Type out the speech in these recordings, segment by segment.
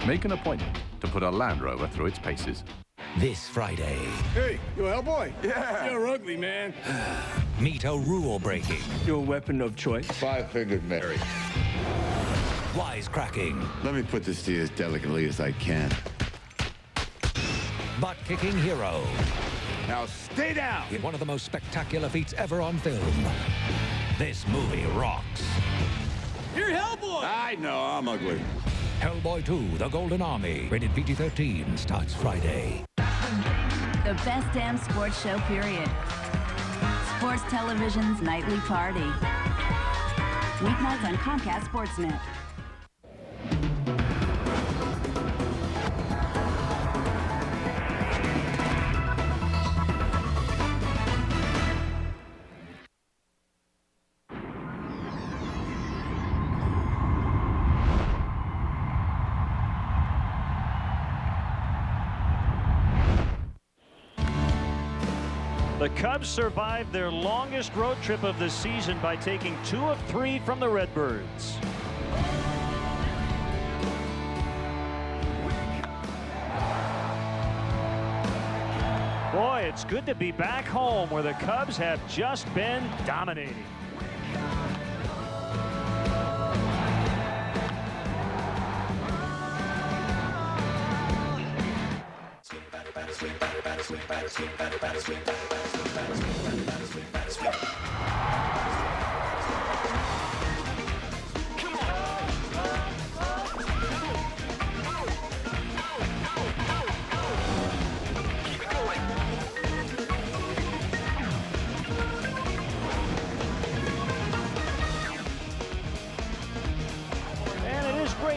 Make an appointment to put a Land Rover through its paces. This Friday. Hey, you a Hellboy? Yeah. You're ugly, man. Meet a rule breaking. Your weapon of choice? Five-fingered Mary. Wisecracking. Let me put this to you as delicately as I can. Butt kicking hero. Now stay down! In one of the most spectacular feats ever on film. This movie rocks. You're Hellboy! I know, I'm ugly. Hellboy 2, The Golden Army. Rated PG-13. Starts Friday. The best damn sports show, period. Sports Television's nightly party. Weeknights on Comcast Sportsnet. The Cubs survived their longest road trip of the season by taking 2 of 3 from the Redbirds. Boy, it's good to be back home where the Cubs have just been dominating.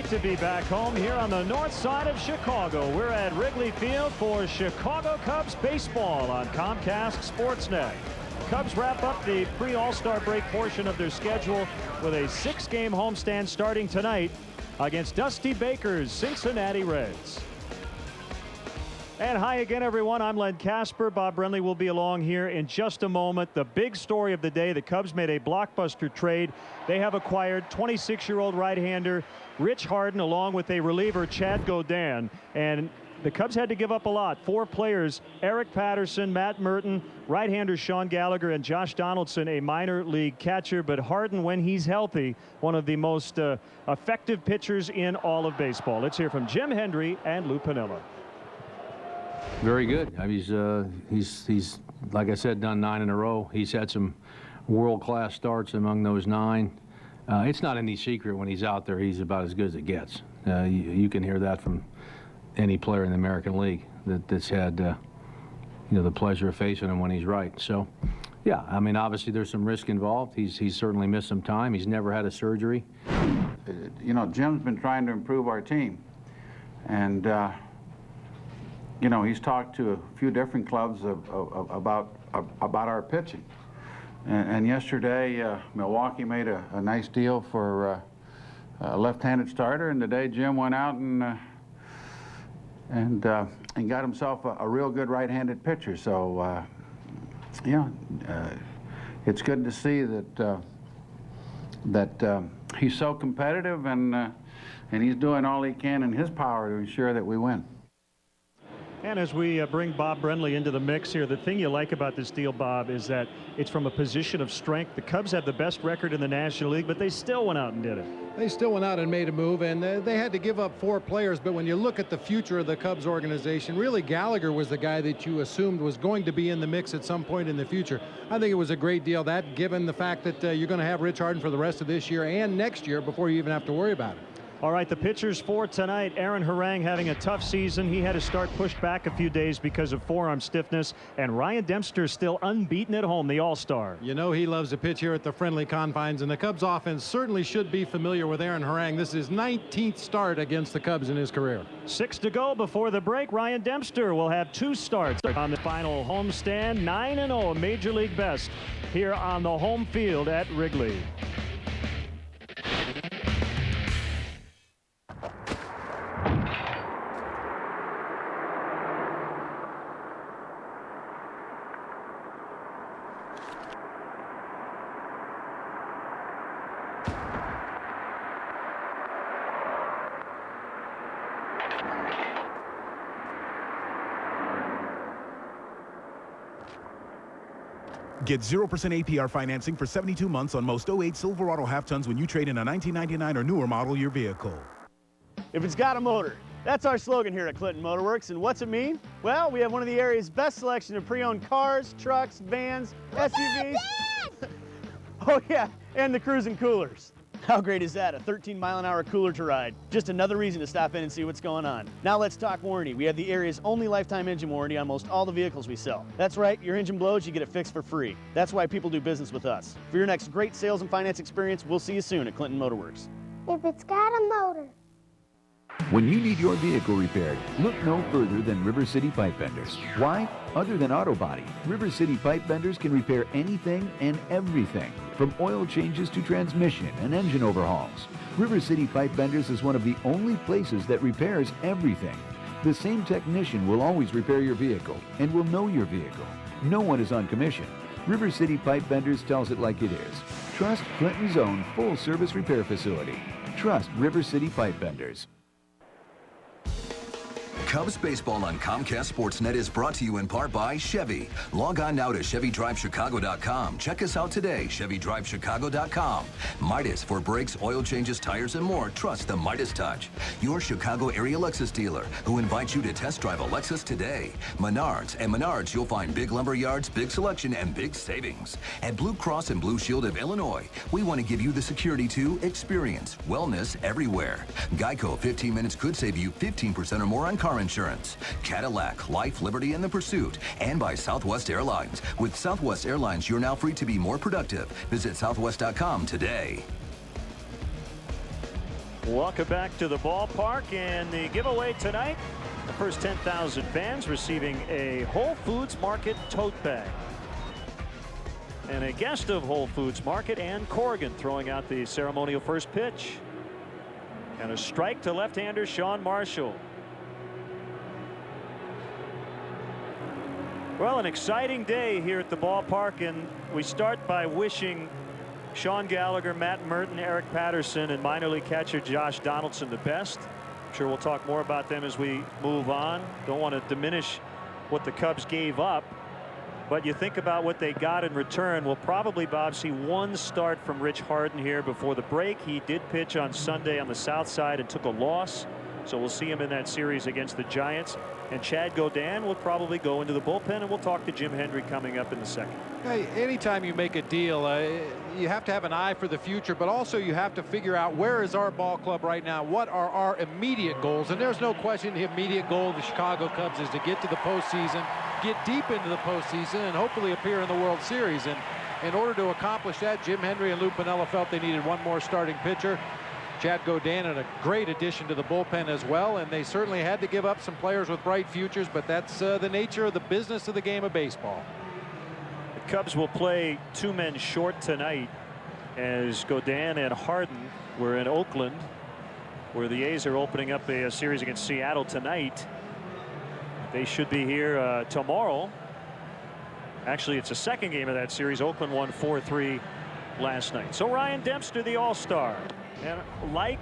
To be back home here on the north side of Chicago. We're at Wrigley Field for Chicago Cubs baseball on Comcast Sportsnet. Cubs wrap up the pre-All-Star break portion of their schedule with a 6-game homestand starting tonight against Dusty Baker's Cincinnati Reds. And hi again, everyone. I'm Len Casper. Bob Brenly will be along here in just a moment. The big story of the day, the Cubs made a blockbuster trade. They have acquired 26-year-old right-hander Rich Harden along with a reliever, Chad Godin. And the Cubs had to give up a lot. 4 players, Eric Patterson, Matt Merton, right-hander Sean Gallagher, and Josh Donaldson, a minor league catcher. But Harden, when he's healthy, one of the most effective pitchers in all of baseball. Let's hear from Jim Hendry and Lou Piniella. Very good. I mean, he's like I said, done 9 in a row. He's had some world-class starts among those 9. It's not any secret when he's out there, he's about as good as it gets. You can hear that from any player in the American League that's had the pleasure of facing him when he's right. So, yeah, I mean, obviously there's some risk involved. He's certainly missed some time. He's never had a surgery. You know, Jim's been trying to improve our team, and you know, he's talked to a few different clubs about our pitching. And yesterday, Milwaukee made a nice deal for a left-handed starter, and today Jim went out and got himself a real good right-handed pitcher. So, it's good to see that he's so competitive, and he's doing all he can in his power to ensure that we win. And as we bring Bob Brenly into the mix here, the thing you like about this deal, Bob, is that it's from a position of strength. The Cubs have the best record in the National League, but they still went out and did it. They still went out and made a move, and they had to give up 4 players. But when you look at the future of the Cubs organization, really Gallagher was the guy that you assumed was going to be in the mix at some point in the future. I think it was a great deal, that given the fact that you're going to have Rich Harden for the rest of this year and next year before you even have to worry about it. All right, the pitchers for tonight. Aaron Harang having a tough season. He had to start pushed back a few days because of forearm stiffness. And Ryan Dempster still unbeaten at home, the All-Star. You know he loves to pitch here at the friendly confines, and the Cubs offense certainly should be familiar with Aaron Harang. This is his 19th start against the Cubs in his career. 6 to go before the break. Ryan Dempster will have 2 starts on the final homestand. 9-0, a Major League best here on the home field at Wrigley. Get 0% APR financing for 72 months on most 08 Silverado half-tons when you trade in a 1999 or newer model year vehicle. If it's got a motor. That's our slogan here at Clinton Motor Works, and what's it mean? Well, we have one of the area's best selection of pre-owned cars, trucks, vans, SUVs. Oh yeah, and the cruising coolers. How great is that? A 13-mile-an-hour cooler to ride. Just another reason to stop in and see what's going on. Now let's talk warranty. We have the area's only lifetime engine warranty on most all the vehicles we sell. That's right, your engine blows, you get it fixed for free. That's why people do business with us. For your next great sales and finance experience, we'll see you soon at Clinton Motor Works. If it's got a motor. When you need your vehicle repaired, look no further than River City Pipe Vendors. Why? Other than auto body, River City Pipe Vendors can repair anything and everything, from oil changes to transmission and engine overhauls. River City Pipe Vendors is one of the only places that repairs everything. The same technician will always repair your vehicle and will know your vehicle. No one is on commission. River City Pipe Vendors tells it like it is. Trust Clinton's own full-service repair facility. Trust River City Pipe Vendors. Cubs baseball on Comcast Sportsnet is brought to you in part by Chevy. Log on now to ChevyDriveChicago.com. Check us out today, ChevyDriveChicago.com. Midas, for brakes, oil changes, tires, and more. Trust the Midas Touch. Your Chicago area Lexus dealer, who invites you to test drive a Lexus today. Menards. At Menards, you'll find big lumber yards, big selection, and big savings. At Blue Cross and Blue Shield of Illinois, we want to give you the security to experience wellness everywhere. Geico, 15 minutes could save you 15% or more on car insurance. Cadillac, Life, Liberty, and the Pursuit. And by Southwest Airlines. With Southwest Airlines, you're now free to be more productive. Visit southwest.com today. Welcome back to the ballpark, and the giveaway tonight, the first 10,000 fans receiving a Whole Foods Market tote bag. And a guest of Whole Foods Market, Ann Corrigan, throwing out the ceremonial first pitch. And a strike to left-hander Sean Marshall. Well, an exciting day here at the ballpark, and we start by wishing Sean Gallagher, Matt Merton, Eric Patterson, and minor league catcher Josh Donaldson the best. I'm sure we'll talk more about them as we move on. Don't want to diminish what the Cubs gave up, but you think about what they got in return. We'll probably, Bob, see one start from Rich Harden here before the break. He did pitch on Sunday on the south side and took a loss, so we'll see him in that series against the Giants. And Chad Godin will probably go into the bullpen, and we'll talk to Jim Hendry coming up in the second. Hey, anytime you make a deal, you have to have an eye for the future, but also you have to figure out where is our ball club right now? What are our immediate goals? And there's no question the immediate goal of the Chicago Cubs is to get to the postseason, get deep into the postseason, and hopefully appear in the World Series. And in order to accomplish that, Jim Hendry and Lou Piniella felt they needed one more starting pitcher. Chad Godin, and a great addition to the bullpen as well, and they certainly had to give up some players with bright futures, but that's the nature of the business of the game of baseball. The Cubs will play two men short tonight, as Godin and Harden were in Oakland, where the A's are opening up a series against Seattle tonight. They should be here tomorrow. Actually, it's the second game of that series. Oakland won 4-3 last night. So Ryan Dempster, the All-Star, and like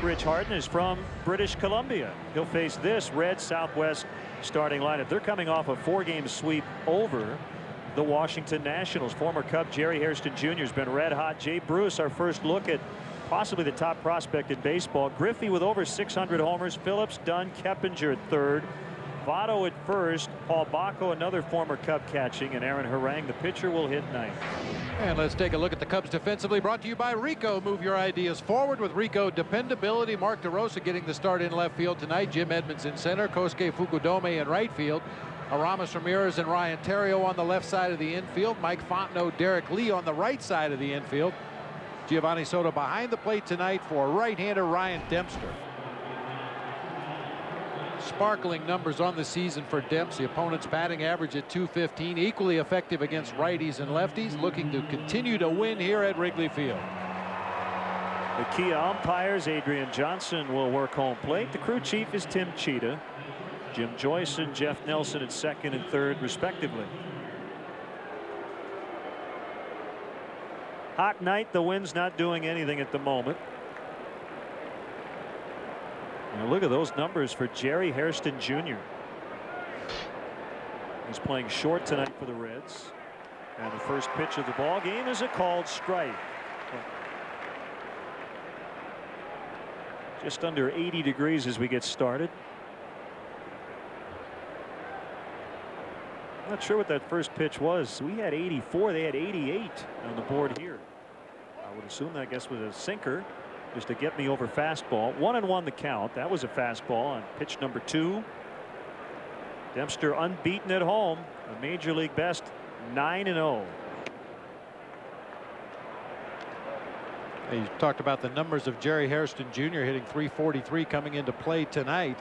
Rich Harden, is from British Columbia. He'll face this Red Southwest starting lineup. They're coming off a 4-game sweep over the Washington Nationals. Former Cub Jerry Hairston Jr. has been red hot. Jay Bruce, our first look at possibly the top prospect in baseball. Griffey with over 600 homers. Phillips, Dunn, Keppinger at third. Votto at first. Paul Bacco, another former Cub, catching, and Aaron Harang, the pitcher, will hit ninth. And let's take a look at the Cubs defensively, brought to you by Rico. Move your ideas forward with Rico dependability. Mark DeRosa getting the start in left field tonight. Jim Edmonds in center. Kosuke Fukudome in right field. Aramis Ramirez and Ryan Terrio on the left side of the infield. Mike Fontenot, Derek Lee on the right side of the infield. Giovanni Soto behind the plate tonight for right-hander Ryan Dempster. Sparkling numbers on the season for Demps. The opponent's batting average at .215, equally effective against righties and lefties, looking to continue to win here at Wrigley Field. The key umpires, Adrian Johnson will work home plate. The crew chief is Tim Cheetah. Jim Joyce and Jeff Nelson at second and third, respectively. Hot night. The wind's not doing anything at the moment. Now look at those numbers for Jerry Hairston Jr. He's playing short tonight for the Reds. And the first pitch of the ball game is a called strike. Just under 80 degrees as we get started. Not sure what that first pitch was. We had 84. They had 88 on the board here. I would assume that, I guess, was a sinker just to get me over fastball. 1-1 the count. That was a fastball on pitch number 2. Dempster unbeaten at home. A major league best 9-0. You talked about the numbers of Jerry Hairston Jr. hitting .343 coming into play tonight.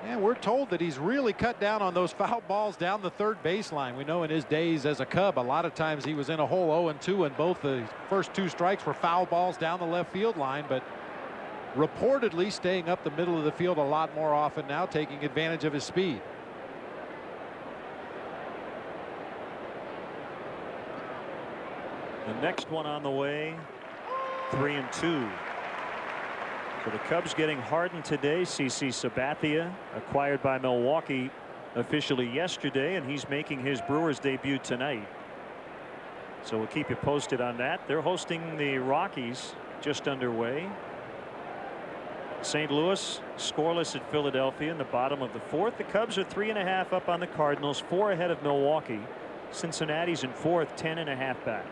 And we're told that he's really cut down on those foul balls down the third baseline. We know in his days as a Cub, a lot of times he was in a hole 0-2, and both the first 2 strikes were foul balls down the left field line, but reportedly staying up the middle of the field a lot more often now, taking advantage of his speed. The next one on the way, 3-2. So the Cubs getting hardened today. CC Sabathia, acquired by Milwaukee officially yesterday, and he's making his Brewers debut tonight. So we'll keep you posted on that. They're hosting the Rockies, just underway. St. Louis scoreless at Philadelphia in the bottom of the 4th. The Cubs are 3.5 up on the Cardinals, 4 ahead of Milwaukee. Cincinnati's in 4th, 10.5 back.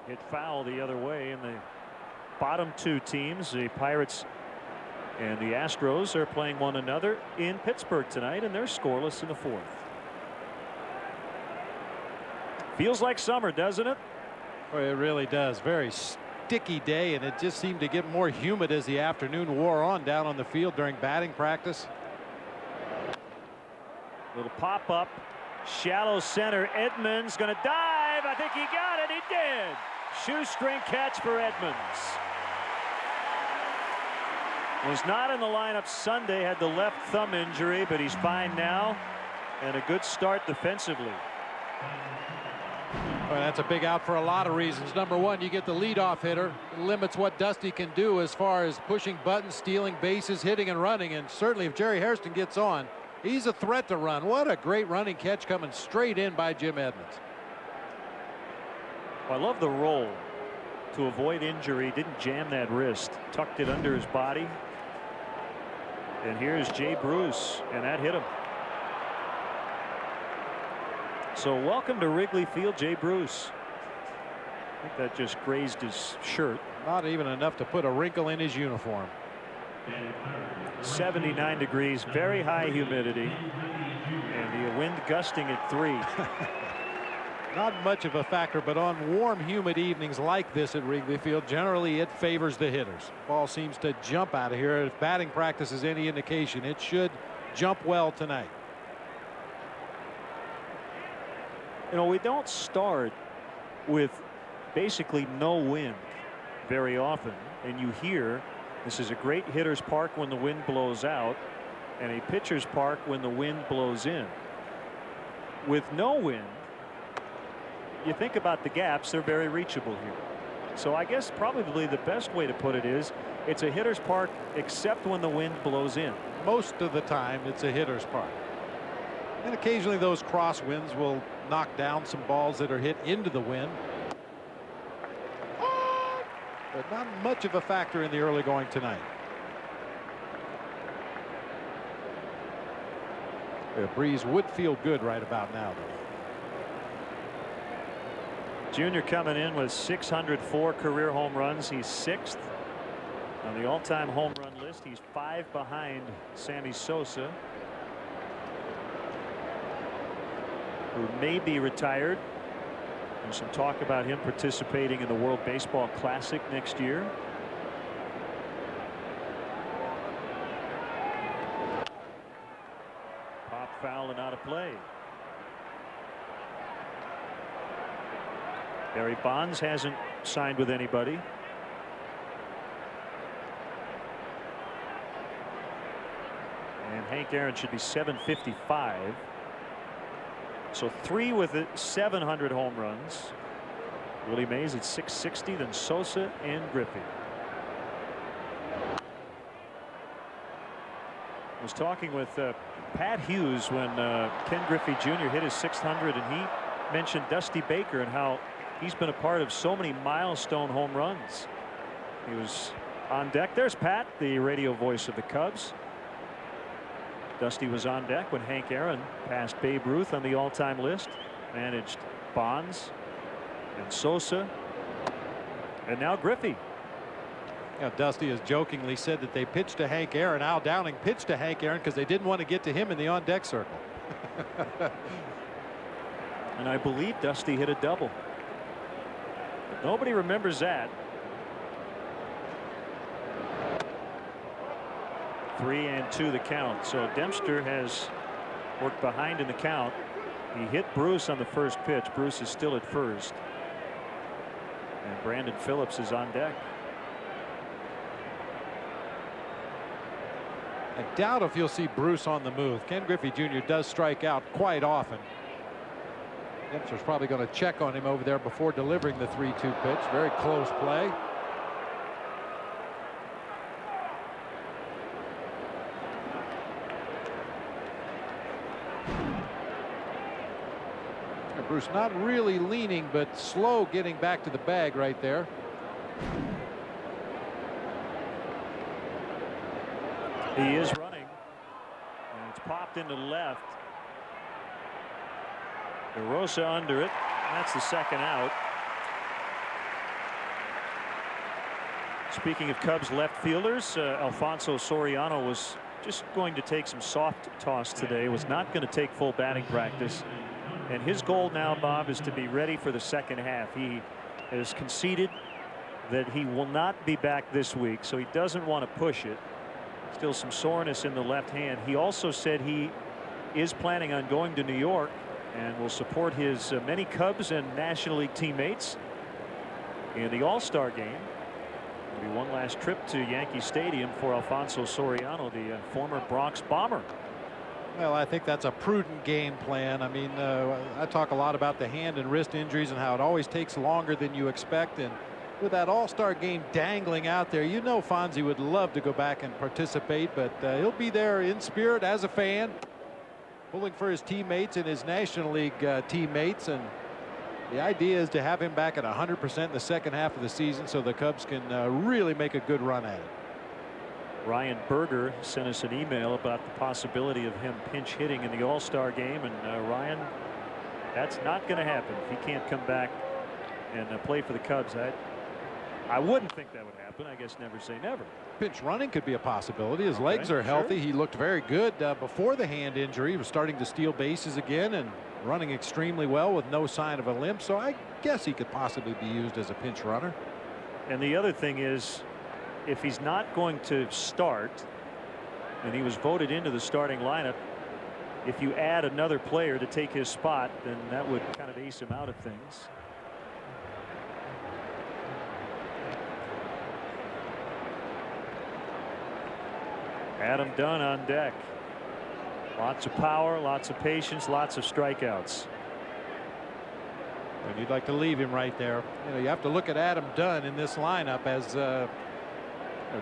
Hit foul the other way, and the bottom 2 teams, the Pirates and the Astros, are playing one another in Pittsburgh tonight, and they're scoreless in the 4th. Feels like summer, doesn't it? Well, it really does. Very sticky day, and it just seemed to get more humid as the afternoon wore on down on the field during batting practice. Little pop up, shallow center. Edmonds going to dive. I think he got it. He did. Shoestring catch for Edmonds. Was not in the lineup Sunday, had the left thumb injury, but he's fine now, and a good start defensively. Well, that's a big out for a lot of reasons. Number one, you get the leadoff hitter. It limits what Dusty can do as far as pushing buttons, stealing bases, hitting and running, and certainly if Jerry Hairston gets on, he's a threat to run. What a great running catch coming straight in by Jim Edmonds. I love the roll to avoid injury. Didn't jam that wrist, tucked it under his body. And here's Jay Bruce, and that hit him. So welcome to Wrigley Field, Jay Bruce. I think that just grazed his shirt. Not even enough to put a wrinkle in his uniform. 79 degrees, very high humidity, and the wind gusting at 3. Not much of a factor, but on warm, humid evenings like this at Wrigley Field, generally it favors the hitters. Ball seems to jump out of here. If batting practice is any indication, it should jump well tonight. You know, we don't start with basically no wind very often, and you hear this is a great hitter's park when the wind blows out and a pitcher's park when the wind blows in. With no wind, you think about the gaps, they're very reachable here. So I guess probably the best way to put it is it's a hitter's park except when the wind blows in. Most of the time it's a hitter's park. And occasionally those crosswinds will knock down some balls that are hit into the wind. But not much of a factor in the early going tonight. The breeze would feel good right about now, though. Junior coming in with 604 career home runs. He's 6th on the all-time home run list. He's 5 behind Sammy Sosa, who may be retired. There's some talk about him participating in the World Baseball Classic next year. Pop foul and out of play. Barry Bonds hasn't signed with anybody. And Hank Aaron should be 755. So 3 with 700 home runs. Willie Mays at 660, then Sosa and Griffey. was talking with Pat Hughes when Ken Griffey Jr. hit his 600, and he mentioned Dusty Baker and how he's been a part of so many milestone home runs. He was on deck. There's Pat, the radio voice of the Cubs. Dusty was on deck when Hank Aaron passed Babe Ruth on the all-time list, managed Bonds and Sosa, and now Griffey. Yeah, Dusty has jokingly said that they pitched to Hank Aaron. Al Downing pitched to Hank Aaron because they didn't want to get to him in the on-deck circle. And I believe Dusty hit a double. But nobody remembers that. 3-2 the count. So Dempster has worked behind in the count. He hit Bruce on the first pitch. Bruce is still at first. And Brandon Phillips is on deck. I doubt if you'll see Bruce on the move. Ken Griffey Jr. does strike out quite often. Dempster's probably going to check on him over there before delivering the 3-2 pitch. Very close play. Bruce not really leaning, but slow getting back to the bag right there. He is running, and it's popped into left. DeRosa under it. That's the second out. Speaking of Cubs left fielders, Alfonso Soriano was just going to take some soft toss today, was not going to take full batting practice. And his goal now, Bob, is to be ready for the second half. He has conceded that he will not be back this week, so he doesn't want to push it. Still some soreness in the left hand. He also said he is planning on going to New York and will support his many Cubs and National League teammates in the All-Star game. It'll be one last trip to Yankee Stadium for Alfonso Soriano, the former Bronx Bomber. Well, I think that's a prudent game plan. I mean, I talk a lot about the hand and wrist injuries and how it always takes longer than you expect. And with that All-Star game dangling out there, you know Fonzie would love to go back and participate, but he'll be there in spirit as a fan, pulling for his teammates and his National League teammates. And the idea is to have him back at 100% in the second half of the season so the Cubs can really make a good run at it. Ryan Berger sent us an email about the possibility of him pinch hitting in the All-Star game, and Ryan, that's not going to happen. If he can't come back and play for the Cubs, I wouldn't think that would happen. I guess never say never. Pinch running could be a possibility. His legs are healthy. He looked very good before the hand injury. He was starting to steal bases again and running extremely well with no sign of a limp. So I guess he could possibly be used as a pinch runner. And the other thing is, if he's not going to start, and he was voted into the starting lineup, if you add another player to take his spot, then that would kind of ace him out of things. Adam Dunn on deck. Lots of power, lots of patience, lots of strikeouts. And you'd like to leave him right there. You know, you have to look at Adam Dunn in this lineup as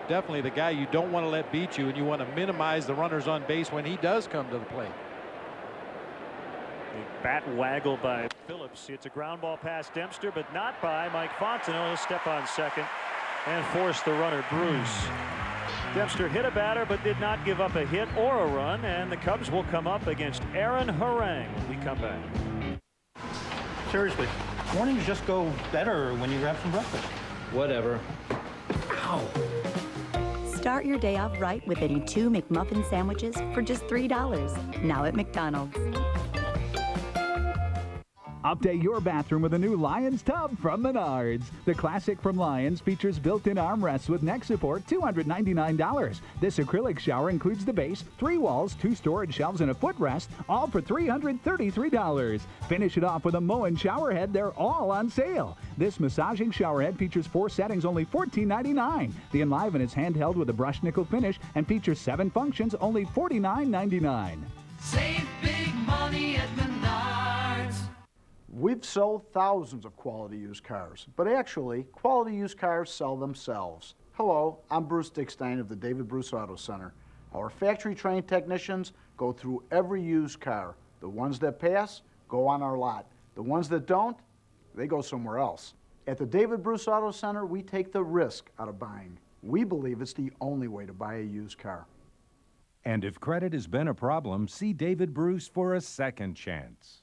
definitely the guy you don't want to let beat you, and you want to minimize the runners on base when he does come to the plate. A bat waggle by Phillips. It's a ground ball past Dempster, but not by Mike Fontenot. He'll step on second and force the runner Bruce. Dempster hit a batter but did not give up a hit or a run, and the Cubs will come up against Aaron Harang when we come back. Seriously, mornings just go better when you grab some breakfast. Whatever. Ow. Start your day off right with any 2 McMuffin sandwiches for just $3. Now at McDonald's. Update your bathroom with a new Lions tub from Menards. The classic from Lions features built-in armrests with neck support, $299. This acrylic shower includes the base, 3 walls, 2 storage shelves, and a footrest, all for $333. Finish it off with a Moen shower head. They're all on sale. This massaging shower head features 4 settings, only $14.99. The Enliven is handheld with a brushed nickel finish and features 7 functions, only $49.99. Save big money at Menards. We've sold thousands of quality used cars, but actually, quality used cars sell themselves. Hello, I'm Bruce Dickstein of the David Bruce Auto Center. Our factory-trained technicians go through every used car. The ones that pass go on our lot. The ones that don't, they go somewhere else. At the David Bruce Auto Center, we take the risk out of buying. We believe it's the only way to buy a used car. And if credit has been a problem, see David Bruce for a second chance.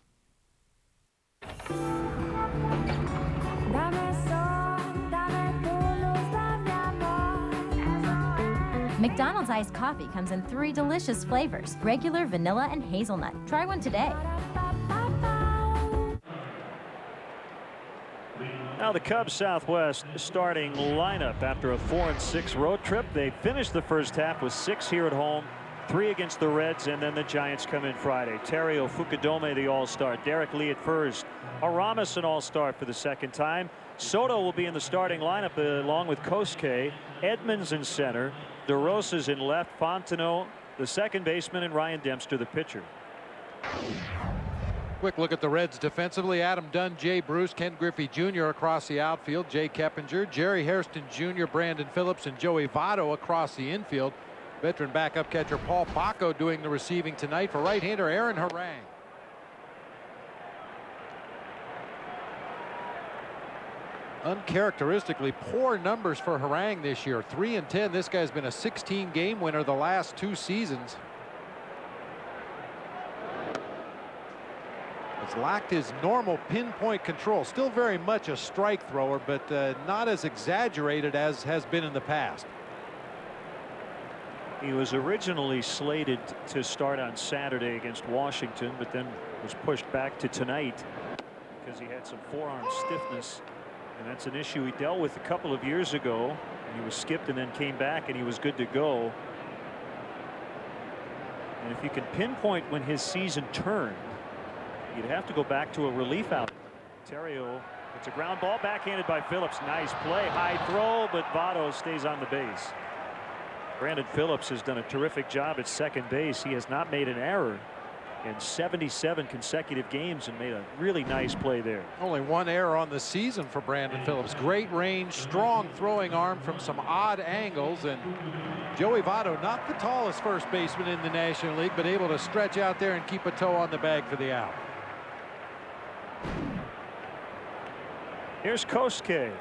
McDonald's iced coffee comes in 3 delicious flavors, regular, vanilla, and hazelnut. Try one today. Now the Cubs Southwest starting lineup after a 4-6 road trip. They finished the first half with 6 here at home, 3 against the Reds, and then the Giants come in Friday. Terrio Fukudome, the all-star. Derek Lee at first. Aramis, an all-star for the second time. Soto will be in the starting lineup along with Kosuke. Edmonds in center. DeRosa's in left. Fontenot, the second baseman, and Ryan Dempster, the pitcher. Quick look at the Reds defensively. Adam Dunn, Jay Bruce, Ken Griffey Jr. across the outfield. Jay Keppinger, Jerry Hairston Jr., Brandon Phillips, and Joey Votto across the infield. Veteran backup catcher Paul Bacco doing the receiving tonight for right-hander Aaron Harang. Uncharacteristically poor numbers for Harang this year. 3-10. This guy's been a 16-game winner the last 2 seasons. Has lacked his normal pinpoint control. Still very much a strike thrower, but not as exaggerated as has been in the past. He was originally slated to start on Saturday against Washington, but then was pushed back to tonight because he had some forearm stiffness. And that's an issue he dealt with a couple of years ago. And he was skipped and then came back, and he was good to go. And if you can pinpoint when his season turned, you'd have to go back to a relief outing. Terrio, it's a ground ball backhanded by Phillips. Nice play, high throw, but Votto stays on the base. Brandon Phillips has done a terrific job at second base. He has not made an error in 77 consecutive games and made a really nice play there. Only 1 error on the season for Brandon Phillips. Great range, strong throwing arm from some odd angles, and Joey Votto, not the tallest first baseman in the National League, but able to stretch out there and keep a toe on the bag for the out. Here's Kosuke,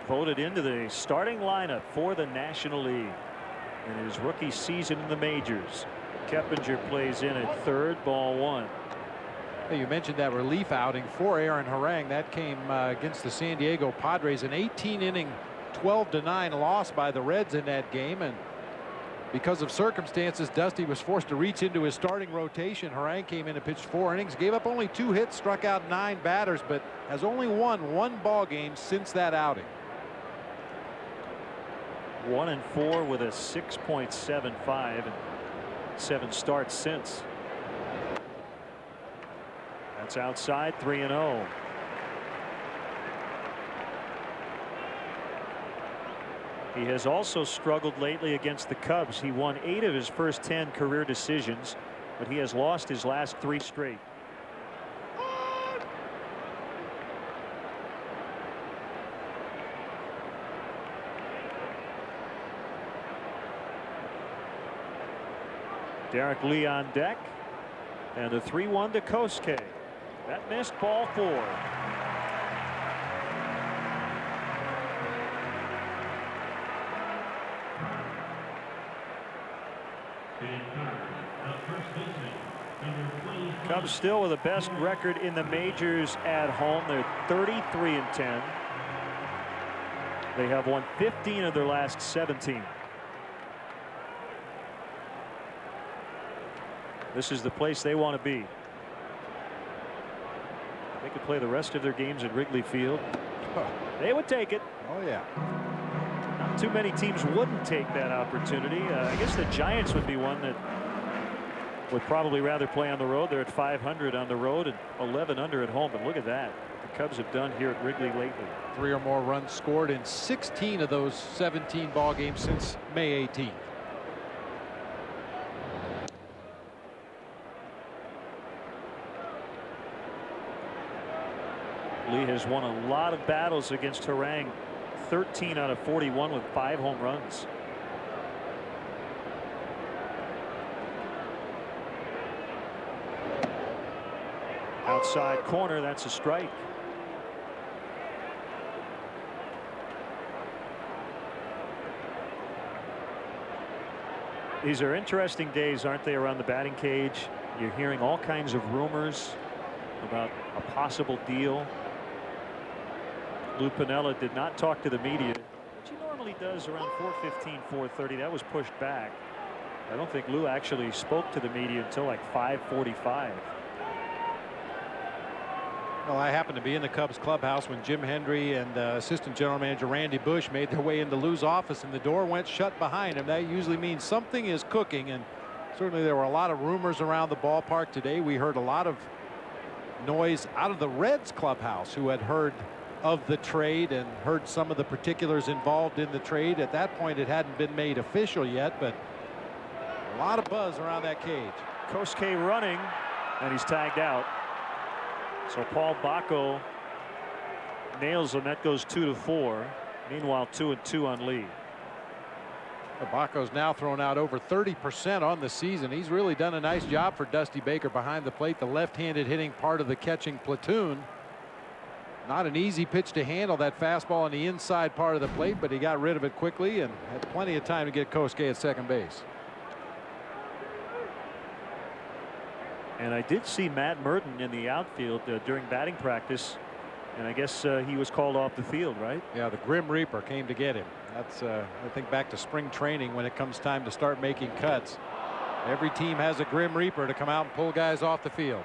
voted into the starting lineup for the National League in his rookie season in the majors. Keppinger plays in at third, ball 1. Hey, you mentioned that relief outing for Aaron Harang. That came against the San Diego Padres, an 18-inning 12-9 loss by the Reds in that game, and because of circumstances, Dusty was forced to reach into his starting rotation. Harang came in and pitched 4 innings, gave up only 2 hits, struck out 9 batters, but has only won 1 ball game since that outing. 1-4 with a 6.75 and 7 starts since. That's outside, 3-0. He has also struggled lately against the Cubs. He won 8 of his first 10 career decisions, but he has lost his last 3 straight. Derek Lee on deck, and a 3-1 to Kosuke. That missed, ball 4. Cubs still with the best record in the majors at home. They're 33-10. They have won 15 of their last 17. This is the place they want to be. They could play the rest of their games at Wrigley Field. They would take it. Oh, yeah. Not too many teams wouldn't take that opportunity. I guess the Giants would be one that would probably rather play on the road. They're at 500 on the road and 11 under at home. But look at that. What the Cubs have done here at Wrigley lately. 3 or more runs scored in 16 of those 17 ball games since May 18th. Lee has won a lot of battles against Harang. 13 out of 41 with 5 home runs. outside corner. That's a strike. These are interesting days, aren't they, around the batting cage? You're hearing all kinds of rumors about a possible deal. Lou Piniella did not talk to the media, which he normally does around 4:15, 4:30. That was pushed back. I don't think Lou actually spoke to the media until like 5:45. Well, I happened to be in the Cubs clubhouse when Jim Hendry and assistant general manager Randy Bush made their way into Lou's office, and the door went shut behind him. That usually means something is cooking, and certainly there were a lot of rumors around the ballpark today. We heard a lot of noise out of the Reds clubhouse, who had heard of the trade and heard some of the particulars involved in the trade. At that point, it hadn't been made official yet, but a lot of buzz around that cage. Kosuke running, and he's tagged out. So Paul Bacco nails him. That goes 2-4. Meanwhile, 2-2 on Lee. Bacco's now thrown out over 30% on the season. He's really done a nice job for Dusty Baker behind the plate, the left-handed hitting part of the catching platoon. Not an easy pitch to handle, that fastball on the inside part of the plate, but he got rid of it quickly and had plenty of time to get Kosuke at second base. And I did see Matt Merton in the outfield during batting practice, and I guess he was called off the field, right? Yeah, the Grim Reaper came to get him. That's I think back to spring training when it comes time to start making cuts. Every team has a Grim Reaper to come out and pull guys off the field.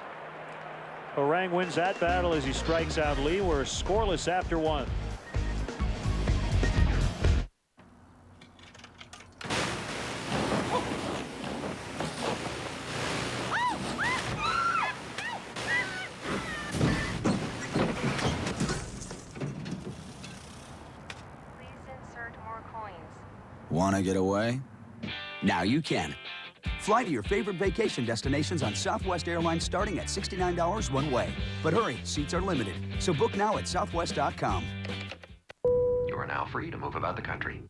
Orang wins that battle as he strikes out Lee. We're scoreless after 1. Want to get away? Now you can. Fly to your favorite vacation destinations on Southwest Airlines starting at $69 one way. But hurry, seats are limited. So book now at southwest.com. You are now free to move about the country.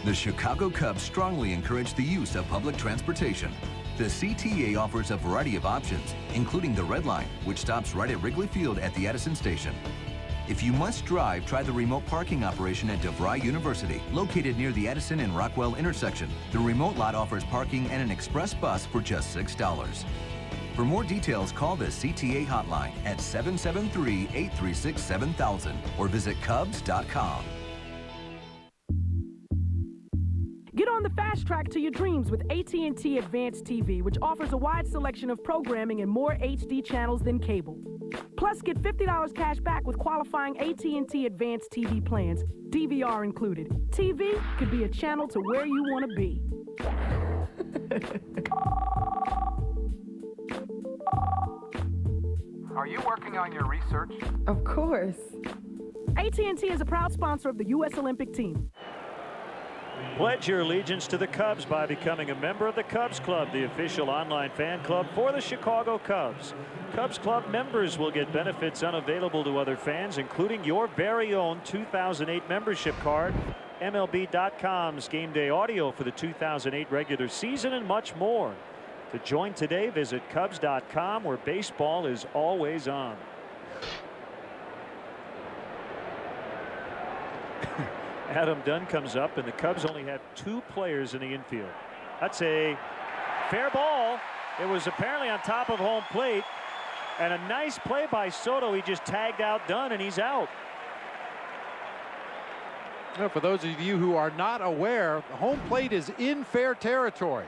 The Chicago Cubs strongly encourage the use of public transportation. The CTA offers a variety of options, including the Red Line, which stops right at Wrigley Field at the Edison Station. If you must drive, try the remote parking operation at DeVry University, located near the Edison and Rockwell intersection. The remote lot offers parking and an express bus for just $6. For more details, call the CTA hotline at 773-836-7000 or visit Cubs.com. Get on the fast track to your dreams with AT&T Advanced TV, which offers a wide selection of programming and more HD channels than cable. Plus, get $50 cash back with qualifying AT&T Advanced TV plans, DVR included. TV could be a channel to where you want to be. Are you working on your research? Of course. AT&T is a proud sponsor of the U.S. Olympic team. Pledge your allegiance to the Cubs by becoming a member of the Cubs Club, the official online fan club for the Chicago Cubs. Cubs Club members will get benefits unavailable to other fans, including your very own 2008 membership card, MLB.com's game day audio for the 2008 regular season, and much more. To join today, visit Cubs.com, where baseball is always on. Adam Dunn comes up, and the Cubs only have 2 players in the infield. That's a fair ball. It was apparently on top of home plate, and a nice play by Soto. He just tagged out Dunn, and he's out. Now, for those of you who are not aware, the home plate is in fair territory.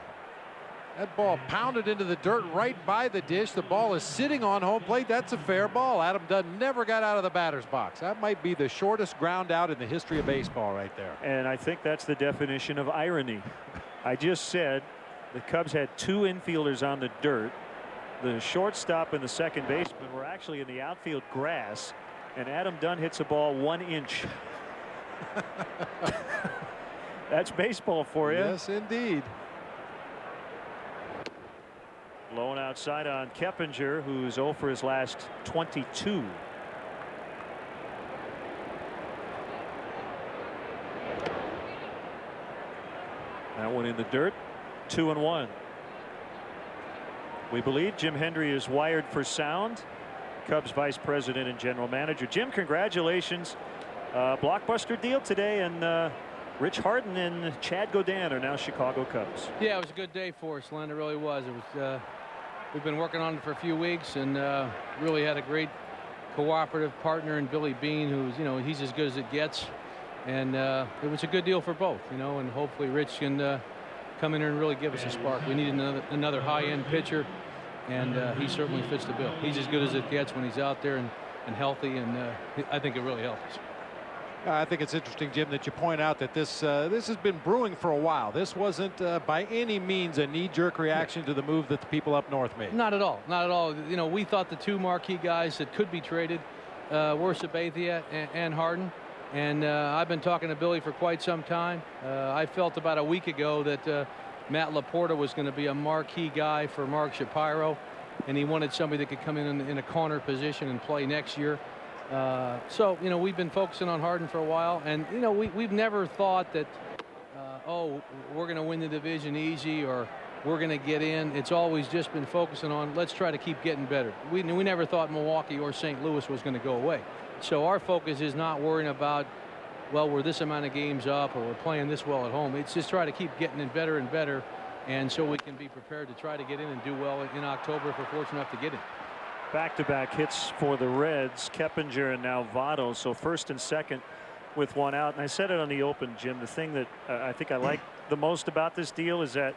That ball pounded into the dirt right by the dish. The ball is sitting on home plate. That's a fair ball. Adam Dunn never got out of the batter's box. That might be the shortest ground out in the history of baseball right there. And I think that's the definition of irony. I just said the Cubs had 2 infielders on the dirt. The shortstop and the second baseman were actually in the outfield grass, and Adam Dunn hits a ball 1 inch. That's baseball for you. Yes, indeed. Blown outside on Keppinger, who's 0 for his last 22. That one in the dirt. 2-1. We believe Jim Hendry is wired for sound. Cubs Vice President and General Manager. Jim, congratulations. Blockbuster deal today, and Rich Harden and Chad Godin are now Chicago Cubs. Yeah, it was a good day for us, Len. It really was. It was. We've been working on it for a few weeks, and really had a great cooperative partner in Billy Beane, who's, he's as good as it gets. And it was a good deal for both, and hopefully Rich can come in here and really give us a spark. We need another high-end pitcher, and he certainly fits the bill. He's as good as it gets when he's out there and healthy, and I think it really helps us. I think it's interesting, Jim, that you point out that this has been brewing for a while. This wasn't by any means a knee-jerk reaction to the move that the people up north made. Not at all. Not at all. We thought the two marquee guys that could be traded were Sabathia and Harden. And I've been talking to Billy for quite some time. I felt about a week ago that Matt Laporta was going to be a marquee guy for Mark Shapiro, and he wanted somebody that could come in a corner position and play next year. So, we've been focusing on Harden for a while, and, we've never thought that, we're going to win the division easy or we're going to get in. It's always just been focusing on, let's try to keep getting better. We never thought Milwaukee or St. Louis was going to go away. So our focus is not worrying about, well, we're this amount of games up or we're playing this well at home. It's just try to keep getting it better and better, and so we can be prepared to try to get in and do well in October if we're fortunate enough to get in. Back-to-back hits for the Reds, Keppinger and now Votto. So first and second with one out. And I said it on the open, Jim, the thing that I think I like the most about this deal is that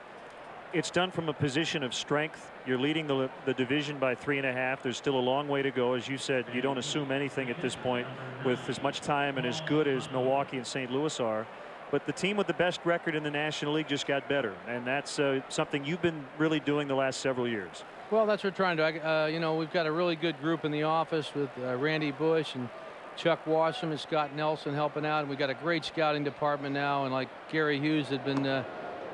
it's done from a position of strength. You're leading the division by 3.5. There's still a long way to go. As you said, you don't assume anything at this point with as much time and as good as Milwaukee and St. Louis are. But the team with the best record in the National League just got better. And that's something you've been really doing the last several years. Well, that's what we're trying to. We've got a really good group in the office with Randy Bush and Chuck Washam and Scott Nelson helping out. And we've got a great scouting department now. And like Gary Hughes had been,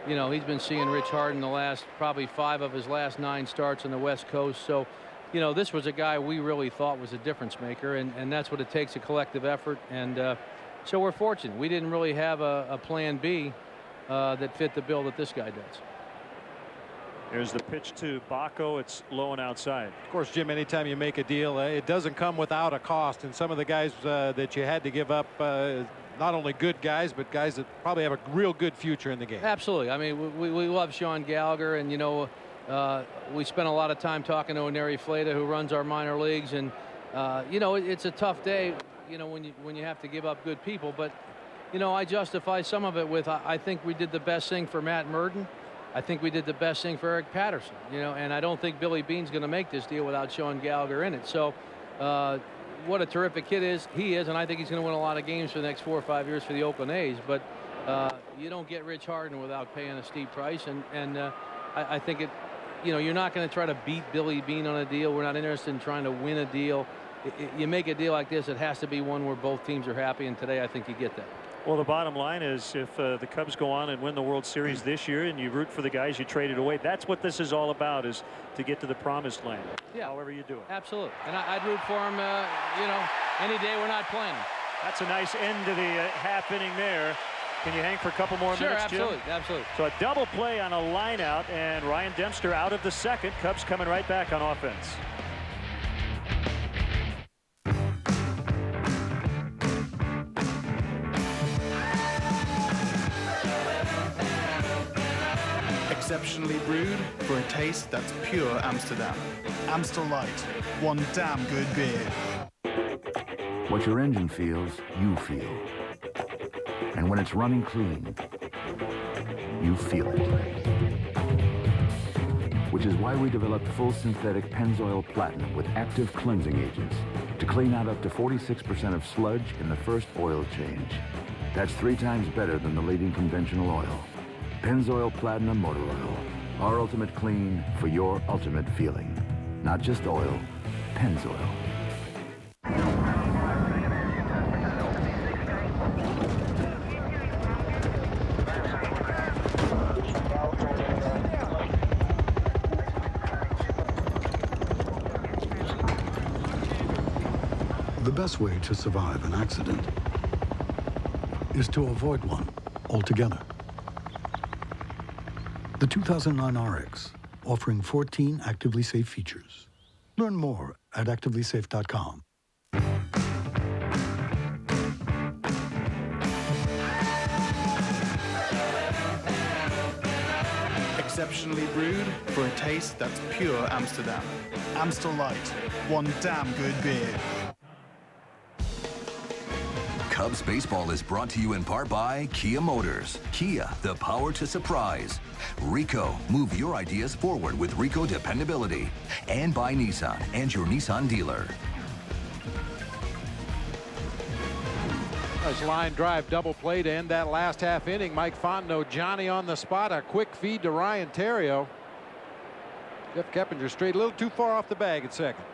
he's been seeing Rich Harden the last probably 5 of his last 9 starts on the West Coast. So, this was a guy we really thought was a difference maker. And that's what it takes, a collective effort. And so we're fortunate. We didn't really have a plan B that fit the bill that this guy does. There's the pitch to Baco. It's low and outside. Of course, Jim, anytime you make a deal, it doesn't come without a cost. And some of the guys that you had to give up, not only good guys, but guys that probably have a real good future in the game. Absolutely. I mean, we love Sean Gallagher, and, we spent a lot of time talking to Oneri Fleta, who runs our minor leagues. And, it's a tough day, when you have to give up good people. But, I justify some of it with, I think we did the best thing for Matt Murden. I think we did the best thing for Eric Patterson, and I don't think Billy Beane's going to make this deal without Sean Gallagher in it. So what a terrific kid he is, and I think he's going to win a lot of games for the next 4 or 5 years for the Oakland A's. But you don't get Rich Harden without paying a steep price, and I think you're not going to try to beat Billy Beane on a deal. We're not interested in trying to win a deal. You make a deal like this, it has to be one where both teams are happy, and today I think you get that. Well, the bottom line is if the Cubs go on and win the World Series this year and you root for the guys you traded away, that's what this is all about, is to get to the promised land. Yeah. However you do it. Absolutely. And I'd root for them, any day we're not playing them. That's a nice end to the half inning there. Can you hang for a couple more minutes, Jim? Sure, absolutely. So a double play on a line out, and Ryan Dempster out of the second. Cubs coming right back on offense. Exceptionally brewed for a taste that's pure Amsterdam. Amstel Light, one damn good beer. What your engine feels, you feel. And when it's running clean, you feel it. Which is why we developed full synthetic Pennzoil Platinum with active cleansing agents to clean out up to 46% of sludge in the first oil change. That's 3 times better than the leading conventional oil. Pennzoil Platinum Motor Oil. Our ultimate clean for your ultimate feeling. Not just oil, Pennzoil. The best way to survive an accident is to avoid one altogether. The 2009 RX offering 14 actively safe features. Learn more at activelysafe.com. Exceptionally brewed for a taste that's pure Amsterdam. Amstel Light, one damn good beer. Cubs baseball is brought to you in part by Kia Motors. Kia, the power to surprise. Rico, move your ideas forward with Rico dependability. And by Nissan and your Nissan dealer. Nice line drive double play to end that last half inning. Mike Fontenot, Johnny on the spot, a quick feed to Ryan Theriot. Jeff Keppinger straight a little too far off the bag at second.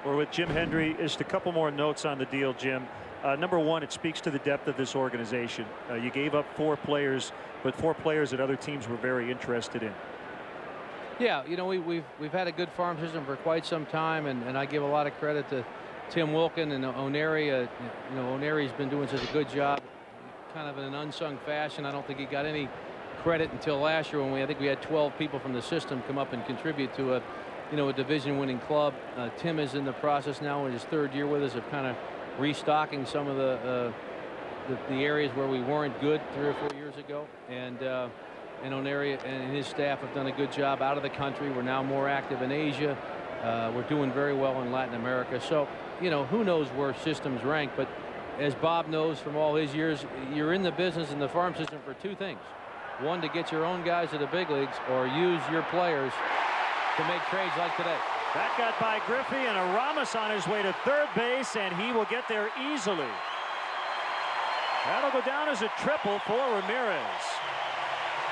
We're with Jim Hendry. Just a couple more notes on the deal, Jim. Number one, it speaks to the depth of this organization. You gave up 4 players, but 4 players that other teams were very interested in. Yeah, you know, we've had a good farm system for quite some time, and I give a lot of credit to Tim Wilkin and O'Neary. You know, O'Neary's been doing such a good job, kind of in an unsung fashion. I don't think he got any credit until last year when I think we had 12 people from the system come up and contribute to a division-winning club. Tim is in the process now in his 3rd year with us of kind of restocking some of the areas where we weren't good 3 or 4 years ago, and O'Neary and his staff have done a good job out of the country. We're now more active in Asia. We're doing very well in Latin America. So, you know, who knows where systems rank, but as Bob knows from all his years, you're in the business in the farm system for 2 things. One, to get your own guys to the big leagues, or use your players to make trades like today. That got by Griffey, and Aramis on his way to 3rd base, and he will get there easily. That'll go down as a triple for Ramirez.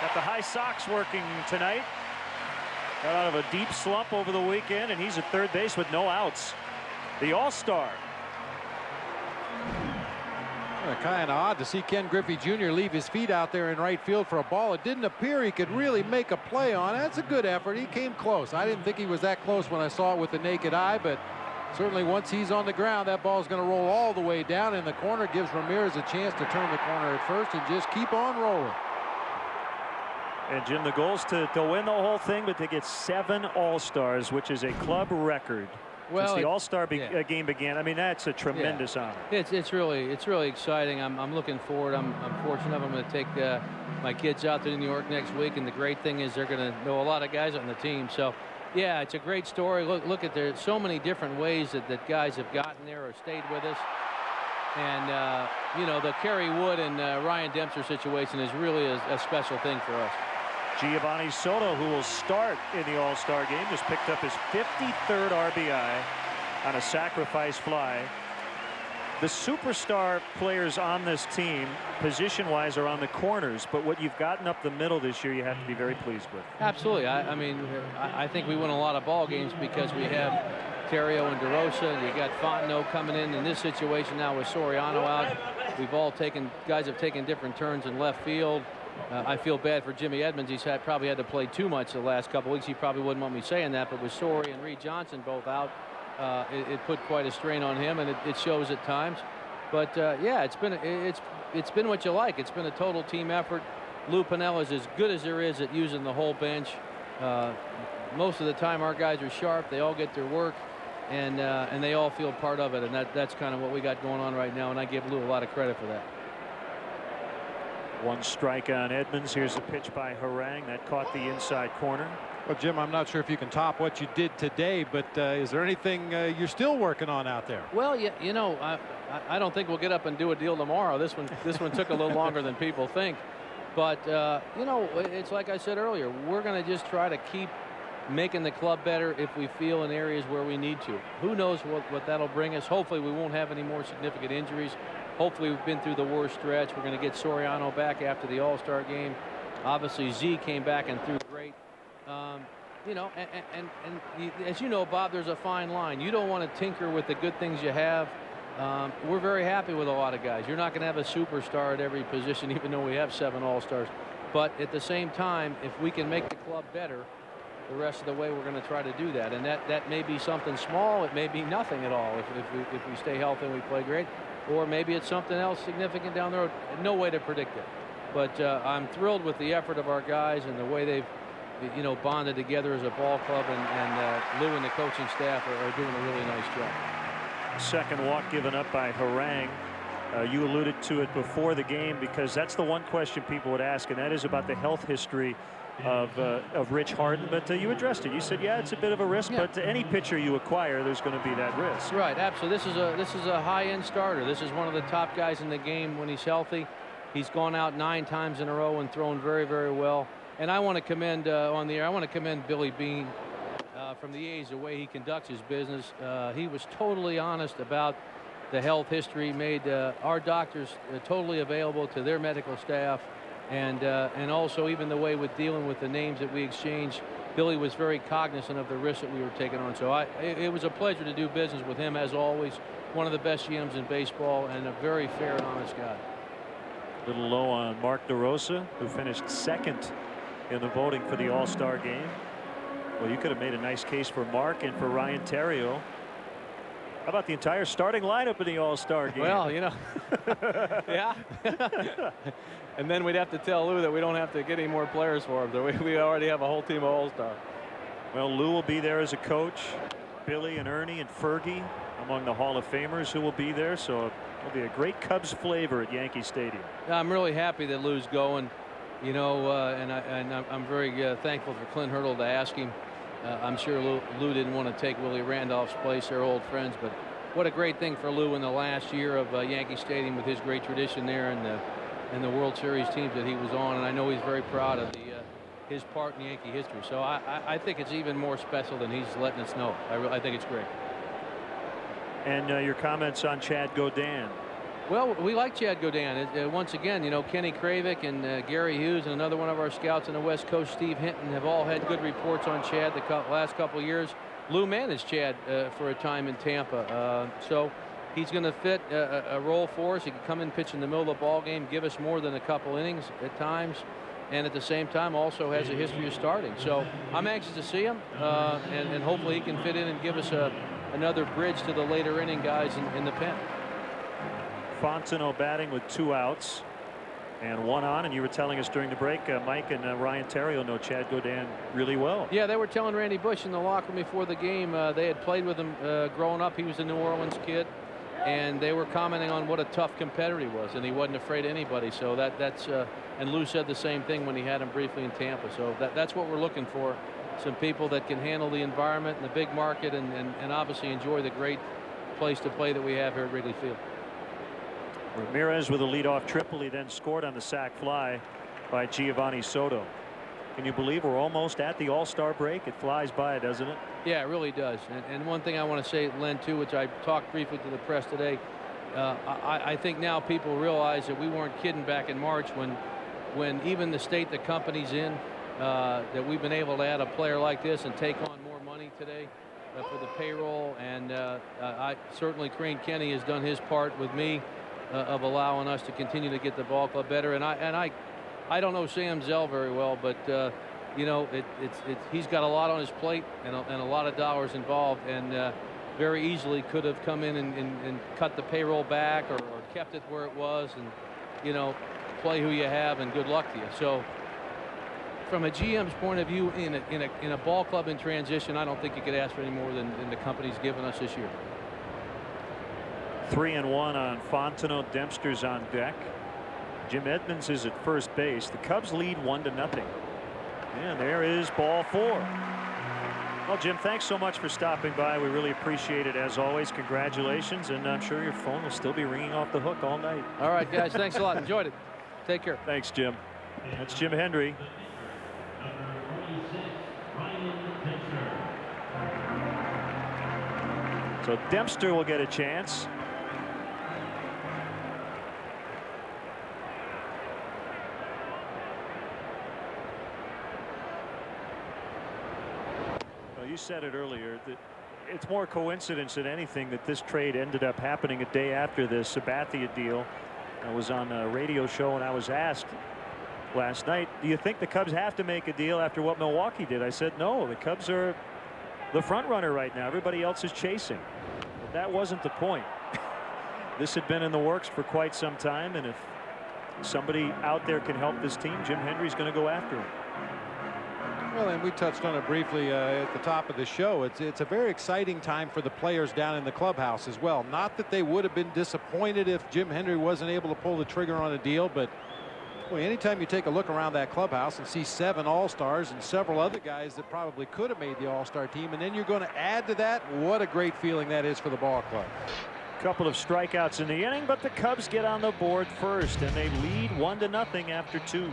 Got the high socks working tonight. Got out of a deep slump over the weekend, and he's at 3rd base with no outs. The All-Star. Kind of odd to see Ken Griffey Jr. leave his feet out there in right field for a ball. It didn't appear he could really make a play on it. That's a good effort. He came close. I didn't think he was that close when I saw it with the naked eye, but certainly once he's on the ground, that ball's going to roll all the way down in the corner. Gives Ramirez a chance to turn the corner at first and just keep on rolling. And Jim, the goal is to win the whole thing, but to get 7 All-Stars, which is a club record. Well, since the All-Star game began. I mean, that's a tremendous honor. It's really exciting. I'm looking forward. I'm fortunate. I'm going to take my kids out to New York next week, and the great thing is they're going to know a lot of guys on the team. So, yeah, it's a great story. Look at there's so many different ways that guys have gotten there or stayed with us. And you know, the Kerry Wood and Ryan Dempster situation is really a special thing for us. Giovanni Soto, who will start in the All-Star game, just picked up his 53rd RBI on a sacrifice fly. The superstar players on this team, position-wise, are on the corners, but what you've gotten up the middle this year, you have to be very pleased with. Absolutely. I mean, I think we win a lot of ball games because we have Theriot and DeRosa. You got Fontenot coming in this situation now with Soriano out. We've all guys have taken different turns in left field. I feel bad for Jimmy Edmonds. He's probably had to play too much the last couple weeks. He probably wouldn't want me saying that, but with Sori and Reed Johnson both out, it put quite a strain on him, and it shows at times. But yeah, it's been what you like. It's been a total team effort. Lou Piniella is as good as there is at using the whole bench. Most of the time, our guys are sharp. They all get their work, and they all feel part of it. And that's kind of what we got going on right now. And I give Lou a lot of credit for that. 1 strike on Edmonds. Here's a pitch by Harang that caught the inside corner. Well, Jim, I'm not sure if you can top what you did today, but is there anything you're still working on out there? Well, you know, I don't think we'll get up and do a deal tomorrow. This one took a little longer than people think, but you know, it's like I said earlier, we're going to just try to keep making the club better if we feel in areas where we need to. Who knows what that'll bring us. Hopefully we won't have any more significant injuries. Hopefully we've been through the worst stretch. We're going to get Soriano back after the All-Star game. Obviously Z came back and threw great. You know, and as you know, Bob, there's a fine line. You don't want to tinker with the good things you have. We're very happy with a lot of guys. You're not going to have a superstar at every position, even though we have 7 All-Stars. But at the same time, if we can make the club better the rest of the way, we're going to try to do that. And that may be something small. It may be nothing at all if we stay healthy and we play great. Or maybe it's something else significant down the road. No way to predict it. But I'm thrilled with the effort of our guys and the way they've you know, bonded together as a ball club, and Lou and the coaching staff are doing a really nice job. Second walk given up by Harang. You alluded to it before the game, because that's the one question people would ask, and that is about the health history of Rich Harden. But you addressed it. You said, yeah, it's a bit of a risk, but to any pitcher you acquire, there's going to be that risk. Right, absolutely. This is a high-end starter. This is one of the top guys in the game when he's healthy. He's gone out 9 times in a row and thrown very, very well. And I want to commend on the air. I want to commend Billy Beane from the A's, the way he conducts his business. He was totally honest about the health history, made our doctors totally available to their medical staff, and also even the way with dealing with the names that we exchanged. Billy was very cognizant of the risks that we were taking on. So it was a pleasure to do business with him, as always. One of the best GMs in baseball, and a very fair and honest guy. A little low on Mark DeRosa, who finished second in the voting for the All-Star game. Well, you could have made a nice case for Mark and for Ryan Theriot. How about the entire starting lineup in the All-Star game? Well, you know, yeah. And then we'd have to tell Lou that we don't have to get any more players for him. That we already have a whole team of All-Star. Well, Lou will be there as a coach. Billy and Ernie and Fergie among the Hall of Famers who will be there. So it'll be a great Cubs flavor at Yankee Stadium. I'm really happy that Lou's going. You know, and I'm very thankful for Clint Hurdle to ask him. I'm sure Lou didn't want to take Willie Randolph's place. They're old friends, but what a great thing for Lou in the last year of Yankee Stadium with his great tradition there and the World Series teams that he was on. And I know he's very proud of his part in Yankee history. So I think it's even more special than he's letting us know. I think it's great. And your comments on Chad Godin? Well, we like Chad Godin. Once again, you know, Kenny Kravick and Gary Hughes and another one of our scouts on the West Coast, Steve Hinton, have all had good reports on Chad the last couple of years. Lou managed Chad for a time in Tampa. So he's going to fit a role for us. He can come in, pitch in the middle of the ball game, give us more than a couple innings at times, and at the same time also has a history of starting. So I'm anxious to see him, and hopefully he can fit in and give us another bridge to the later inning guys in the pen. Fontenot batting with 2 outs and 1 on, and you were telling us during the break, Mike and Ryan Theriot know Chad Godin really well. Yeah, they were telling Randy Bush in the locker room before the game. They had played with him growing up. He was a New Orleans kid, and they were commenting on what a tough competitor he was, and he wasn't afraid of anybody. So that's and Lou said the same thing when he had him briefly in Tampa. So that's what we're looking for, some people that can handle the environment and the big market, and obviously enjoy the great place to play that we have here at Wrigley Field. Ramirez with a leadoff triple. He then scored on the sac fly by Giovanni Soto. Can you believe we're almost at the All-Star break? It flies by, doesn't it? Yeah, it really does. And one thing I want to say, Len, too, which I talked briefly to the press today, I think now people realize that we weren't kidding back in March when even the state the company's in, that we've been able to add a player like this and take on more money today for the payroll. And certainly Crane Kenny has done his part with me of allowing us to continue to get the ball club better. And I don't know Sam Zell very well, but you know, he's got a lot on his plate and a lot of dollars involved, and very easily could have come in and cut the payroll back or kept it where it was, and you know, play who you have and good luck to you. So from a GM's point of view, in a ball club in transition, I don't think you could ask for any more than the company's given us this year. 3-1 on Fontenot. Dempster's on deck. Jim Edmonds is at first base. The Cubs lead 1-0. And there is ball 4. Well, Jim, thanks so much for stopping by. We really appreciate it as always. Congratulations, and I'm sure your phone will still be ringing off the hook all night. All right, guys. Thanks a lot. Enjoyed it. Take care. Thanks, Jim. That's Jim Hendry. So Dempster will get a chance. You said it earlier that it's more coincidence than anything that this trade ended up happening a day after the Sabathia deal. I was on a radio show and I was asked last night, do you think the Cubs have to make a deal after what Milwaukee did? I said no, the Cubs are the front runner right now. Everybody else is chasing. But that wasn't the point. This had been in the works for quite some time, and if somebody out there can help this team, Jim Hendry's going to go after him. Well, and we touched on it briefly at the top of the show. It's a very exciting time for the players down in the clubhouse as well. Not that they would have been disappointed if Jim Hendry wasn't able to pull the trigger on a deal, but boy, anytime you take a look around that clubhouse and see 7 All-Stars and several other guys that probably could have made the All-Star team, and then you're going to add to that, what a great feeling that is for the ball club. Couple of strikeouts in the inning, but the Cubs get on the board first, and they lead 1-0 after 2.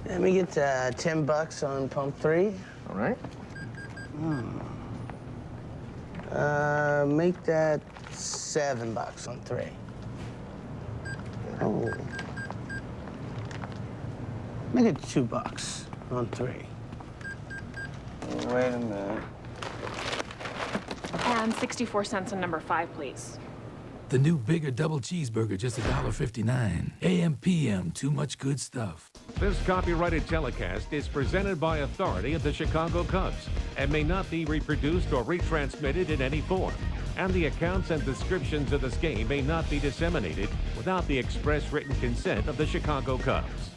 Let me get $10 on pump 3. All right. Make that $7 on 3. Oh. Make it $2 on 3. Wait a minute. And 64 cents on number 5, please. The new bigger double cheeseburger, just $1.59. AM, PM, too much good stuff. This copyrighted telecast is presented by authority of the Chicago Cubs and may not be reproduced or retransmitted in any form. And the accounts and descriptions of this game may not be disseminated without the express written consent of the Chicago Cubs.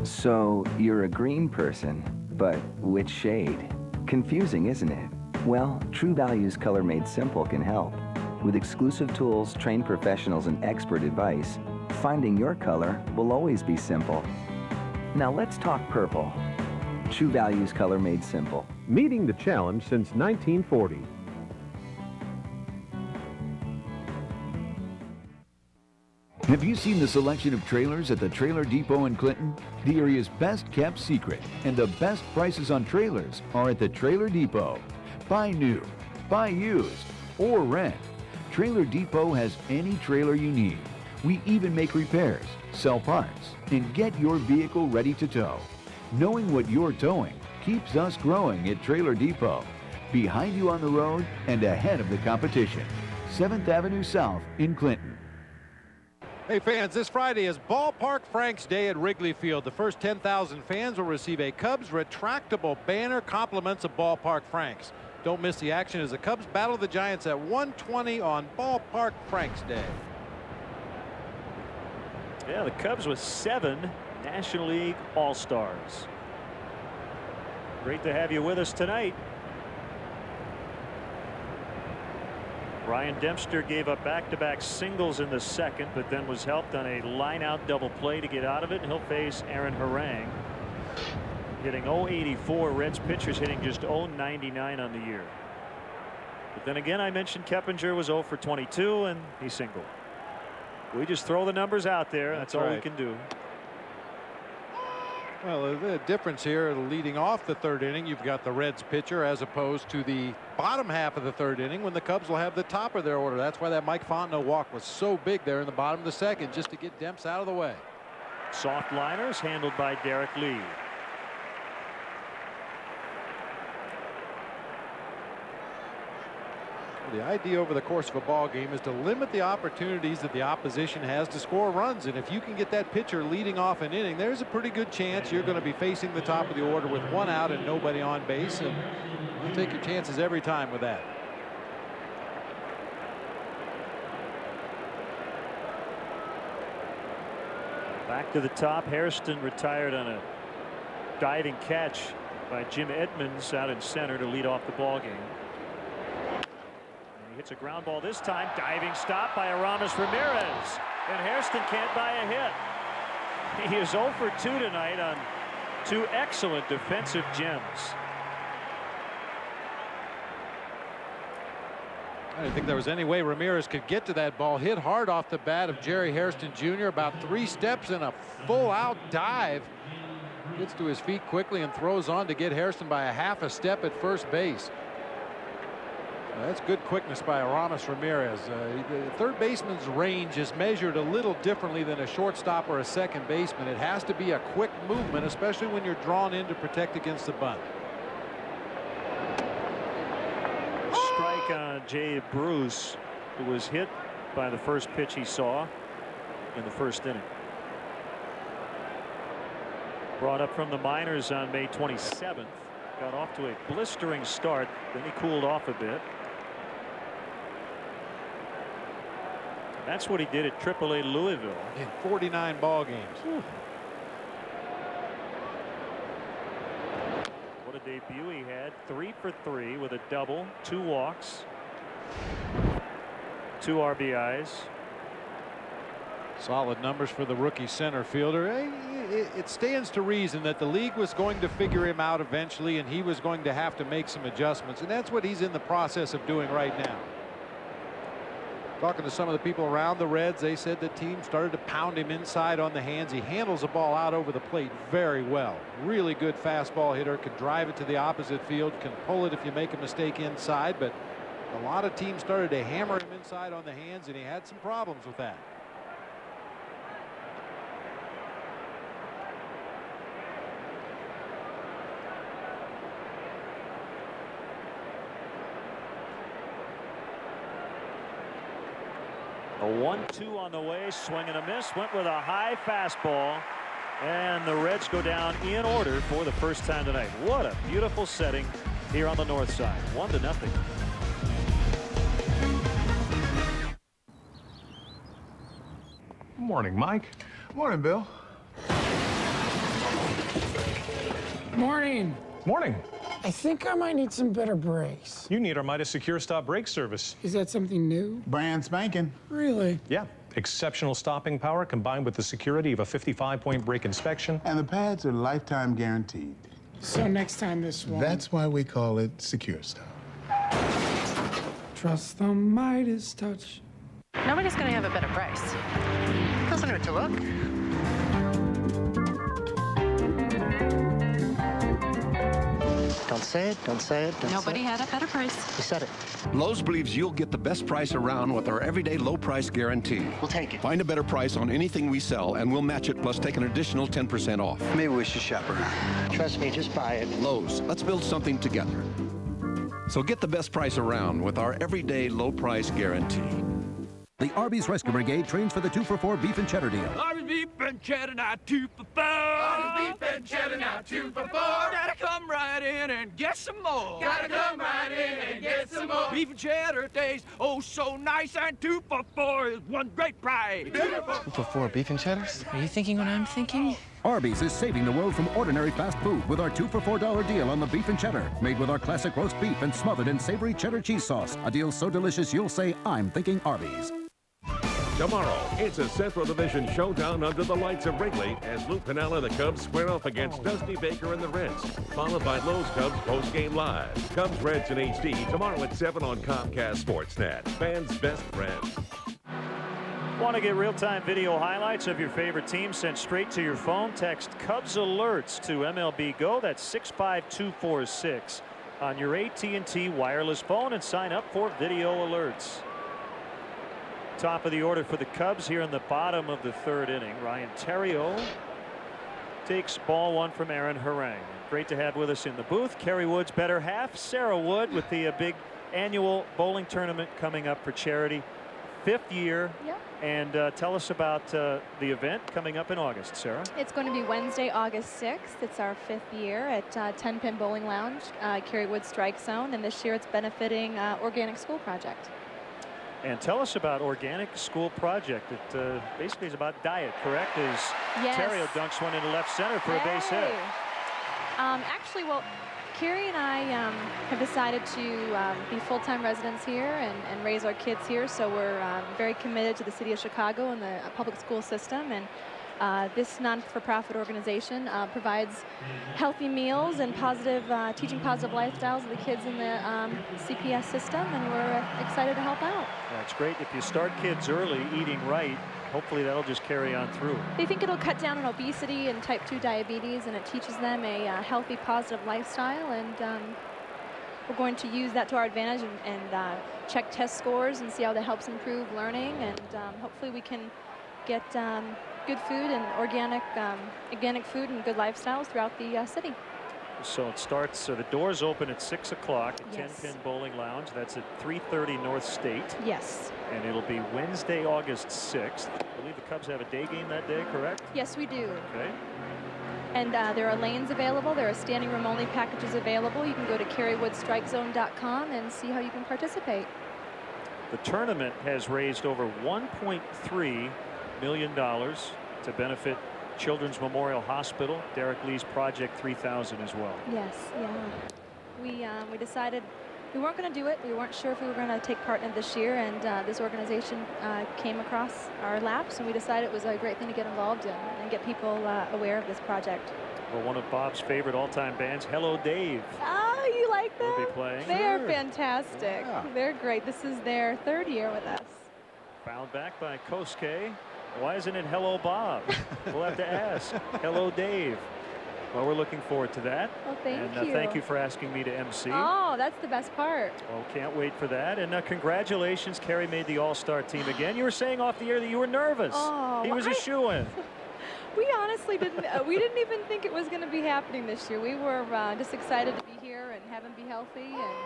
So, you're a green person, but which shade? Confusing, isn't it? Well, True Value's Color Made Simple can help. With exclusive tools, trained professionals, and expert advice, finding your color will always be simple. Now let's talk purple. True Value's Color Made Simple. Meeting the challenge since 1940. Have you seen the selection of trailers at the Trailer Depot in Clinton? The area's best kept secret, and the best prices on trailers are at the Trailer Depot. Buy new, buy used, or rent. Trailer Depot has any trailer you need. We even make repairs, sell parts, and get your vehicle ready to tow. Knowing what you're towing keeps us growing at Trailer Depot. Behind you on the road and ahead of the competition. 7th Avenue South in Clinton. Hey fans, this Friday is Ballpark Franks Day at Wrigley Field. The first 10,000 fans will receive a Cubs retractable banner, compliments of Ballpark Franks. Don't miss the action as the Cubs battle the Giants at 1:20 on Ballpark Franks Day. Yeah, the Cubs with 7 National League All-Stars. Great to have you with us tonight. Brian Dempster gave up back-to-back singles in the second, but then was helped on a line-out double play to get out of it. And he'll face Aaron Harang, hitting .084. Reds pitchers hitting just .099 on the year. But then again, I mentioned Keppinger was 0 for 22, and he singled. We just throw the numbers out there. That's all we can do. Well, the difference here, leading off the 3rd inning, you've got the Reds pitcher as opposed to the bottom half of the 3rd inning when the Cubs will have the top of their order. That's why that Mike Fontenot walk was so big there in the bottom of the 2nd, just to get Demps out of the way. Soft liners handled by Derek Lee. The idea over the course of a ball game is to limit the opportunities that the opposition has to score runs. And if you can get that pitcher leading off an inning, there's a pretty good chance you're going to be facing the top of the order with 1 out and nobody on base. And you take your chances every time with that. Back to the top. Hairston retired on a diving catch by Jim Edmonds out in center to lead off the ball game. Hits a ground ball this time. Diving stop by Aramis Ramirez. And Hairston can't buy a hit. He is 0 for 2 tonight on 2 excellent defensive gems. I didn't think there was any way Ramirez could get to that ball. Hit hard off the bat of Jerry Hairston Jr. About 3 steps and a full out dive. Gets to his feet quickly and throws on to get Hairston by a half a step at first base. That's good quickness by Aramis Ramirez. The third baseman's range is measured a little differently than a shortstop or a second baseman. It has to be a quick movement, especially when you're drawn in to protect against the bunt. Strike on Jay Bruce, who was hit by the first pitch he saw in the 1st inning. Brought up from the minors on May 27th. Got off to a blistering start, then he cooled off a bit. That's what he did at AAA Louisville. In 49 ball games. Whew. What a debut he had. 3 for 3 with a double, 2 walks, 2 RBIs. Solid numbers for the rookie center fielder. It stands to reason that the league was going to figure him out eventually, and he was going to have to make some adjustments, and that's what he's in the process of doing right now. Talking to some of the people around the Reds, they said the team started to pound him inside on the hands. He handles the ball out over the plate very well. Really good fastball hitter, can drive it to the opposite field, can pull it if you make a mistake inside, but a lot of teams started to hammer him inside on the hands, and he had some problems with that. A 1-2 on the way, swing and a miss, went with a high fastball, and the Reds go down in order for the first time tonight. What a beautiful setting here on the north side. 1-0. Morning, Mike. Morning, Bill. Morning. Morning. I think I might need some better brakes. You need our Midas Secure Stop brake service. Is that something new? Brand spanking. Really? Yeah. Exceptional stopping power combined with the security of a 55-point brake inspection. And the pads are lifetime guaranteed. So next time this one... That's why we call it Secure Stop. Trust the Midas touch. Nobody's going to have a better price. Doesn't hurt to look. Don't say it, don't say it. Nobody had a better price. You said it. Lowe's believes you'll get the best price around with our everyday low price guarantee. We'll take it. Find a better price on anything we sell, and we'll match it plus take an additional 10% off. Maybe we should shop around. Trust me, just buy it. Lowe's, let's build something together. So get the best price around with our everyday low price guarantee. The Arby's Rescue Brigade trains for the 2-for-4 beef and cheddar deal. Arby's beef and cheddar now 2 for 4. Arby's beef and cheddar now 2 for 4. Gotta come right in and get some more. Gotta come right in and get some more. Beef and cheddar tastes oh so nice, and 2 for 4 is one great price. 2 for 4 beef and cheddars? Are you thinking what I'm thinking? Arby's is saving the world from ordinary fast food with our 2-for-4 deal on the beef and cheddar. Made with our classic roast beef and smothered in savory cheddar cheese sauce. A deal so delicious you'll say, I'm thinking Arby's. Tomorrow, it's a Central Division showdown under the lights of Wrigley as Lou Piniella and the Cubs square off against Dusty Baker and the Reds, followed by Lowe's Cubs postgame live. Cubs Reds in HD tomorrow at 7 on Comcast Sportsnet. Fans' best friend. Want to get real-time video highlights of your favorite team sent straight to your phone? Text Cubs Alerts to MLB Go. That's 65246 on your AT&T wireless phone, and sign up for video alerts. Top of the order for the Cubs here in the bottom of the 3rd inning. Ryan Theriot takes ball 1 from Aaron Harang. Great to have with us in the booth Kerry Wood's better half, Sarah Wood, with the big annual bowling tournament coming up for charity. 5th year. Yep. And tell us about the event coming up in August, Sarah. It's going to be Wednesday, August 6th. It's our 5th year at 10 Pin Bowling Lounge, Kerry Wood Strike Zone, and this year it's benefiting Organic School Project. And tell us about Organic School Project. It basically is about diet, correct? As Yes. Theriot dunks one into left center for a base hit. Actually, well, Kerry and I have decided to be full-time residents here and raise our kids here, so we're very committed to the city of Chicago and the public school system. And this non-for-profit organization provides healthy meals and teaching positive lifestyles of the kids in the CPS system, and we're excited to help out. That's great. If you start kids early eating right, hopefully that'll just carry on through. They think it'll cut down on obesity and type 2 diabetes, and it teaches them a healthy, positive lifestyle, and we're going to use that to our advantage and check test scores and see how that helps improve learning, and hopefully we can get good food and organic food and good lifestyles throughout the city. So it starts, the doors open at 6 o'clock at Yes. 10 Pin Bowling Lounge. That's at 330 North State. Yes. And it'll be Wednesday, August 6th. I believe the Cubs have a day game that day, correct? Yes, we do. Okay. And there are lanes available. There are standing room only packages available. You can go to kerrywoodstrikezone.com and see how you can participate. The tournament has raised over $1.3 million to benefit Children's Memorial Hospital, Derek Lee's Project 3000 as well. Yes, yeah. We decided we weren't going to do it. We weren't sure if we were going to take part in it this year, and this organization came across our laps, and we decided it was a great thing to get involved in and get people aware of this project. Well, one of Bob's favorite all-time bands, Hello Dave. Oh, you like them? Will be playing. They are fantastic. Yeah. They're great. This is their 3rd year with us. Fouled back by Kosuke. Why isn't it Hello Bob? We'll have to ask. Hello Dave. Well, we're looking forward to that. Well, thank you. And thank you for asking me to MC. Oh, that's the best part. Well, can't wait for that. And congratulations, Carrie made the All-Star team again. You were saying off the air that you were nervous. Oh, he was a shoo-in. We honestly didn't. We didn't even think it was going to be happening this year. We were just excited to be here and have him be healthy. And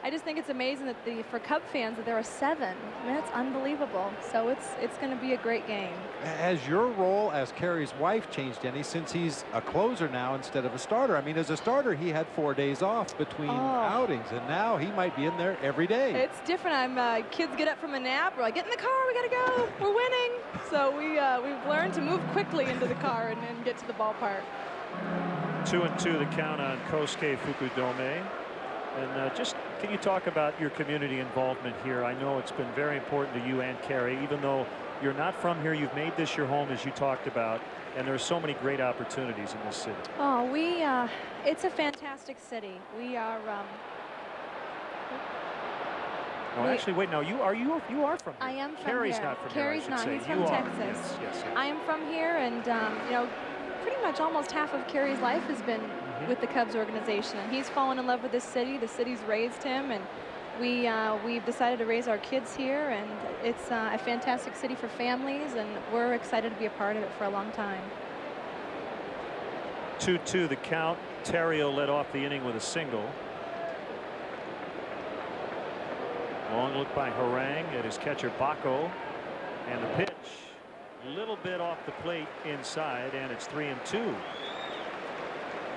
I just think it's amazing that for Cub fans that there are 7. I mean, that's unbelievable. So it's going to be a great game. Has your role as Carrie's wife changed any since he's a closer now instead of a starter? I mean, as a starter, he had 4 days off between outings, and now he might be in there every day. It's different. Kids get up from a nap. We're like, get in the car. We got to go. We're winning. So we've learned to move quickly into the car and get to the ballpark. 2-2 the count on Kosuke Fukudome. And just can you talk about your community involvement here? I know it's been very important to you and Carrie, even though you're not from here. You've made this your home, as you talked about, and there are so many great opportunities in this city. Oh, it's a fantastic city. We are. No, actually, wait. No, you are from here. I am from Carrie's here. not from Carrie's here. I should not. say. He's from You Texas. Are. Yes. I am from here, and pretty much almost half of Carrie's life has been with the Cubs organization, and he's fallen in love with this city. The city's raised him, and we've decided to raise our kids here, and it's a fantastic city for families, and we're excited to be a part of it for a long time. 2-2 the count. Terrio led off the inning with a single. Long look by Harang at his catcher Baco, and the pitch a little bit off the plate inside, and it's 3-2.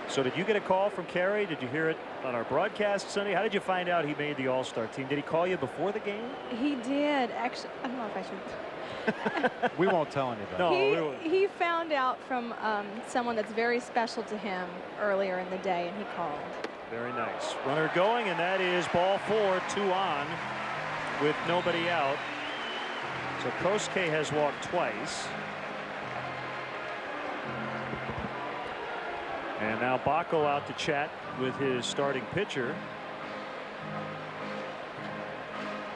So did you get a call from Carrie? Did you hear it on our broadcast Sunday? How did you find out he made the All-Star team? Did he call you before the game? He did. Actually, I don't know if I should. We won't tell anybody. No, he found out from someone that's very special to him earlier in the day, and he called. Very nice. Runner going, and that is ball 4, 2 on with nobody out. So Kosuke has walked twice. And now Baco out to chat with his starting pitcher.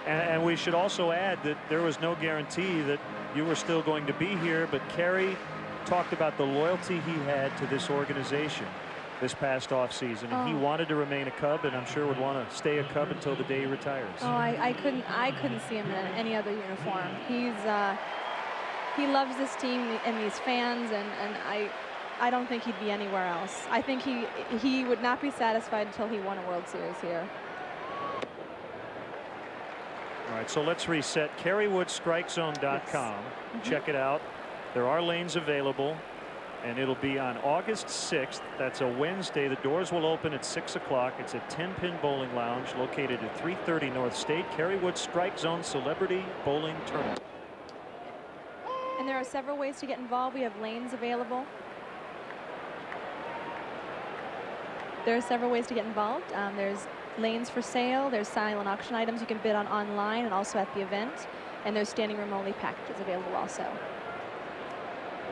And we should also add that there was no guarantee that you were still going to be here, but Carrie talked about the loyalty he had to this organization this past offseason, and he wanted to remain a Cub, and I'm sure would want to stay a Cub until the day he retires. Oh, I couldn't see him in any other uniform. He loves this team and these fans, and I don't think he'd be anywhere else. I think he would not be satisfied until he won a World Series here. All right, so let's reset. CarriewoodStrikeZone.com. Yes. Check it out. There are lanes available, and it'll be on August 6th. That's a Wednesday. The doors will open at 6 o'clock. It's a 10-pin bowling lounge located at 330 North State. Carriewood Strike Zone Celebrity Bowling Tournament. And there are several ways to get involved. We have lanes available. There are several ways to get involved. There's lanes for sale. There's silent auction items you can bid on online and also at the event. And there's standing room only packages available also.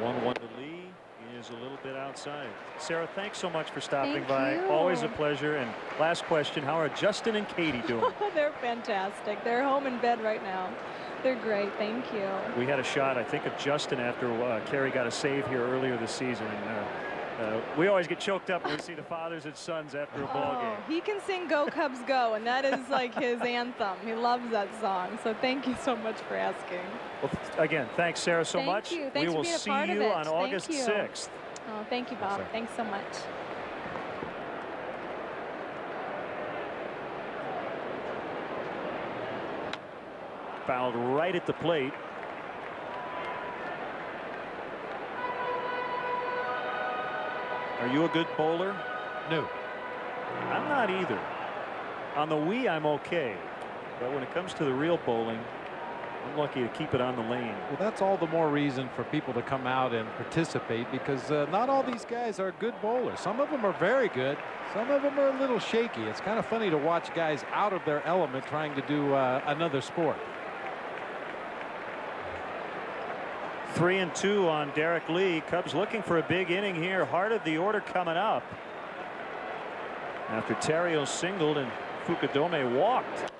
1-1 to Lee. He is a little bit outside. Sarah, thanks so much for stopping Thank by. you. Always a pleasure. And last question, how are Justin and Katie doing? They're fantastic. They're home in bed right now. They're great. Thank you. We had a shot, I think, of Justin after Carrie got a save here earlier this season. We always get choked up when we see the fathers and sons after a ball game. He can sing Go Cubs Go, and that is like his anthem. He loves that song. So thank you so much for asking. Well, again, thanks, Sarah, so much. Thank you. Thanks we will for being a see part you of it. on August 6th. Oh, thank you, Bob. Yes, thanks so much. Fouled right at the plate. Are you a good bowler? No. I'm not either. On the Wii, I'm okay. But when it comes to the real bowling, I'm lucky to keep it on the lane. Well, that's all the more reason for people to come out and participate, because not all these guys are good bowlers. Some of them are very good. Some of them are a little shaky. It's kind of funny to watch guys out of their element trying to do another sport. 3-2 on Derek Lee. Cubs looking for a big inning here. Heart of the order coming up after Terrio singled and Fukudome walked.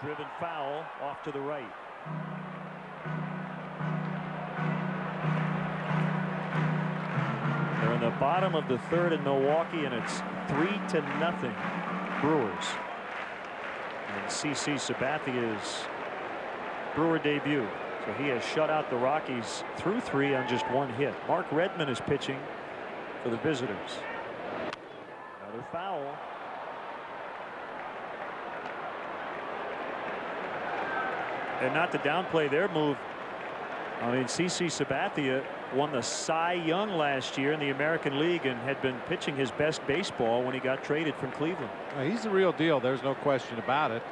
Driven foul off to the right. They're in the bottom of the third in Milwaukee, and it's 3-0 Brewers. And CC Sabathia's Brewer debut. So he has shut out the Rockies through 3 on just 1 hit. Mark Redmond is pitching for the visitors. Another foul. And not to downplay their move. I mean, CC Sabathia won the Cy Young last year in the American League and had been pitching his best baseball when he got traded from Cleveland. He's the real deal. There's no question about it.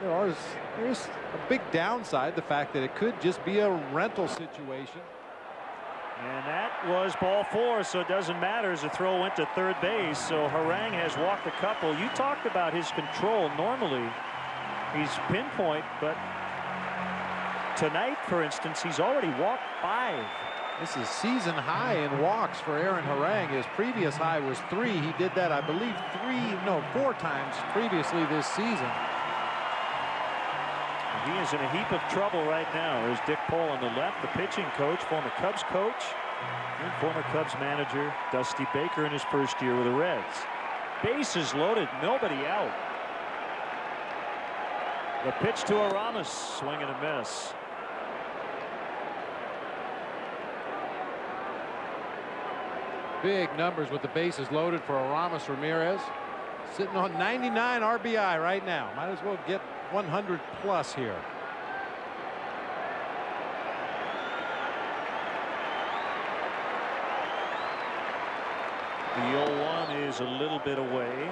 There's a big downside, the fact that it could just be a rental situation. And that was ball 4, so it doesn't matter as the throw went to third base. So Harang has walked a couple. You talked about his control. Normally he's pinpoint, but tonight, for instance, he's already walked 5. This is season high in walks for Aaron Harang. His previous high was 3. He did that, I believe, 4 times previously this season. He is in a heap of trouble right now. There's Dick Pohl on the left, the pitching coach, former Cubs coach, and former Cubs manager Dusty Baker in his first year with the Reds. Bases loaded, nobody out. The pitch to Aramis, swing and a miss. Big numbers with the bases loaded for Aramis Ramirez. Sitting on 99 RBI right now. Might as well get 100 plus here. The 0-1 is a little bit away.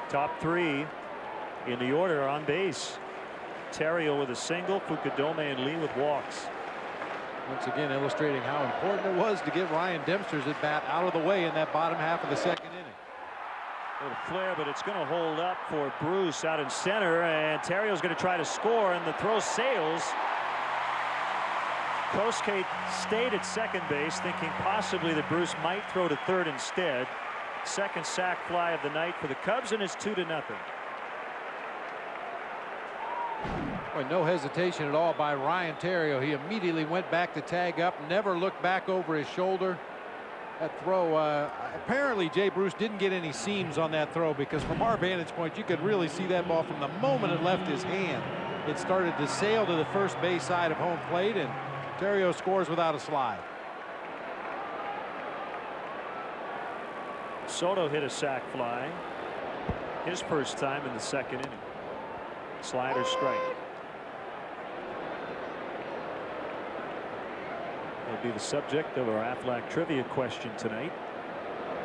Top 3 in the order are on base. Terrio with a single, Fukudome and Lee with walks. Once again illustrating how important it was to get Ryan Dempster's at bat out of the way in that bottom half of the second inning. Little flare, but it's going to hold up for Bruce out in center, and Terrio's going to try to score, and the throw sails. Kosuke stayed at second base, thinking possibly that Bruce might throw to third instead. Second sac fly of the night for the Cubs, and it's 2-0. Boy, no hesitation at all by Ryan Terrio. He immediately went back to tag up, never looked back over his shoulder. That throw, apparently Jay Bruce didn't get any seams on that throw, because from our vantage point you could really see that ball from the moment it left his hand. It started to sail to the first base side of home plate, and Terrio scores without a slide. Soto hit a sac fly, his first time in the second inning. Slider strike. Will be the subject of our Aflac trivia question tonight.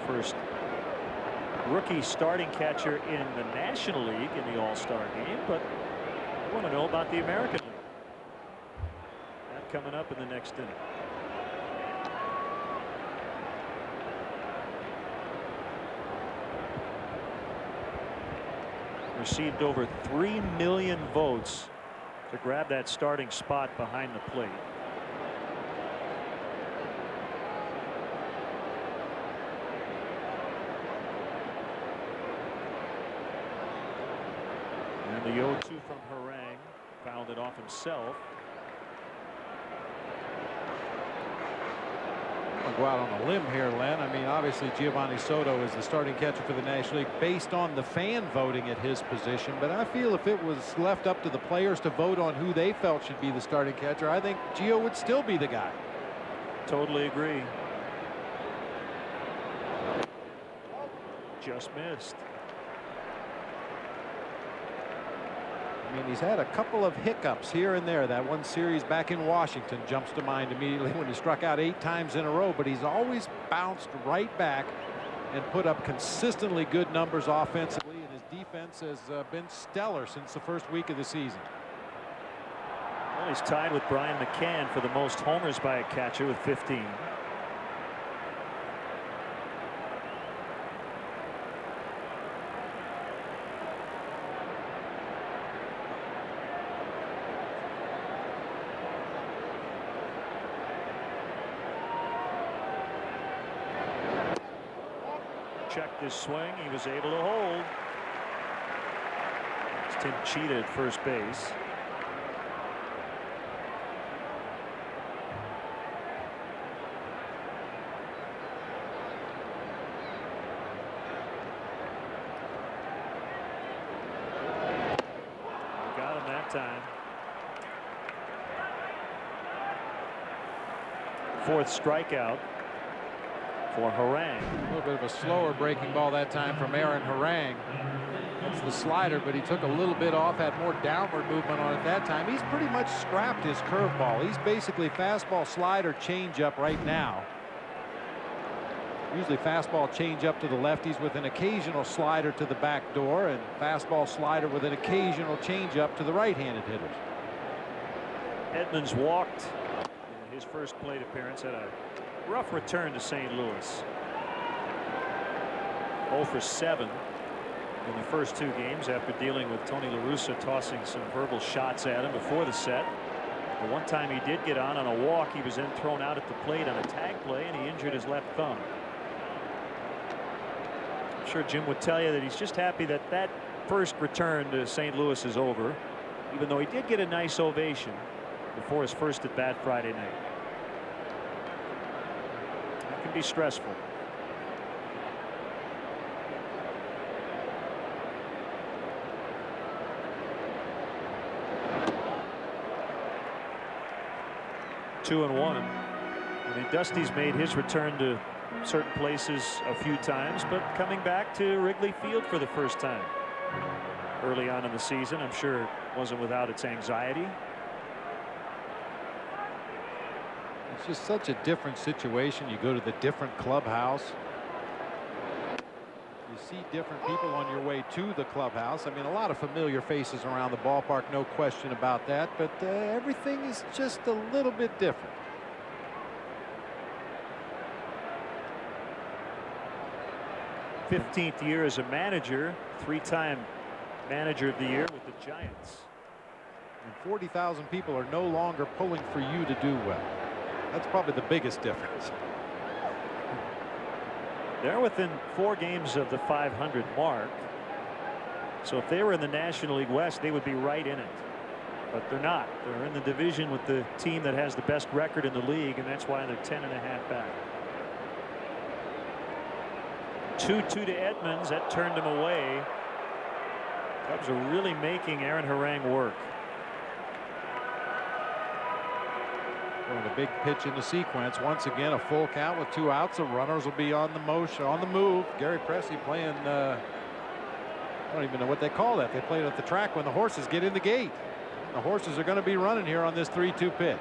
First rookie starting catcher in the National League in the All-Star game, but I want to know about the American League. That coming up in the next inning. Received over 3 million votes to grab that starting spot behind the plate. And the 0-2 from Harang, fouled it off himself. I'll go out on a limb here, Len. I mean, obviously Giovanni Soto is the starting catcher for the National League based on the fan voting at his position, but I feel if it was left up to the players to vote on who they felt should be the starting catcher, I think Gio would still be the guy. Totally agree. Just missed. I mean, he's had a couple of hiccups here and there. That one series back in Washington jumps to mind immediately when he struck out 8 times in a row, but he's always bounced right back and put up consistently good numbers offensively, and his defense has been stellar since the first week of the season. Well, he's tied with Brian McCann for the most homers by a catcher with 15. Checked his swing. He was able to hold. It's Tim Cheetah at first base. We got him that time. Fourth strikeout for Harang. A little bit of a slower breaking ball that time from Aaron Harang. That's the slider, but he took a little bit off, had more downward movement on it that time. He's pretty much scrapped his curveball. He's basically fastball, slider, changeup right now. Usually fastball, changeup to the lefties with an occasional slider to the back door, and fastball, slider with an occasional changeup to the right-handed hitters. Edmonds walked in his first plate appearance, had a rough return to St. Louis. 0 for 7 in the first 2 games after dealing with Tony La Russa tossing some verbal shots at him before the set. The one time he did get on a walk, he was then thrown out at the plate on a tag play, and he injured his left thumb. I'm sure Jim would tell you that he's just happy that that first return to St. Louis is over, even though he did get a nice ovation before his first at bat Friday night. That can be stressful. Two and one. I mean, Dusty's made his return to certain places a few times, but coming back to Wrigley Field for the first time early on in the season, I'm sure it wasn't without its anxiety. It's just such a different situation. You go to the different clubhouse. You see different people on your way to the clubhouse. I mean, a lot of familiar faces around the ballpark, no question about that, but everything is just a little bit different. '15th year as a manager, 3-time manager of the year with the Giants. And 40,000 people are no longer pulling for you to do well. That's probably the biggest difference. They're within 4 games of the 500 mark. So if they were in the National League West, they would be right in it. But they're not. They're in the division with the team that has the best record in the league, and that's why they're 10.5 back. 2-2 to Edmonds. That turned him away. Cubs are really making Aaron Harang work. Well, the big pitch in the sequence. Once again, a full count with 2 outs. The runners will be on the motion, on the move. Gary Pressey playing, I don't even know what they call that. They play it at the track when the horses get in the gate. The horses are going to be running here on this 3-2 pitch.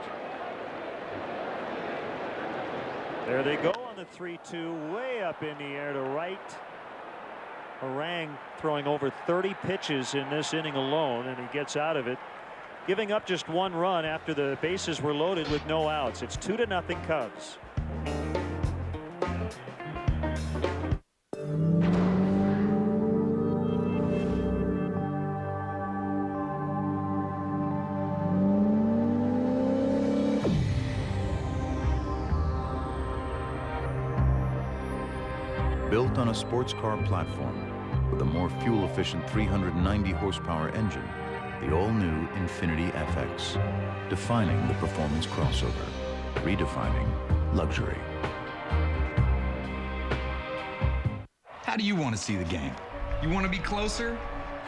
There they go on the 3-2, way up in the air to right. Harang throwing over 30 pitches in this inning alone, and he gets out of it, giving up just 1 run after the bases were loaded with no outs. It's 2-0 Cubs. Built on a sports car platform with a more fuel-efficient 390 horsepower engine, the all-new Infiniti FX, defining the performance crossover, redefining luxury. How do you want to see the game? You want to be closer?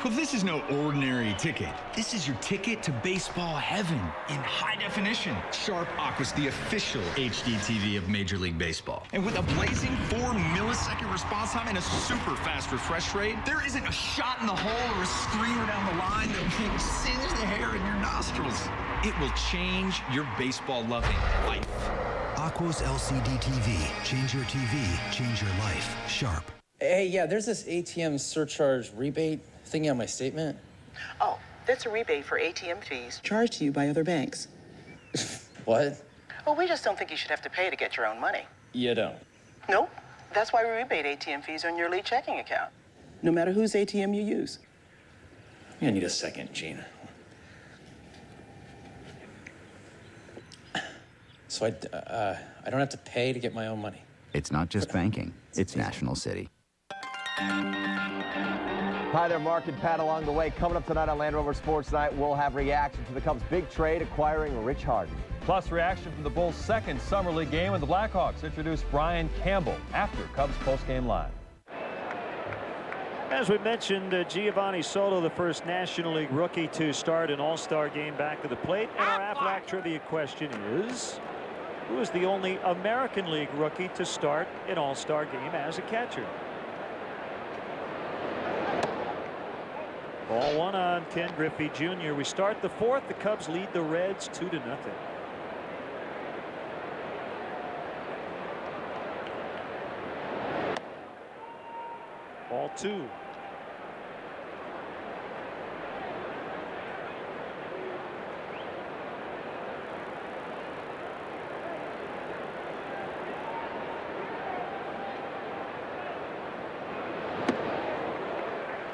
Well, this is no ordinary ticket. This is your ticket to baseball heaven in high definition. Sharp Aqua's the official HD TV of Major League Baseball. And with a blazing 4-millisecond response time and a super fast refresh rate, there isn't a shot in the hole or a screamer down the line that will singe the hair in your nostrils. It will change your baseball loving life. Aquos LCD TV. Change your TV, change your life. Sharp. Hey, yeah, there's this ATM surcharge rebate thingy on my statement. Oh, that's a rebate for ATM fees charged to you by other banks. What? Well, we just don't think you should have to pay to get your own money. You don't. Nope. That's why we rebate ATM fees on your lead checking account, no matter whose ATM you use. I'm gonna need a second, Gene. So I don't have to pay to get my own money. It's not just banking, it's National City. Hi there, Mark and Pat along the way. Coming up tonight on Land Rover Sports Night, we'll have reaction to the Cubs' big trade acquiring Rich Harden. Plus reaction from the Bulls' second Summer League game, and the Blackhawks introduce Brian Campbell after Cubs postgame live. As we mentioned, Giovanni Soto, the first National League rookie to start an All-Star game back to the plate. And our Aflac trivia question is, who is the only American League rookie to start an All-Star game as a catcher? Ball one on Ken Griffey Jr. We start the fourth. The Cubs lead the Reds 2-0. Ball two.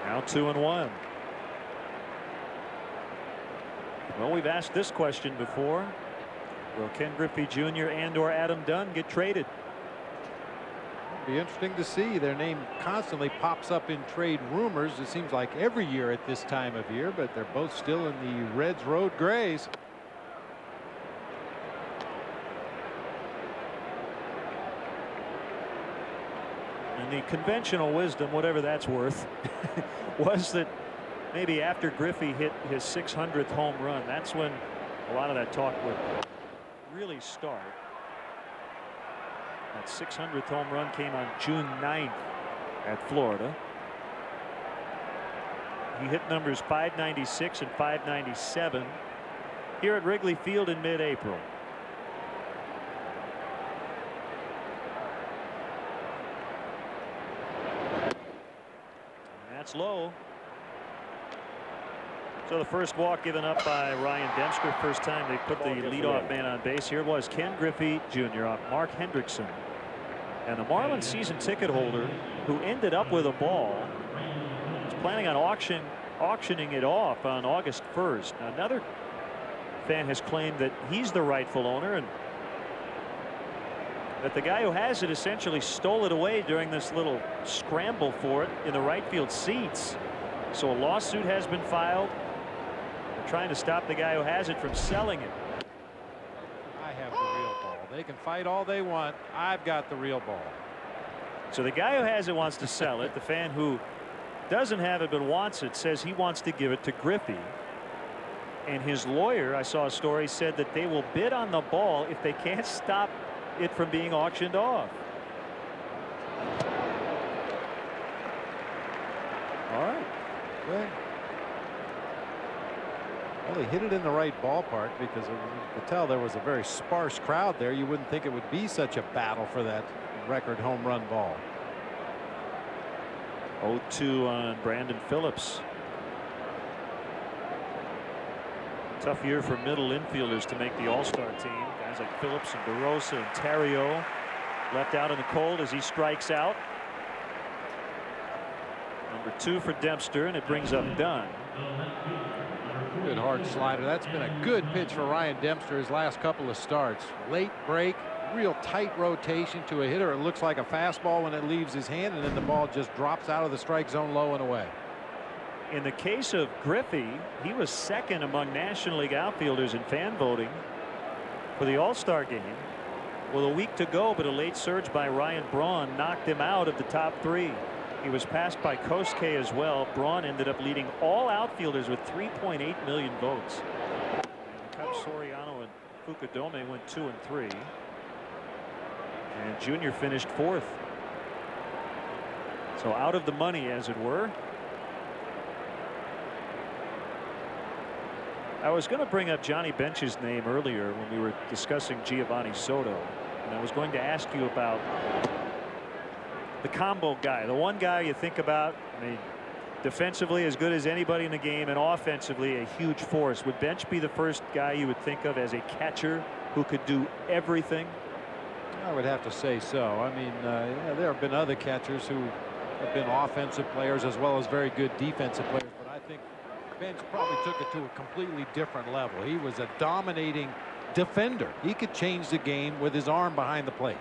Now 2-1. Well, we've asked this question before. Will Ken Griffey Jr. and/or Adam Dunn get traded? It'll be interesting to see. Their name constantly pops up in trade rumors. It seems like every year at this time of year, but they're both still in the Reds Road Grays. And the conventional wisdom, whatever that's worth, was that maybe after Griffey hit his 600th home run, that's when a lot of that talk would really start. That 600th home run came on June 9th at Florida. He hit numbers 596 and 597 here at Wrigley Field in mid-April. That's low. So the first walk given up by Ryan Dempster. First time they put the leadoff man on base. Here was Ken Griffey Jr. off Mark Hendrickson. And the Marlins season ticket holder who ended up with a ball was planning on auctioning it off on August 1st. Now, another fan has claimed that he's the rightful owner and that the guy who has it essentially stole it away during this little scramble for it in the right field seats. So a lawsuit has been filed. They're trying to stop the guy who has it from selling it. I have the real ball. They can fight all they want. I've got the real ball. So the guy who has it wants to sell it. The fan who doesn't have it but wants it says he wants to give it to Griffey. And his lawyer, I saw a story, said that they will bid on the ball if they can't stop it from being auctioned off. All right. Good. Well, he hit it in the right ballpark because you could tell there was a very sparse crowd there. You wouldn't think it would be such a battle for that record home run ball. 0-2 on Brandon Phillips. Tough year for middle infielders to make the All-Star team. Guys like Phillips and DeRosa and Terrio left out in the cold as he strikes out. Number 2 for Dempster, and it brings up Dunn. Good hard slider. That's been a good pitch for Ryan Dempster his last couple of starts. Late break, real tight rotation to a hitter. It looks like a fastball when it leaves his hand, and then the ball just drops out of the strike zone low and away. In the case of Griffey, he was second among National League outfielders in fan voting for the All-Star game. With a week to go, but a late surge by Ryan Braun knocked him out of the top 3. He was passed by Kosuke as well. Braun ended up leading all outfielders with 3.8 million votes. And the Cubs, Soriano and Fukudome went 2 and 3. And Junior finished 4th. So out of the money, as it were. I was going to bring up Johnny Bench's name earlier when we were discussing Giovanni Soto. And I was going to ask you about the combo guy, the one guy you think about. I mean, defensively as good as anybody in the game, and offensively a huge force. Would Bench be the first guy you would think of as a catcher who could do everything? I would have to say so. I mean, yeah, there have been other catchers who have been offensive players as well as very good defensive players, but I think Bench probably took it to a completely different level. He was a dominating defender. He could change the game with his arm behind the plate.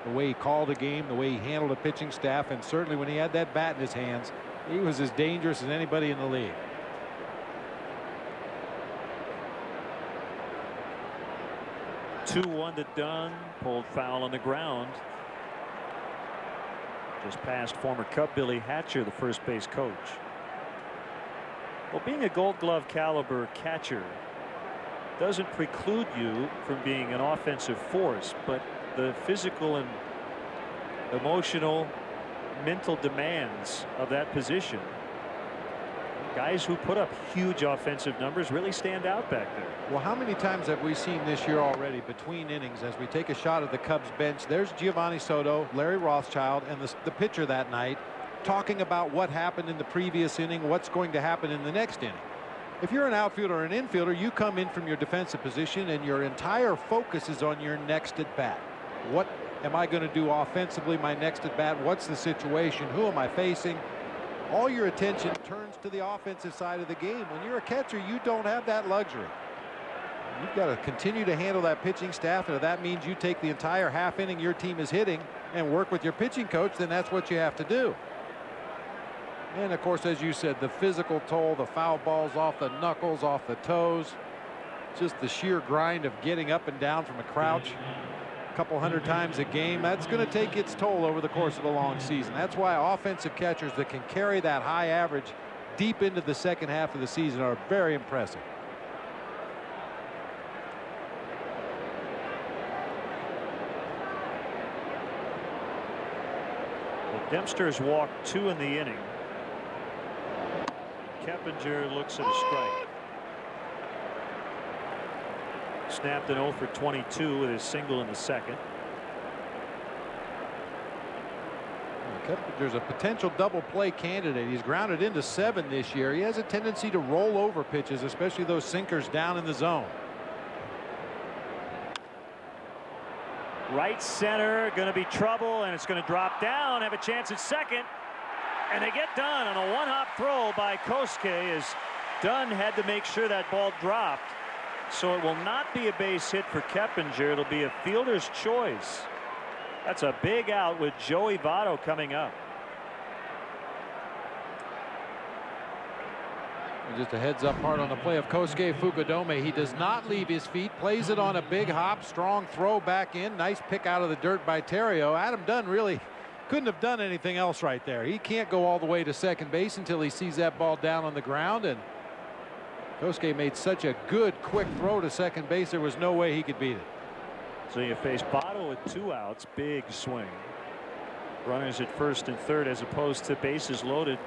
The way he called the game, the way he handled the pitching staff, and certainly when he had that bat in his hands, he was as dangerous as anybody in the league. Two-one to Dunn, pulled foul on the ground. Just past former Cub Billy Hatcher, the first base coach. Well, being a Gold Glove caliber catcher doesn't preclude you from being an offensive force, but the physical and emotional, mental demands of that position, guys who put up huge offensive numbers really stand out back there. Well, how many times have we seen this year already between innings as we take a shot at the Cubs bench? There's Giovanni Soto, Larry Rothschild, and the pitcher that night talking about what happened in the previous inning, what's going to happen in the next inning. If you're an outfielder or an infielder, you come in from your defensive position and your entire focus is on your next at bat. What am I going to do offensively my next at bat? What's the situation? Who am I facing? All your attention turns to the offensive side of the game. When you're a catcher, you don't have that luxury. You've got to continue to handle that pitching staff, and if that means you take the entire half inning your team is hitting and work with your pitching coach, then that's what you have to do. And of course, as you said, the physical toll, the foul balls off the knuckles, off the toes, just the sheer grind of getting up and down from a crouch a couple hundred times a game, that's going to take its toll over the course of a long season. That's why offensive catchers that can carry that high average deep into the second half of the season are very impressive. The Dempster's walked 2 in the inning. Keppinger looks at a strike. Snapped an 0 for 22 with his single in the second. Keppinger's a potential double play candidate. He's grounded into 7 this year. He has a tendency to roll over pitches, especially those sinkers down in the zone. Right center, going to be trouble, and it's going to drop down, have a chance at second. And they get done on a one-hop throw by Kosuke as Dunn had to make sure that ball dropped. So it will not be a base hit for Keppinger. It'll be a fielder's choice. That's a big out with Joey Votto coming up. And just a heads up part on the play of Kosuke Fukudome. He does not leave his feet, plays it on a big hop, strong throw back in. Nice pick out of the dirt by Terrio. Adam Dunn really couldn't have done anything else right there. He can't go all the way to second base until he sees that ball down on the ground, and Kosuke made such a good quick throw to second base, there was no way he could beat it. So you face Votto with 2 outs, big swing. Runners at first and third as opposed to bases loaded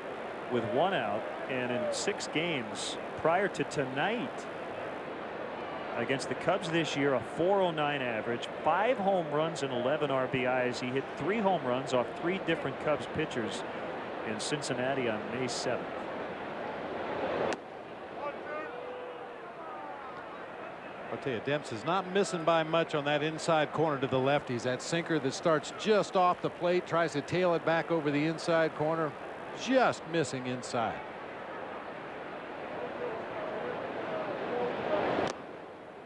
with 1 out. And in 6 games prior to tonight against the Cubs this year, a .409 average, 5 home runs and 11 RBIs. He hit 3 home runs off 3 different Cubs pitchers in Cincinnati on May 7th. I'll tell you, Demps is not missing by much on that inside corner to the lefties. That sinker that starts just off the plate, tries to tail it back over the inside corner, just missing inside.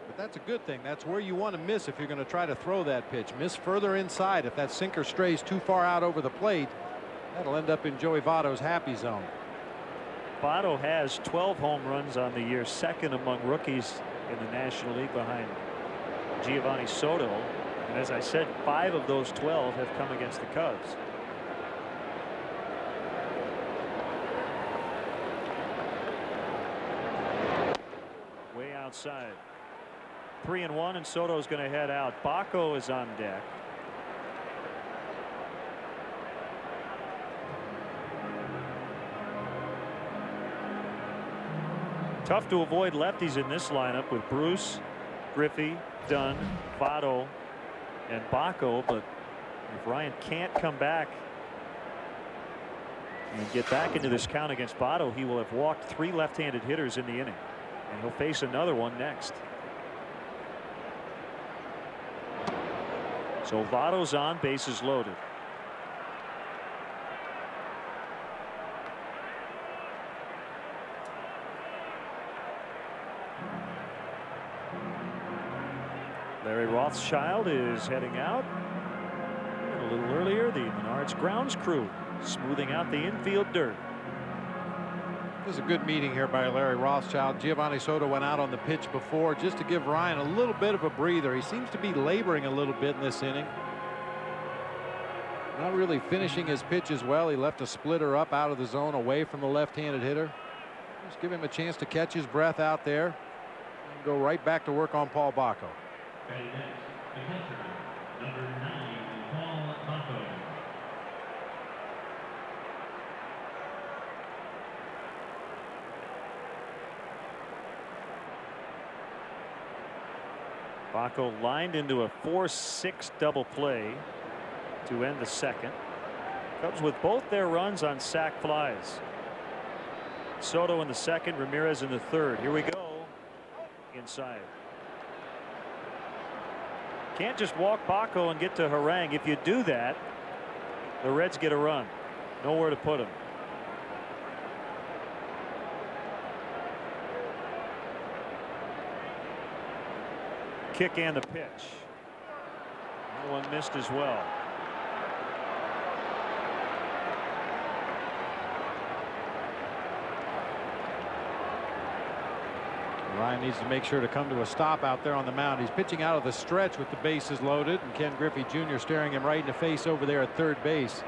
But that's a good thing. That's where you want to miss if you're going to try to throw that pitch. Miss further inside. If that sinker strays too far out over the plate, that'll end up in Joey Votto's happy zone. Votto has 12 home runs on the year, second among rookies in the National League behind Giovanni Soto. And as I said, 5 of those 12 have come against the Cubs. Way outside. 3-1, and Soto's going to head out. Baco is on deck. Tough to avoid lefties in this lineup with Bruce, Griffey, Dunn, Votto, and Bacco, but if Ryan can't come back and get back into this count against Votto, he will have walked 3 left-handed hitters in the inning, and he'll face another one next. So Votto's on, bases loaded. Larry Rothschild is heading out. And a little earlier, the Menards grounds crew smoothing out the infield dirt. It was a good meeting here by Larry Rothschild. Giovanni Soto went out on the pitch before just to give Ryan a little bit of a breather. He seems to be laboring a little bit in this inning. Not really finishing his pitch as well. He left a splitter up out of the zone away from the left-handed hitter. Just give him a chance to catch his breath out there and go right back to work on Paul Bacco. Number 9, Paul Bacco. Bacco lined into a 4-6 double play to end the second. Cubs with both their runs on sac flies. Soto in the second, Ramirez in the third. Here we go. Inside. Can't just walk Bacco and get to Harang. If you do that, the Reds get a run. Nowhere to put him. Kick and the pitch. That one missed as well. Ryan needs to make sure to come to a stop out there on the mound. He's pitching out of the stretch with the bases loaded, and Ken Griffey Jr. staring him right in the face over there at third base.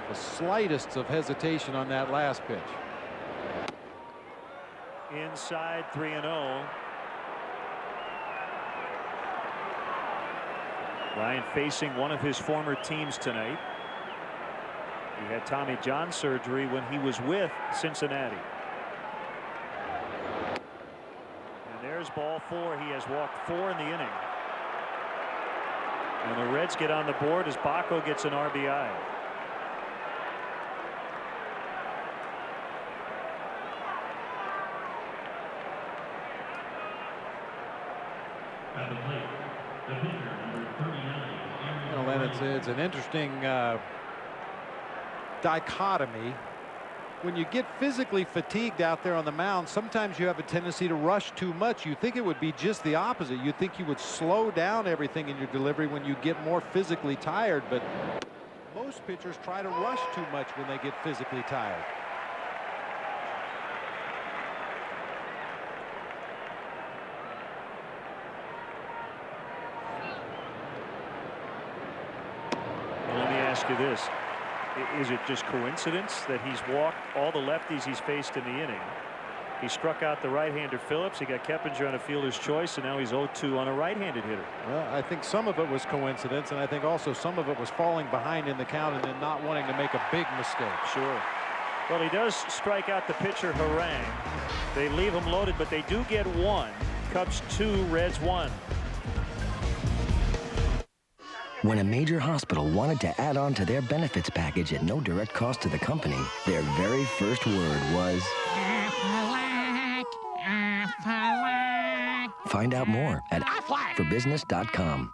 The slightest of hesitation on that last pitch. Inside 3-0. Ryan facing one of his former teams tonight. He had Tommy John surgery when he was with Cincinnati. There's ball 4. He has walked 4 in the inning. And the Reds get on the board as Bacco gets an RBI. At the plate, the pitcher, number 39. Well, it's an interesting dichotomy. When you get physically fatigued out there on the mound, sometimes you have a tendency to rush too much. You think it would be just the opposite. You think you would slow down everything in your delivery when you get more physically tired, but most pitchers try to rush too much when they get physically tired. Well, let me ask you this. Is it just coincidence that he's walked all the lefties he's faced in the inning? He struck out the right-hander Phillips. He got Keppinger on a fielder's choice, and now he's 0-2 on a right-handed hitter. Well, I think some of it was coincidence, and I think also some of it was falling behind in the count and then not wanting to make a big mistake. Sure. Well, he does strike out the pitcher Harang. They leave him loaded, but they do get 1. Cubs 2, Reds 1. When a major hospital wanted to add on to their benefits package at no direct cost to the company, their very first word was... Find out more at forbusiness.com.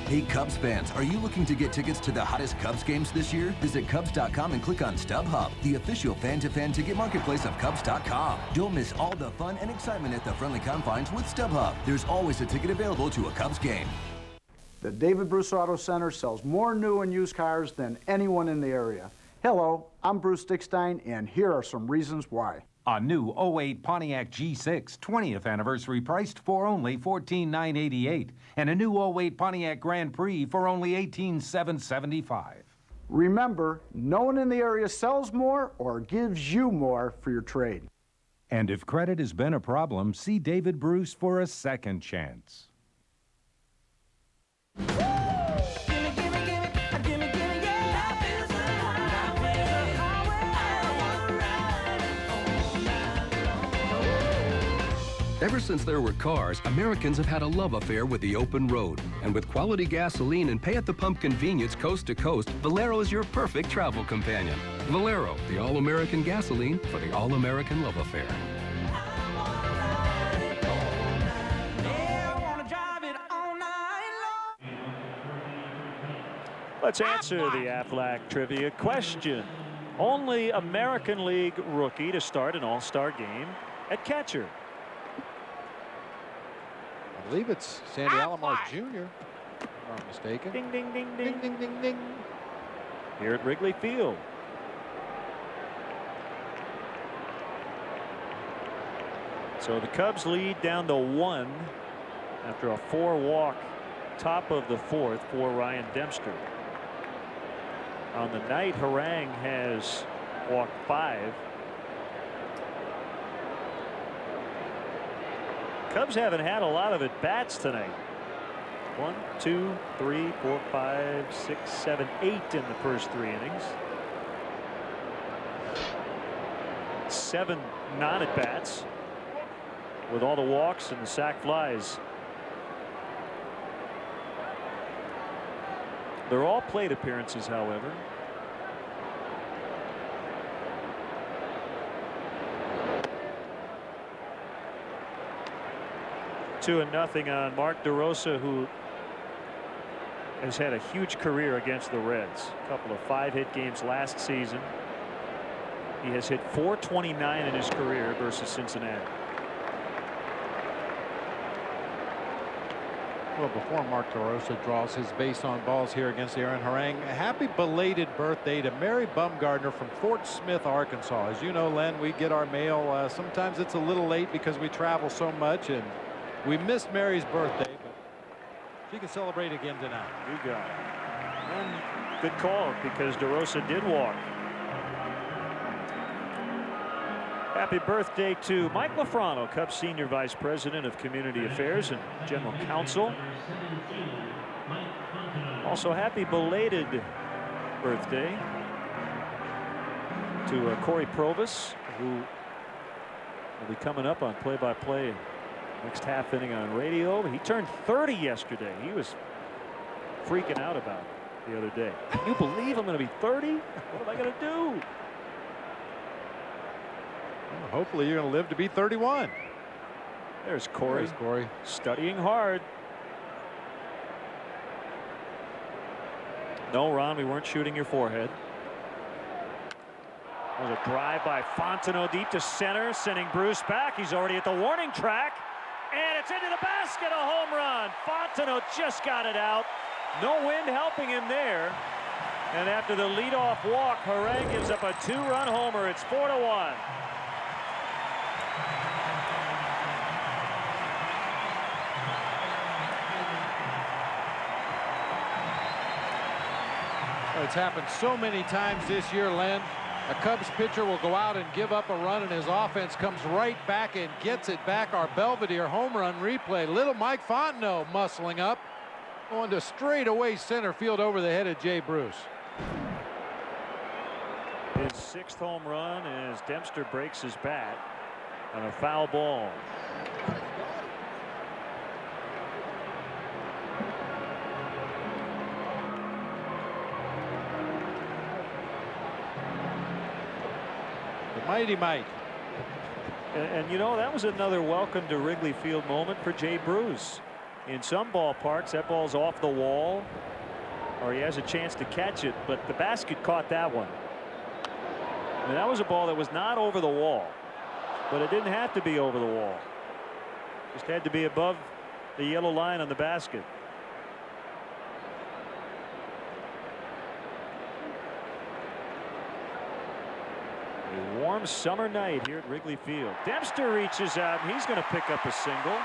Hey Cubs fans, are you looking to get tickets to the hottest Cubs games this year? Visit Cubs.com and click on StubHub, the official fan-to-fan ticket marketplace of Cubs.com. Don't miss all the fun and excitement at the friendly confines with StubHub. There's always a ticket available to a Cubs game. The David Bruce Auto Center sells more new and used cars than anyone in the area. Hello, I'm Bruce Dickstein, and here are some reasons why. A new 08 Pontiac G6 20th anniversary priced for only $14,988, and a new 08 Pontiac Grand Prix for only $18,775. Remember, no one in the area sells more or gives you more for your trade. And if credit has been a problem, see David Bruce for a second chance. Ever since there were cars, Americans have had a love affair with the open road. And with quality gasoline and pay-at-the-pump convenience coast to coast, Valero is your perfect travel companion. Valero, the all-American gasoline for the all-American love affair. Let's answer the Aflac trivia question. Only American League rookie to start an all-star game at catcher. I believe it's Sandy Alomar Jr. if I'm not mistaken. Ding, ding, ding, ding, ding, ding, ding. Here at Wrigley Field. So the Cubs lead down to 1 after a 4-walk top of the 4th for Ryan Dempster. On the night, Harang has walked 5. Cubs haven't had a lot of at-bats tonight. 1, 2, 3, 4, 5, 6, 7, 8 in the first 3 innings. 7 non-at-bats with all the walks and the sac flies. They're all plate appearances, however. Two and nothing on Mark DeRosa, who has had a huge career against the Reds. A couple of 5-hit games last season. He has hit .429 in his career versus Cincinnati. Well, before Mark DeRosa draws his base on balls here against Aaron Harang, a happy belated birthday to Mary Bumgardner from Fort Smith, Arkansas. As you know, Len, we get our mail. Sometimes it's a little late because we travel so much, and we missed Mary's birthday, but she can celebrate again tonight. You got it. And good call, because DeRosa did walk. Happy birthday to Mike Lafrano, Cubs Senior Vice President of Community Affairs and General Counsel. Also, happy belated birthday to Corey Provis, who will be coming up on play-by-play next half inning on radio. He turned 30 yesterday. He was freaking out about it the other day. Can you believe I'm going to be 30? What am I going to do? Well, hopefully you're going to live to be 31. There's Corey. There's Corey. Studying hard. No, Ron, we weren't shooting your forehead. There's a drive by Fontenot deep to center, sending Bruce back. He's already at the warning track. And it's into the basket, a home run. Fontenot just got it out. No wind helping him there. And after the leadoff walk, Harang gives up a 2-run homer. It's 4-1. It's happened so many times this year, Len. A Cubs pitcher will go out and give up a run, and his offense comes right back and gets it back. Our Belvedere home run replay. Little Mike Fontenot muscling up, going to straightaway center field over the head of Jay Bruce. His 6th home run as Dempster breaks his bat on a foul ball. Mighty Mike. And you know, that was another welcome to Wrigley Field moment for Jay Bruce. In some ballparks, that ball's off the wall, or he has a chance to catch it, but the basket caught that one. I mean, that was a ball that was not over the wall, but it didn't have to be over the wall. Just had to be above the yellow line on the basket. A warm summer night here at Wrigley Field. Dempster reaches out, and he's going to pick up a single.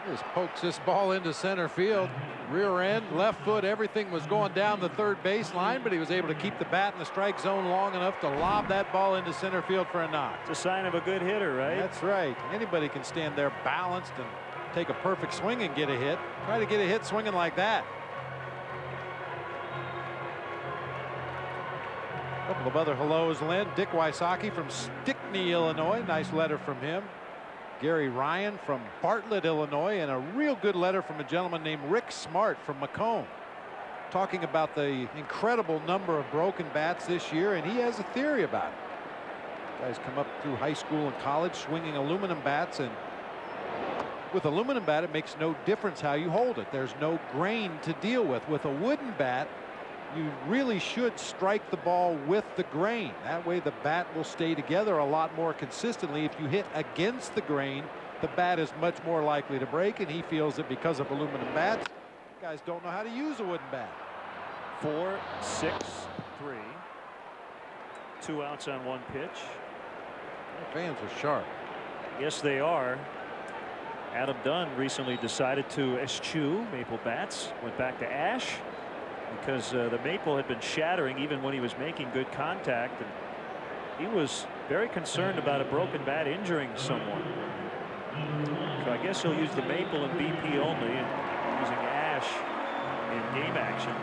Just pokes this ball into center field. Rear end, left foot, everything was going down the third baseline, but he was able to keep the bat in the strike zone long enough to lob that ball into center field for a knock. It's a sign of a good hitter, right? That's right. Anybody can stand there balanced and take a perfect swing and get a hit. Try to get a hit swinging like that. A couple of other hellos, Lynn. Dick Wysocki from Stickney, Illinois. Nice letter from him. Gary Ryan from Bartlett, Illinois, and a real good letter from a gentleman named Rick Smart from Macomb, talking about the incredible number of broken bats this year, and he has a theory about it. Guys come up through high school and college swinging aluminum bats, and with aluminum bat it makes no difference how you hold it. There's no grain to deal with. With a wooden bat, you really should strike the ball with the grain. That way the bat will stay together a lot more consistently. If you hit against the grain, the bat is much more likely to break, and he feels that because of aluminum bats, guys don't know how to use a wooden bat. 4, 6, 3. 2 outs on 1 pitch. The fans are sharp. Yes, they are. Adam Dunn recently decided to eschew maple bats. Went back to ash because the maple had been shattering even when he was making good contact, and he was very concerned about a broken bat injuring someone. So I guess he'll use the maple and BP only, and using ash in game action.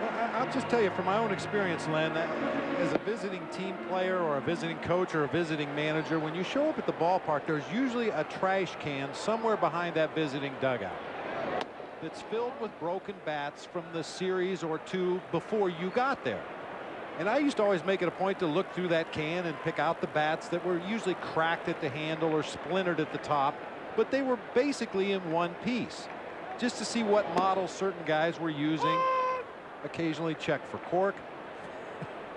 Well, I'll just tell you from my own experience, Len, as a visiting team player or a visiting coach or a visiting manager, when you show up at the ballpark, there's usually a trash can somewhere behind that visiting dugout that's filled with broken bats from the series or two before you got there. And I used to always make it a point to look through that can and pick out the bats that were usually cracked at the handle or splintered at the top, but they were basically in one piece, just to see what models certain guys were using. Occasionally check for cork.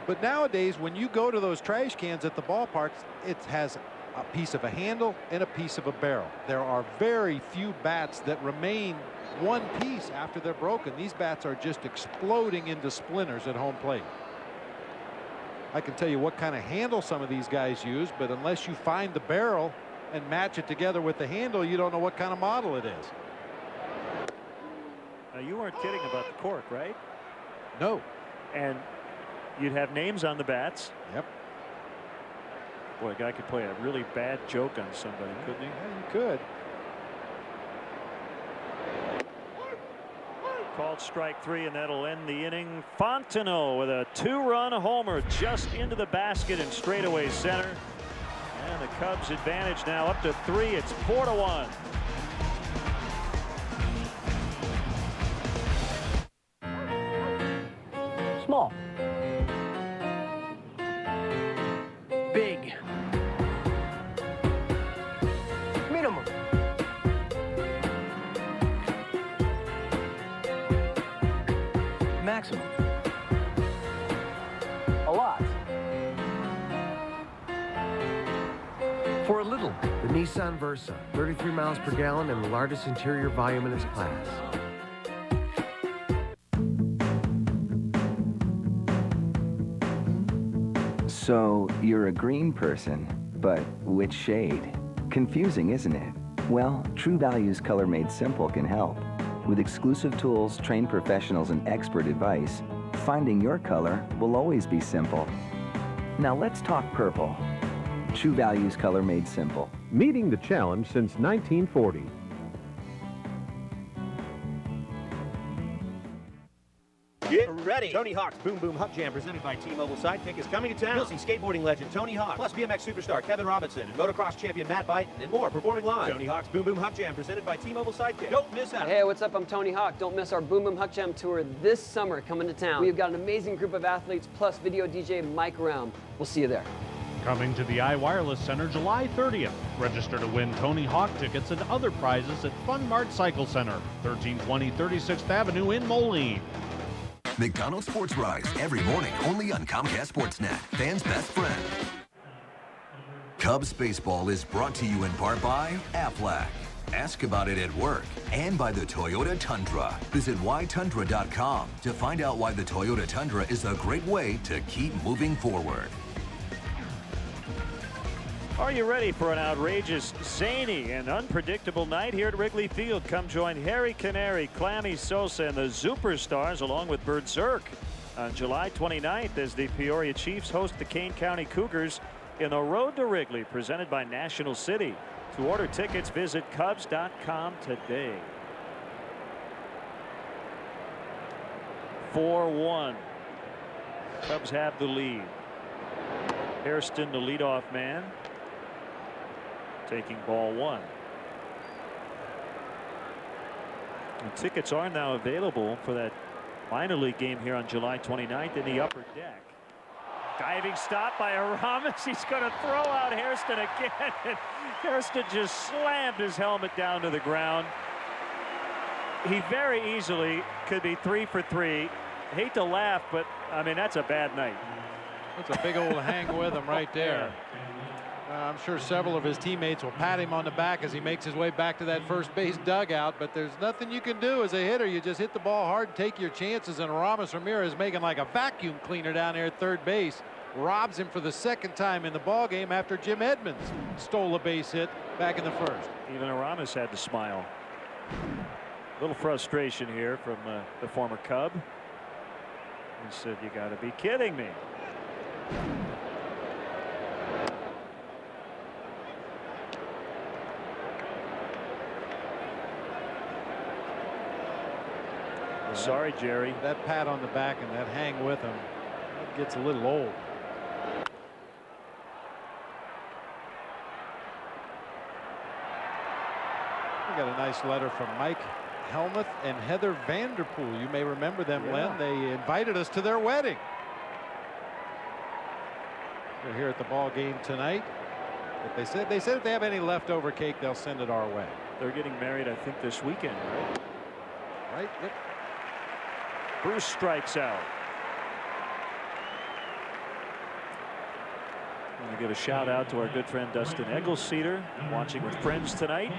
But nowadays, when you go to those trash cans at the ballparks, it has a piece of a handle and a piece of a barrel. There are very few bats that remain one piece after they're broken. These bats are just exploding into splinters at home plate. I can tell you what kind of handle some of these guys use, but unless you find the barrel and match it together with the handle, you don't know what kind of model it is. Now, you weren't kidding about the cork, right? No. And you'd have names on the bats. Yep. Boy, a guy could play a really bad joke on somebody, couldn't he? Yeah, he could. Called strike 3, and that'll end the inning. Fontenot with a 2-run homer just into the basket in straightaway center. And the Cubs advantage now up to 3. It's 4-1. Small. Big. Minimum. Maximum. A lot. For a little, the Nissan Versa, 33 miles per gallon and the largest interior volume in its class. So, you're a green person, but which shade? Confusing, isn't it? Well, True Value's Color Made Simple can help. With exclusive tools, trained professionals, and expert advice, finding your color will always be simple. Now let's talk purple. True Value's Color Made Simple. Meeting the challenge since 1940. Get ready! Tony Hawk's Boom Boom Hut Jam, presented by T-Mobile Sidekick, is coming to town. You'll see skateboarding legend Tony Hawk, plus BMX superstar Kevin Robinson, and motocross champion Matt Bite, and more performing live. Tony Hawk's Boom Boom Hut Jam, presented by T-Mobile Sidekick. Don't miss out. Hey, what's up? I'm Tony Hawk. Don't miss our Boom Boom Hut Jam tour this summer coming to town. We've got an amazing group of athletes, plus video DJ Mike Round. We'll see you there. Coming to the iWireless Center July 30th. Register to win Tony Hawk tickets and other prizes at Fun Mart Cycle Center, 1320 36th Avenue in Moline. McDonald's Sports Rise every morning only on Comcast Sportsnet, fans' best friend. Cubs baseball is brought to you in part by Aflac. Ask about it at work, and by the Toyota Tundra. Visit whytundra.com to find out why the Toyota Tundra is a great way to keep moving forward. Are you ready for an outrageous, zany, and unpredictable night here at Wrigley Field? Come join Harry Canary, Clammy Sosa, and the Superstars, along with Berserk, on July 29th as the Peoria Chiefs host the Kane County Cougars in the Road to Wrigley, presented by National City. To order tickets, visit Cubs.com today. 4-1. Cubs have the lead. Hairston, the leadoff man, taking ball one. And tickets are now available for that minor league game here on July 29th in the upper deck. Diving stop by Aramis. He's going to throw out Hairston again. And Hairston just slammed his helmet down to the ground. He very easily could be 3 for 3. Hate to laugh, but I mean, that's a bad night. That's a big old hang with him right there. I'm sure several of his teammates will pat him on the back as he makes his way back to that first base dugout, but there's nothing you can do as a hitter. You just hit the ball hard, take your chances, and Aramis Ramirez making like a vacuum cleaner down there at third base. Robs him for the second time in the ball game after Jim Edmonds stole a base hit back in the first. Even Aramis had to smile. A little frustration here from the former Cub. He said, "You got to be kidding me." Sorry, Jerry. That pat on the back and that hang with him, that gets a little old. We got a nice letter from Mike Helmuth and Heather Vanderpool. You may remember them, Len. They invited us to their wedding. They're here at the ball game tonight. But they said if they have any leftover cake, they'll send it our way. They're getting married, I think, this weekend, right? Right. Yep. Bruce strikes out. I want to give a shout out to our good friend Dustin Eggleseder, watching with friends tonight.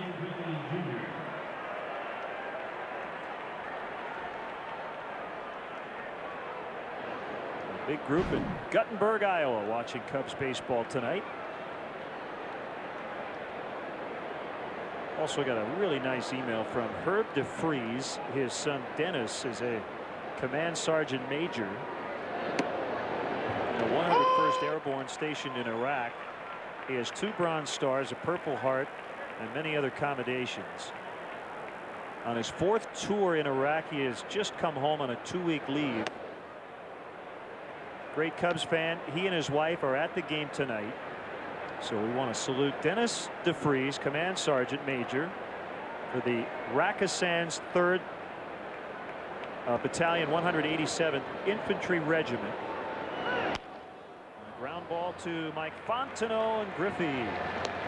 A big group in Guttenberg, Iowa, watching Cubs baseball tonight. Also got a really nice email from Herb DeFries. His son Dennis is a command sergeant major in the 101st Airborne stationed in Iraq. He has 2 Bronze Stars, a Purple Heart, and many other commendations. On his 4th tour in Iraq, he has just come home on a 2-week leave. Great Cubs fan. He and his wife are at the game tonight. So we want to salute Dennis DeFries, Command Sergeant Major for the Rakassan's 3rd Battalion 187th Infantry Regiment. Ground ball to Mike Fontenot, and Griffey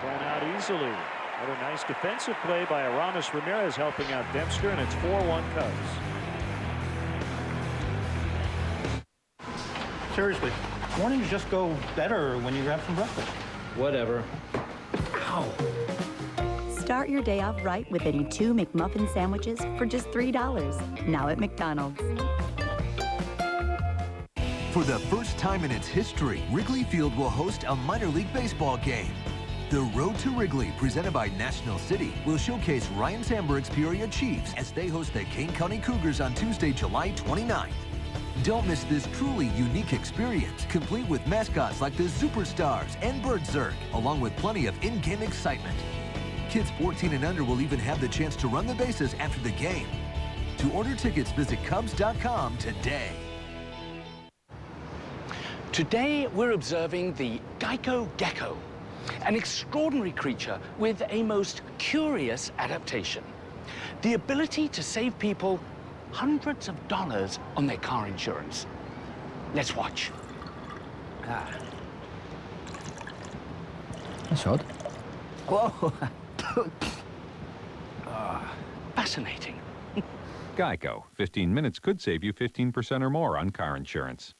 thrown out easily. Another nice defensive play by Aramis Ramirez helping out Dempster, and it's 4-1 Cubs. Seriously, mornings just go better when you grab some breakfast. Whatever. Ow. Start your day off right with any 2 McMuffin sandwiches for just $3. Now at McDonald's. For the first time in its history, Wrigley Field will host a minor league baseball game. The Road to Wrigley, presented by National City, will showcase Ryan Sandberg's Peoria Chiefs as they host the Kane County Cougars on Tuesday, July 29th. Don't miss this truly unique experience, complete with mascots like the Superstars and Berserk, along with plenty of in-game excitement. Kids 14 and under will even have the chance to run the bases after the game. To order tickets, visit Cubs.com today. Today, we're observing the Geico Gecko, an extraordinary creature with a most curious adaptation. The ability to save people hundreds of dollars on their car insurance. Let's watch. That's odd. Whoa. Fascinating. Geico. 15 minutes could save you 15% or more on car insurance.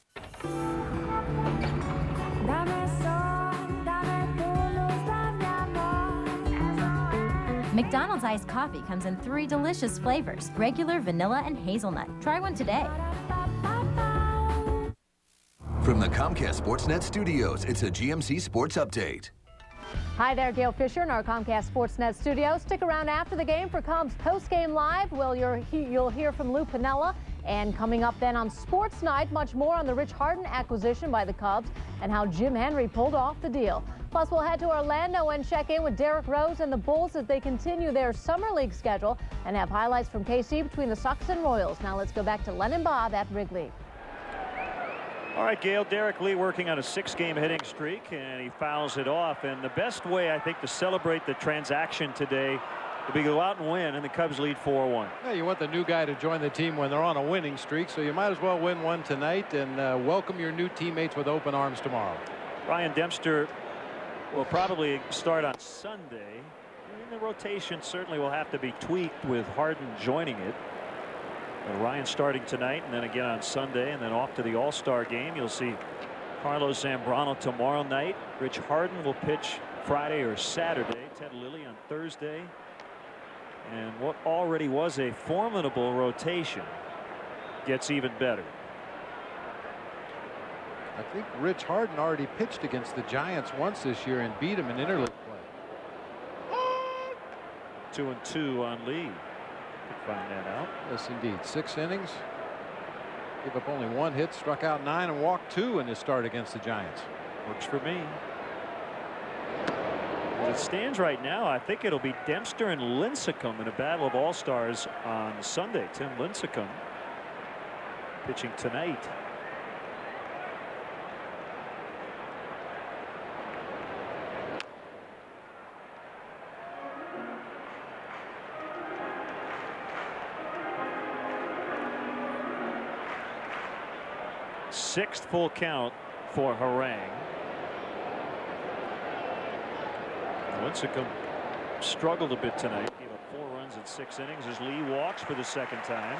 McDonald's iced coffee comes in 3 delicious flavors: regular, vanilla, and hazelnut. Try one today. From the Comcast Sportsnet studios, it's a GMC Sports Update. Hi there, Gail Fisher in our Comcast Sportsnet studio. Stick around after the game for Cubs post-game live. Well, you'll hear from Lou Piniella. And coming up then on Sports Night, much more on the Rich Harden acquisition by the Cubs and how Jim Henry pulled off the deal. Plus, we'll head to Orlando and check in with Derek Rose and the Bulls as they continue their summer league schedule and have highlights from KC between the Sox and Royals. Now let's go back to Len and Bob at Wrigley. All right, Gail, Derek Lee working on a 6-game hitting streak, and he fouls it off. And the best way, I think, to celebrate the transaction today would be to go out and win, and the Cubs lead 4-1. Yeah, you want the new guy to join the team when they're on a winning streak, so you might as well win one tonight and welcome your new teammates with open arms tomorrow. Ryan Dempster will probably start on Sunday. And the rotation certainly will have to be tweaked with Harden joining it. Ryan starting tonight and then again on Sunday and then off to the All-Star game. You'll see Carlos Zambrano tomorrow night. Rich Harden will pitch Friday or Saturday. Ted Lilly on Thursday. And what already was a formidable rotation gets even better. I think Rich Harden already pitched against the Giants once this year and beat him in interleague play. 2-2 on Lee. Could find that out. Yes, indeed. 6 innings. Gave up only 1 hit, struck out 9, and walked 2 in his start against the Giants. Works for me. As it stands right now, I think it'll be Dempster and Lincecum in a battle of all-stars on Sunday. Tim Lincecum pitching tonight. Sixth full count for Harang. Lincecum struggled a bit tonight. Gave up 4 runs in 6 innings as Lee walks for the 2nd time.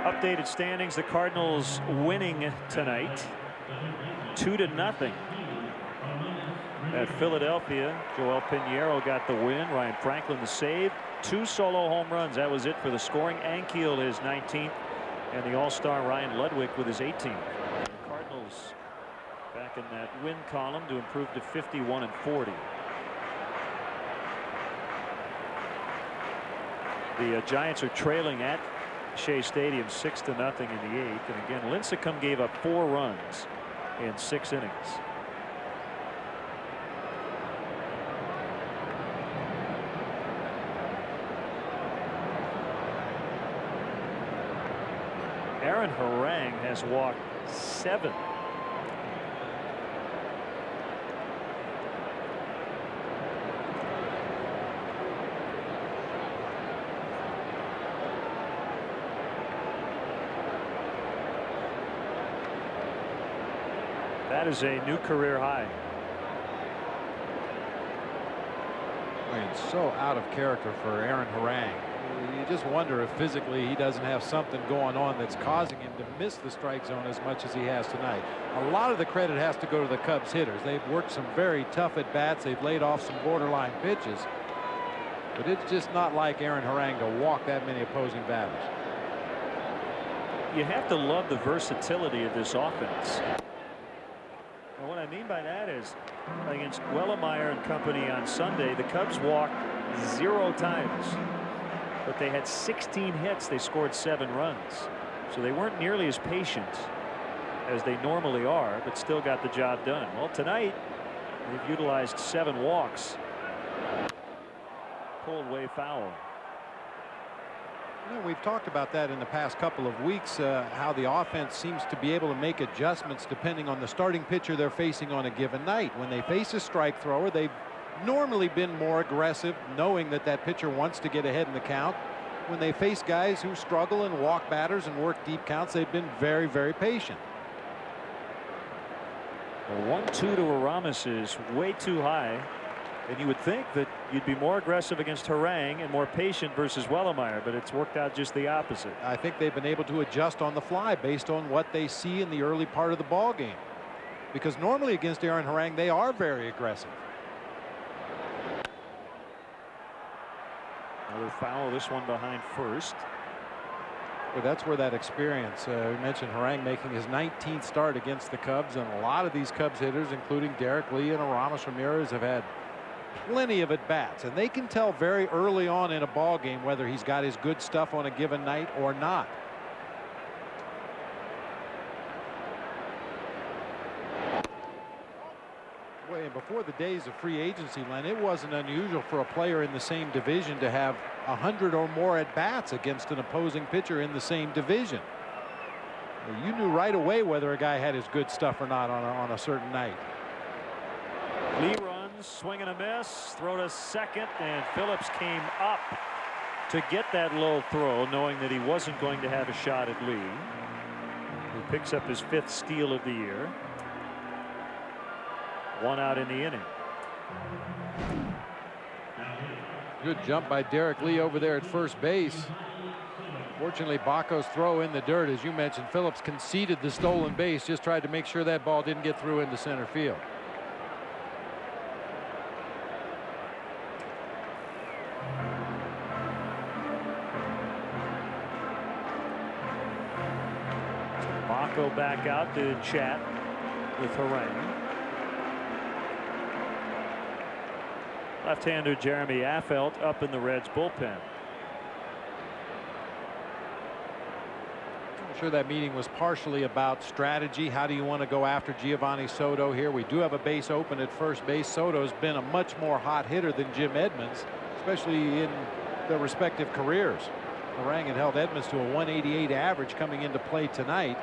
Updated standings. The Cardinals winning tonight 2-0 at Philadelphia. Joel Pinheiro got the win. Ryan Franklin the save. 2 solo home runs. That was it for the scoring. Ankiel his 19th. And the all-star Ryan Ludwig with his 18th. The Cardinals back in that win column to improve to 51-40. The Giants are trailing at Shea Stadium 6-0 in the 8th. And again, Lincecum gave up 4 runs in 6 innings. Aaron Harang has walked 7. That is a new career high. I mean, so out of character for Aaron Harang. You just wonder if physically he doesn't have something going on that's causing him to miss the strike zone as much as he has tonight. A lot of the credit has to go to the Cubs hitters. They've worked some very tough at bats. They've laid off some borderline pitches. But it's just not like Aaron Harang to walk that many opposing batters. You have to love the versatility of this offense. And what I mean by that is against Wellemeyer and company on Sunday, the Cubs walked 0 times. But they had 16 hits. They scored 7 runs. So they weren't nearly as patient as they normally are, but still got the job done. Well, tonight they've utilized 7 walks. Pulled way foul. You know, we've talked about that in the past couple of weeks, how the offense seems to be able to make adjustments depending on the starting pitcher they're facing on a given night. When they face a strike thrower, they've normally been more aggressive, knowing that that pitcher wants to get ahead in the count. When they face guys who struggle and walk batters and work deep counts, they've been very, very patient. Well, 1-2 to Aramis is way too high. And you would think that you'd be more aggressive against Harang and more patient versus Wellemeyer, but it's worked out just the opposite. I think they've been able to adjust on the fly based on what they see in the early part of the ball game. Because normally against Aaron Harang, they are very aggressive. Another foul, this one behind first. Well, that's where that experience, we mentioned Harang making his 19th start against the Cubs, and a lot of these Cubs hitters, including Derek Lee and Aramis Ramirez, have had plenty of at-bats, and they can tell very early on in a ball game whether he's got his good stuff on a given night or not. saying, before the days of free agency, Len, it wasn't unusual for a player in the same division to have 100 or more at-bats against an opposing pitcher in the same division. You knew right away whether a guy had his good stuff or not on a certain night. Lee runs, swing and a miss, throw to second, and Phillips came up to get that low throw, knowing that he wasn't going to have a shot at Lee, who picks up his 5th steal of the year. 1 out in the inning. Good jump by Derek Lee over there at first base. Fortunately, Baco's throw in the dirt, as you mentioned. Phillips conceded the stolen base, just tried to make sure that ball didn't get through into center field. Baco back out to chat with Harang. Left-hander Jeremy Affeldt up in the Reds bullpen. I'm sure that meeting was partially about strategy. How do you want to go after Giovanni Soto here? We do have a base open at first base. Soto's been a much more hot hitter than Jim Edmonds, especially in their respective careers. Harang had held Edmonds to a 188 average coming into play tonight.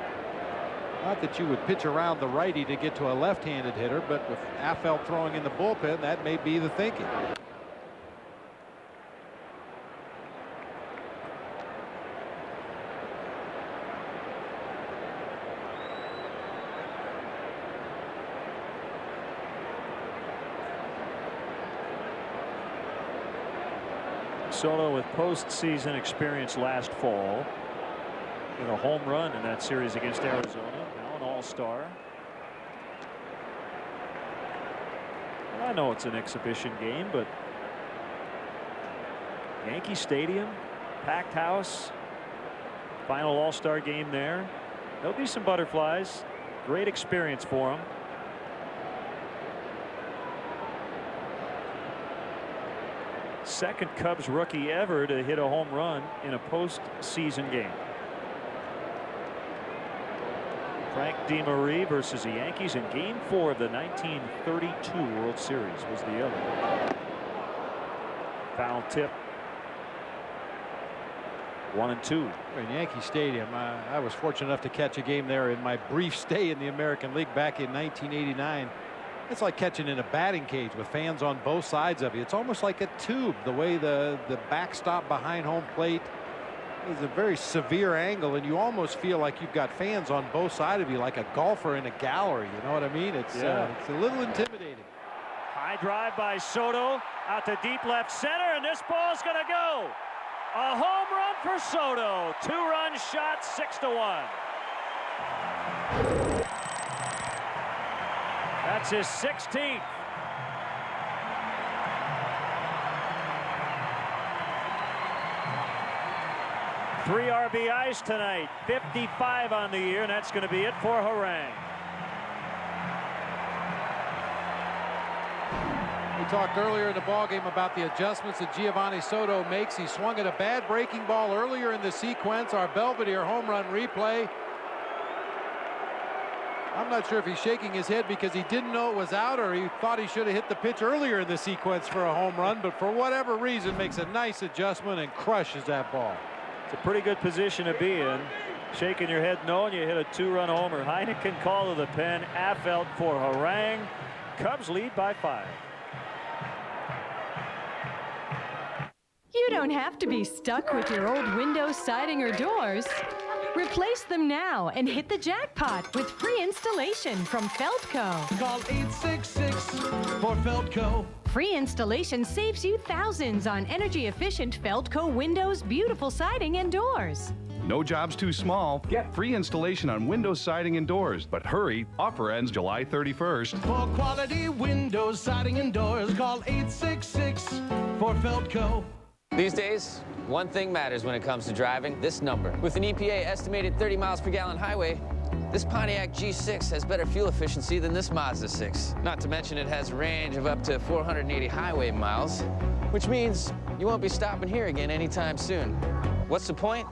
Not that you would pitch around the righty to get to a left-handed hitter, but with Affeldt throwing in the bullpen, that may be the thinking. Soto with postseason experience last fall. With a home run in that series against Arizona. Now an all-star. I know it's an exhibition game, but Yankee Stadium, packed house, final all-star game there. There'll be some butterflies. Great experience for him. Second Cubs rookie ever to hit a home run in a postseason game. Frank DeMarie versus the Yankees in Game 4 of the 1932 World Series was the other. Foul tip. 1-2. In Yankee Stadium, I was fortunate enough to catch a game there in my brief stay in the American League back in 1989. It's like catching in a batting cage with fans on both sides of you. It's almost like a tube, the way the backstop behind home plate is a very severe angle, and you almost feel like you've got fans on both sides of you, like a golfer in a gallery. You know what I mean? It's a little intimidating. High drive by Soto out to deep left center, and this ball's going to go. A home run for Soto. 2-run shot, 6-1. That's his 16th. Three RBIs tonight, 55 on the year, and that's going to be it for Harang. We talked earlier in the ballgame about the adjustments that Giovanni Soto makes. He swung at a bad breaking ball earlier in the sequence. Our Belvedere home run replay. I'm not sure if he's shaking his head because he didn't know it was out, or he thought he should have hit the pitch earlier in the sequence for a home run, but for whatever reason makes a nice adjustment and crushes that ball. It's a pretty good position to be in. Shaking your head no, and you hit a 2-run homer. Heineken call to the pen. Affeldt for Harang. Cubs lead by 5. You don't have to be stuck with your old windows, siding, or doors. Replace them now and hit the jackpot with free installation from Feldco. Call 866 for Feldco. Free installation saves you thousands on energy-efficient Feldco windows, beautiful siding, and doors. No job's too small. Get free installation on windows, siding, and doors. But hurry, offer ends July 31st. For quality windows, siding, and doors, call 866 for Feldco. These days, one thing matters when it comes to driving: this number. With an EPA estimated 30 miles per gallon highway, this Pontiac G6 has better fuel efficiency than this Mazda 6. Not to mention it has a range of up to 480 highway miles, which means you won't be stopping here again anytime soon. What's the point?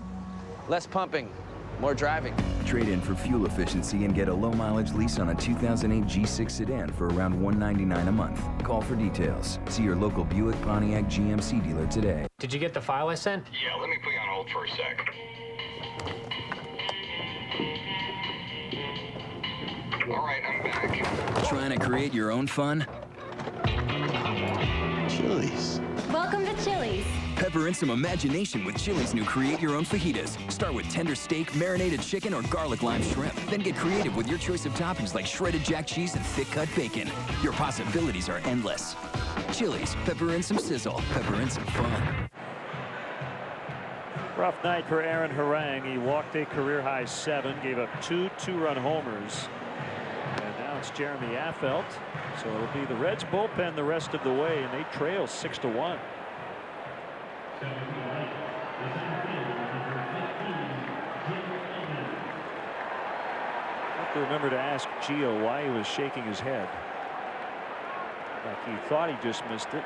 Less pumping, more driving. Trade in for fuel efficiency and get a low-mileage lease on a 2008 G6 sedan for around $199 a month. Call for details. See your local Buick, Pontiac, GMC dealer today. Did you get the file I sent? Yeah, let me put you on hold for a sec. All right, I'm back. Trying to create your own fun? Chili's. Welcome to Chili's. Pepper in some imagination with Chili's new Create Your Own Fajitas. Start with tender steak, marinated chicken, or garlic lime shrimp. Then get creative with your choice of toppings like shredded jack cheese and thick-cut bacon. Your possibilities are endless. Chili's, pepper in some sizzle, pepper in some fun. Rough night for Aaron Harang. He walked a career-high 7, gave up 2 two-run homers. And now it's Jeremy Affeldt. So it'll be the Reds bullpen the rest of the way, and they trail 6-1. I have to remember to ask Gio why he was shaking his head. Like he thought he just missed it.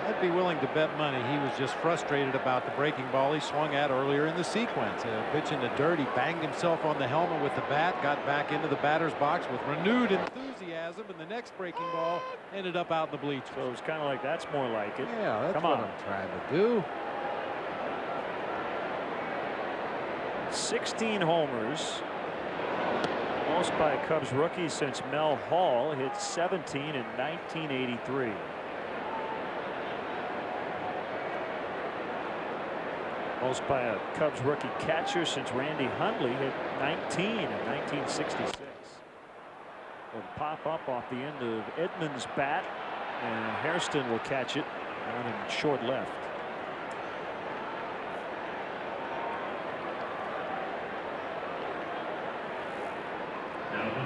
I'd be willing to bet money he was just frustrated about the breaking ball he swung at earlier in the sequence. Pitch in the dirt, he banged himself on the helmet with the bat, got back into the batter's box with renewed enthusiasm, and the next breaking ball ended up out in the bleachers. So it was kind of like, that's more like it. Yeah, that's Come what on. I'm trying to do. 16 homers. Most by a Cubs rookie since Mel Hall hit 17 in 1983. Most by a Cubs rookie catcher since Randy Hundley hit 19 in 1966. Will pop up off the end of Edmonds' bat, and Hairston will catch it down in short left.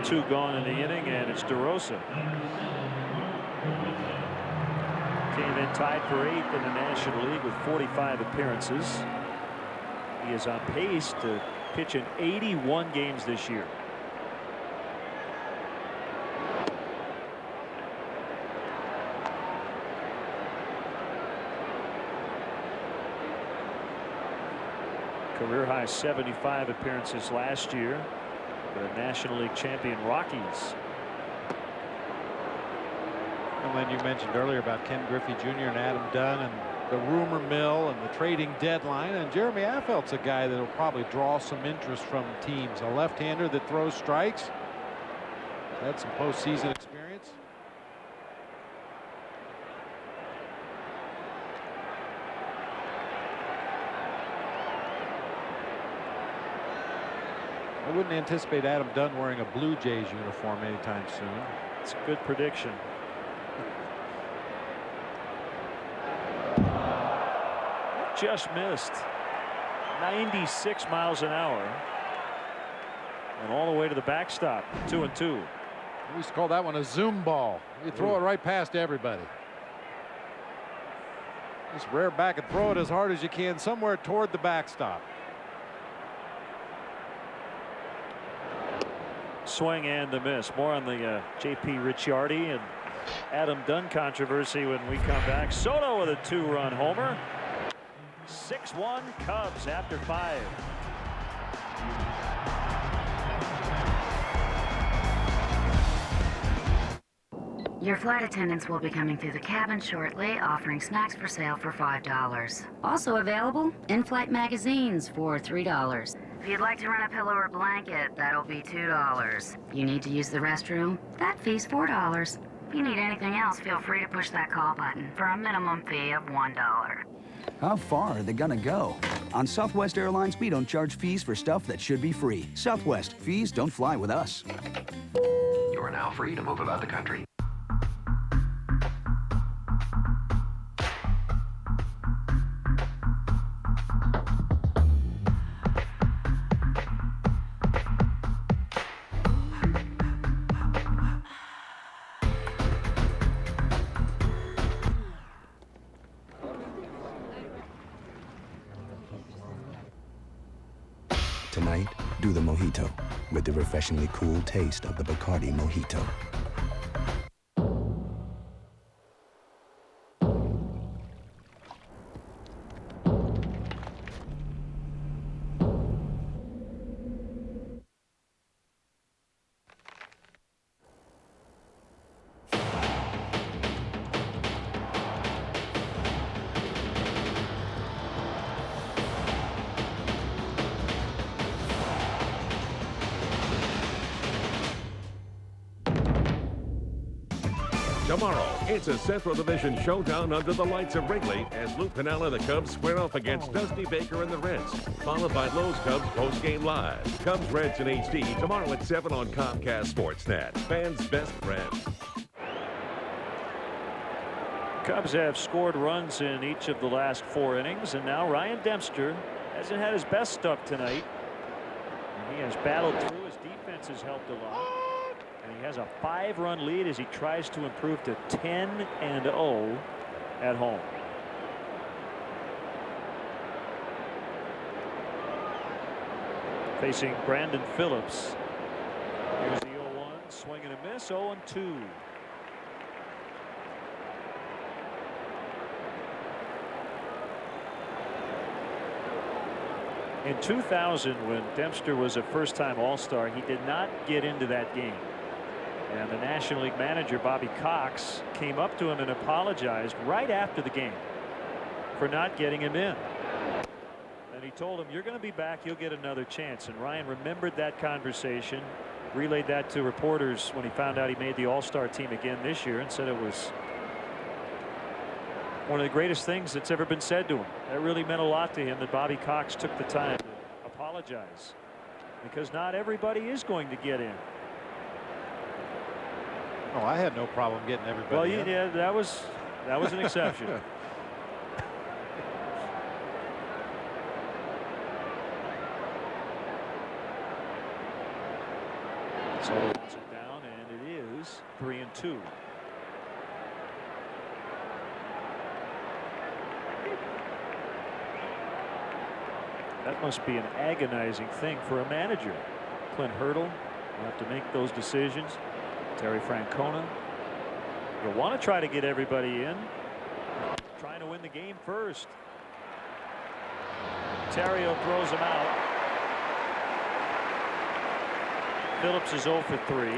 Two gone in the inning, and it's DeRosa. Came in tied for 8th in the National League with 45 appearances. He is on pace to pitch in 81 games this year. Career high 75 appearances last year for the National League champion Rockies. And then you mentioned earlier about Ken Griffey Jr. and Adam Dunn and the rumor mill and the trading deadline, and Jeremy Affeldt's a guy that will probably draw some interest from teams. A left-hander that throws strikes. Had some postseason experience. I wouldn't anticipate Adam Dunn wearing a Blue Jays uniform anytime soon. It's a good prediction. Just missed. 96 miles an hour. And all the way to the backstop. 2-2. We used to call that one a zoom ball. You throw it right past everybody. Just rear back and throw it as hard as you can somewhere toward the backstop. Swing and the miss. More on the J.P. Ricciardi and Adam Dunn controversy when we come back. Soto with a 2-run homer. 6-1 Cubs after 5. Your flight attendants will be coming through the cabin shortly, offering snacks for sale for $5. Also available, in-flight magazines for $3. If you'd like to rent a pillow or blanket, that'll be $2. If you need to use the restroom, that fee's $4. If you need anything else, feel free to push that call button for a minimum fee of $1. How far are they gonna go? On Southwest Airlines, we don't charge fees for stuff that should be free. Southwest, fees don't fly with us. You are now free to move about the country. Tonight, do the mojito with the refreshingly cool taste of the Bacardi Mojito. Tomorrow, it's a Central Division showdown under the lights of Wrigley as Lou Piniella and the Cubs square off against Dusty Baker and the Reds, followed by Lowe's Cubs post-game live. Cubs Reds in HD tomorrow at 7 on Comcast Sportsnet. Fans' best friend. Cubs have scored runs in each of the last 4 innings, and now Ryan Dempster hasn't had his best stuff tonight. And he has battled through. His defense has helped a lot. And he has a 5-run lead as he tries to improve to 10-0 at home. Facing Brandon Phillips. Here's the 0-1, swing and a miss, 0-2. In 2000, when Dempster was a first-time All-Star, he did not get into that game. And the National League manager, Bobby Cox, came up to him and apologized right after the game for not getting him in. And he told him, "You're going to be back. You'll get another chance." And Ryan remembered that conversation, relayed that to reporters when he found out he made the All-Star team again this year, and said it was one of the greatest things that's ever been said to him. That really meant a lot to him that Bobby Cox took the time to apologize, because not everybody is going to get in. Oh, I had no problem getting everybody. Well, in. yeah, that was an exception. So it's down, and it is 3-2. That must be an agonizing thing for a manager. Clint Hurdle will have to make those decisions. Terry Francona. You'll want to try to get everybody in. Trying to win the game first. Terrio throws him out. Phillips is 0 for 3.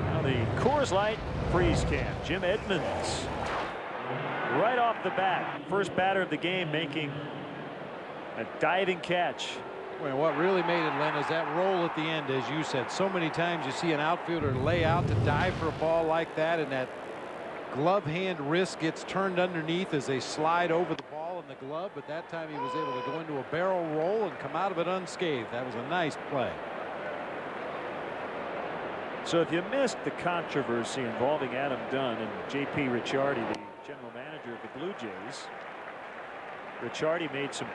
Now the Coors Light freeze can. Jim Edmonds right off the bat. First batter of the game making a diving catch. Well, what really made it, Len, is that roll at the end, as you said. So many times you see an outfielder lay out to dive for a ball like that, and that glove hand wrist gets turned underneath as they slide over the ball in the glove. But that time he was able to go into a barrel roll and come out of it unscathed. That was a nice play. So if you missed the controversy involving Adam Dunn and J.P. Ricciardi, the general manager of the Blue Jays, Ricciardi made some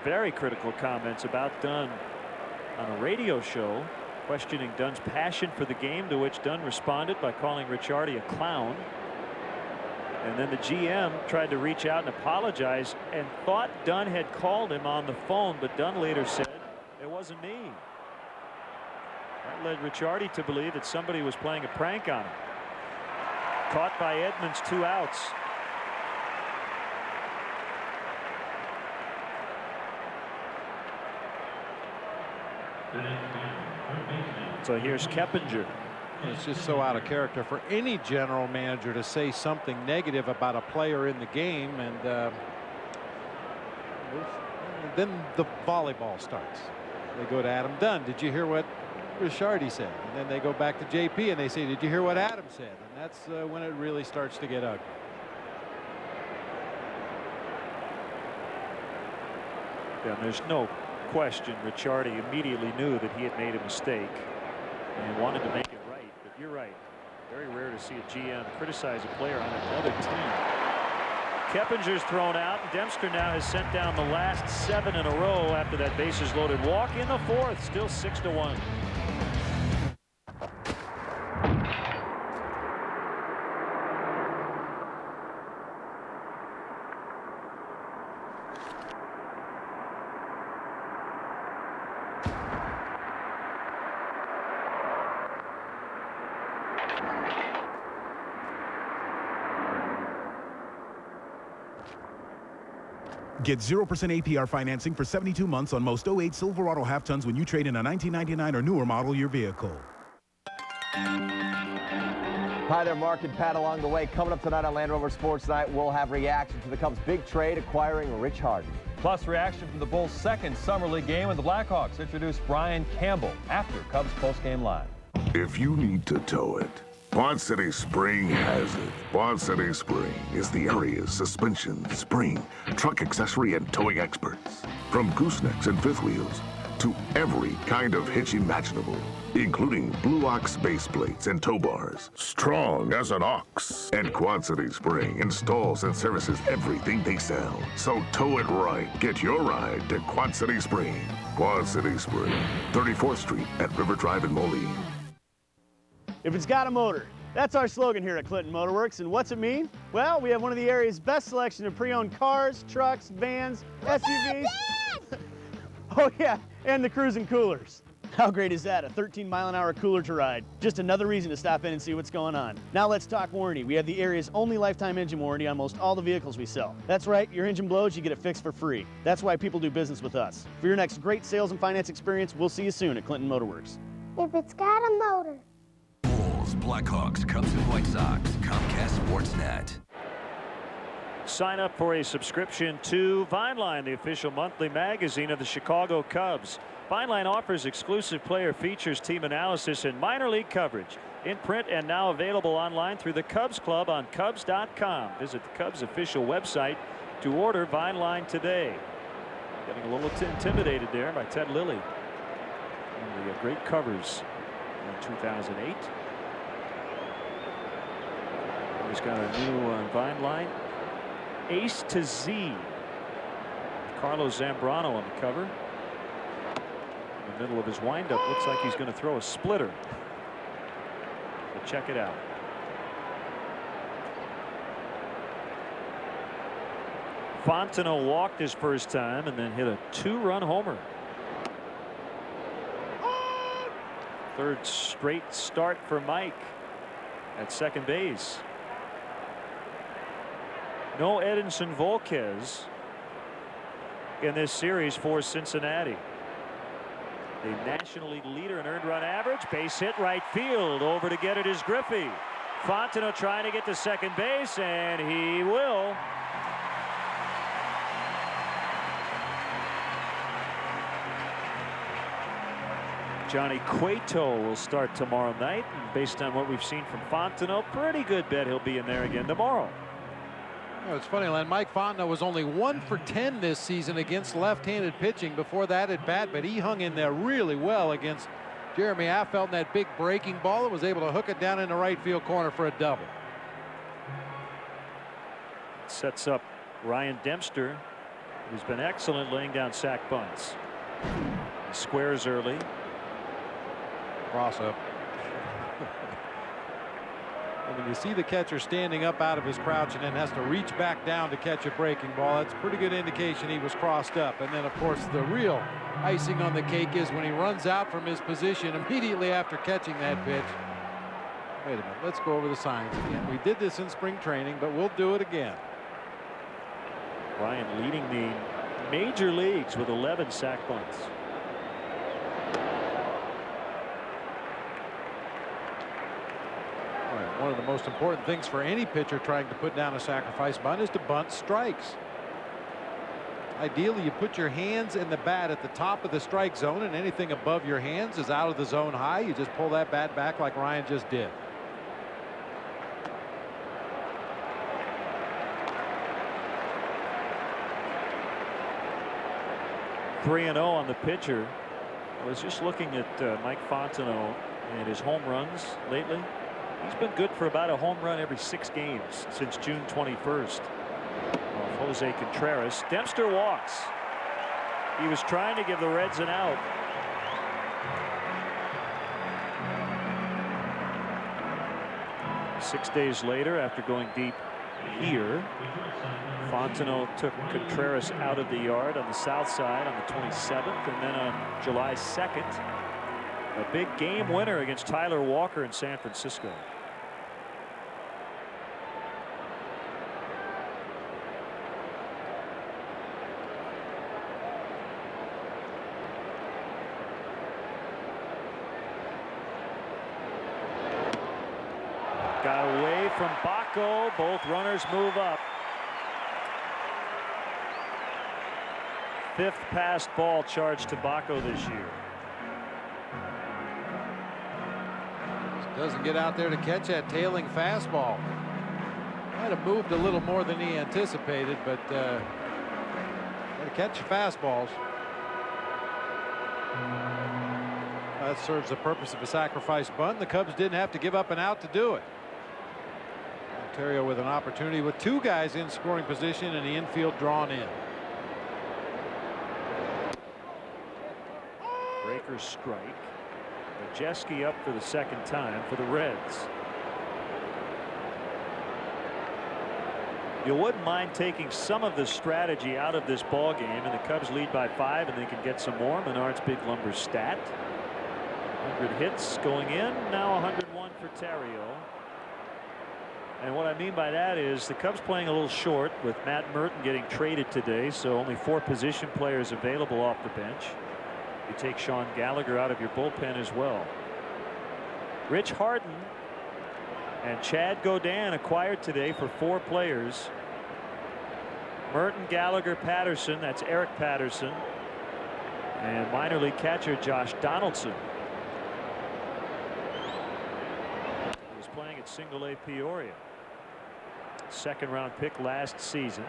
very critical comments about Dunn on a radio show, questioning Dunn's passion for the game, to which Dunn responded by calling Ricciardi a clown. And then the GM tried to reach out and apologize and thought Dunn had called him on the phone, but Dunn later said, "It wasn't me." That led Ricciardi to believe that somebody was playing a prank on him. Caught by Edmonds, 2 outs. So here's Keppinger. It's just so out of character for any general manager to say something negative about a player in the game, and then the volleyball starts. They go to Adam Dunn. "Did you hear what Ricciardi said?" And then they go back to JP and they say, "Did you hear what Adam said?" And that's when it really starts to get ugly. Yeah, there's no question Ricciardi immediately knew that he had made a mistake and wanted to make it right. But you're right, very rare to see a GM criticize a player on another team. Keppinger's thrown out, and Dempster now has sent down the last 7 in a row after that bases loaded walk in the 4th. Still 6-1. Get 0% APR financing for 72 months on most 08 Silverado half-tons when you trade in a 1999 or newer model year vehicle. Hi there, Mark and Pat along the way. Coming up tonight on Land Rover Sports Night, we'll have reaction to the Cubs' big trade acquiring Rich Harden. Plus reaction from the Bulls' second Summer League game, and the Blackhawks introduce Brian Campbell after Cubs postgame live. If you need to tow it, Quad City Spring has it. Quad City Spring is the area's suspension, spring, truck accessory, and towing experts. From goosenecks and fifth wheels to every kind of hitch imaginable, including Blue Ox base plates and tow bars, strong as an ox. And Quad City Spring installs and services everything they sell. So tow it right. Get your ride to Quad City Spring. Quad City Spring, 34th Street at River Drive in Moline. If it's got a motor. That's our slogan here at Clinton Motor Works. And what's it mean? Well, we have one of the area's best selection of pre-owned cars, trucks, vans, SUVs. Oh yeah, and the cruising coolers. How great is that? A 13-mile-an-hour cooler to ride. Just another reason to stop in and see what's going on. Now let's talk warranty. We have the area's only lifetime engine warranty on most all the vehicles we sell. That's right, your engine blows, you get it fixed for free. That's why people do business with us. For your next great sales and finance experience, we'll see you soon at Clinton Motor Works. If it's got a motor. Bulls, Blackhawks, Cubs, and White Sox. Comcast Sportsnet. Sign up for a subscription to Vineline, the official monthly magazine of the Chicago Cubs. Vineline offers exclusive player features, team analysis, and minor league coverage in print and now available online through the Cubs Club on Cubs.com. Visit the Cubs official website to order Vineline today. Getting a little intimidated there by Ted Lilly. One of the great covers in 2008. He's got a new Vineline. Ace to Z. Carlos Zambrano on the cover. In the middle of his windup, looks like he's going to throw a splitter. So check it out. Fontenot walked his first time and then hit a 2-run homer. Third straight start for Mike at second base. No Edinson Volquez in this series for Cincinnati. The National League leader in earned run average. Base hit right field. Over to get it is Griffey. Fontenot trying to get to second base, and he will. Johnny Cueto will start tomorrow night. And based on what we've seen from Fontenot, pretty good bet he'll be in there again tomorrow. Oh, it's funny, Len. Mike Fontenot was only 1 for 10 this season against left-handed pitching before that at bat, but he hung in there really well against Jeremy Affeldt in that big breaking ball and was able to hook it down in the right field corner for a double. Sets up Ryan Dempster, who's been excellent laying down sac bunts. He squares early. Cross up. And when you see the catcher standing up out of his crouch and then has to reach back down to catch a breaking ball, that's a pretty good indication he was crossed up. And then, of course, the real icing on the cake is when he runs out from his position immediately after catching that pitch. Wait a minute, let's go over the signs again. We did this in spring training, but we'll do it again. Ryan leading the major leagues with 11 sac bunts. One of the most important things for any pitcher trying to put down a sacrifice bunt is to bunt strikes. Ideally, you put your hands and the bat at the top of the strike zone, and anything above your hands is out of the zone high. You just pull that bat back like Ryan just did. .3-0 on the pitcher. I was just looking at Mike Fontenot and his home runs lately. He's been good for about a home run every 6 games since June 21st. Jose Contreras. Dempster walks. He was trying to give the Reds an out. Six days later, after going deep here, Fontenot took Contreras out of the yard on the south side on the 27th, and then on July 2nd, a big game winner against Tyler Walker in San Francisco. Got away from Baco. Both runners move up. 5th passed ball charged to Baco this year. Doesn't get out there to catch that tailing fastball. Might have moved a little more than he anticipated, but got to catch your fastballs. That serves the purpose of a sacrifice bunt. The Cubs didn't have to give up an out to do it. Ontario with an opportunity with two guys in scoring position and the infield drawn in. Breaker strike. Majeski up for the second time for the Reds. You wouldn't mind taking some of the strategy out of this ball game, and the Cubs lead by 5, and they can get some more. Menard's big lumber stat. 100 hits going in, now 101 for Terrio. And what I mean by that is the Cubs playing a little short with Matt Merton getting traded today, so only 4 position players available off the bench. You take Sean Gallagher out of your bullpen as well. Rich Harden and Chad Godin acquired today for 4 players. Merton, Gallagher, Patterson, that's Eric Patterson, and minor league catcher Josh Donaldson. He was playing at Single A Peoria. Second round pick last season.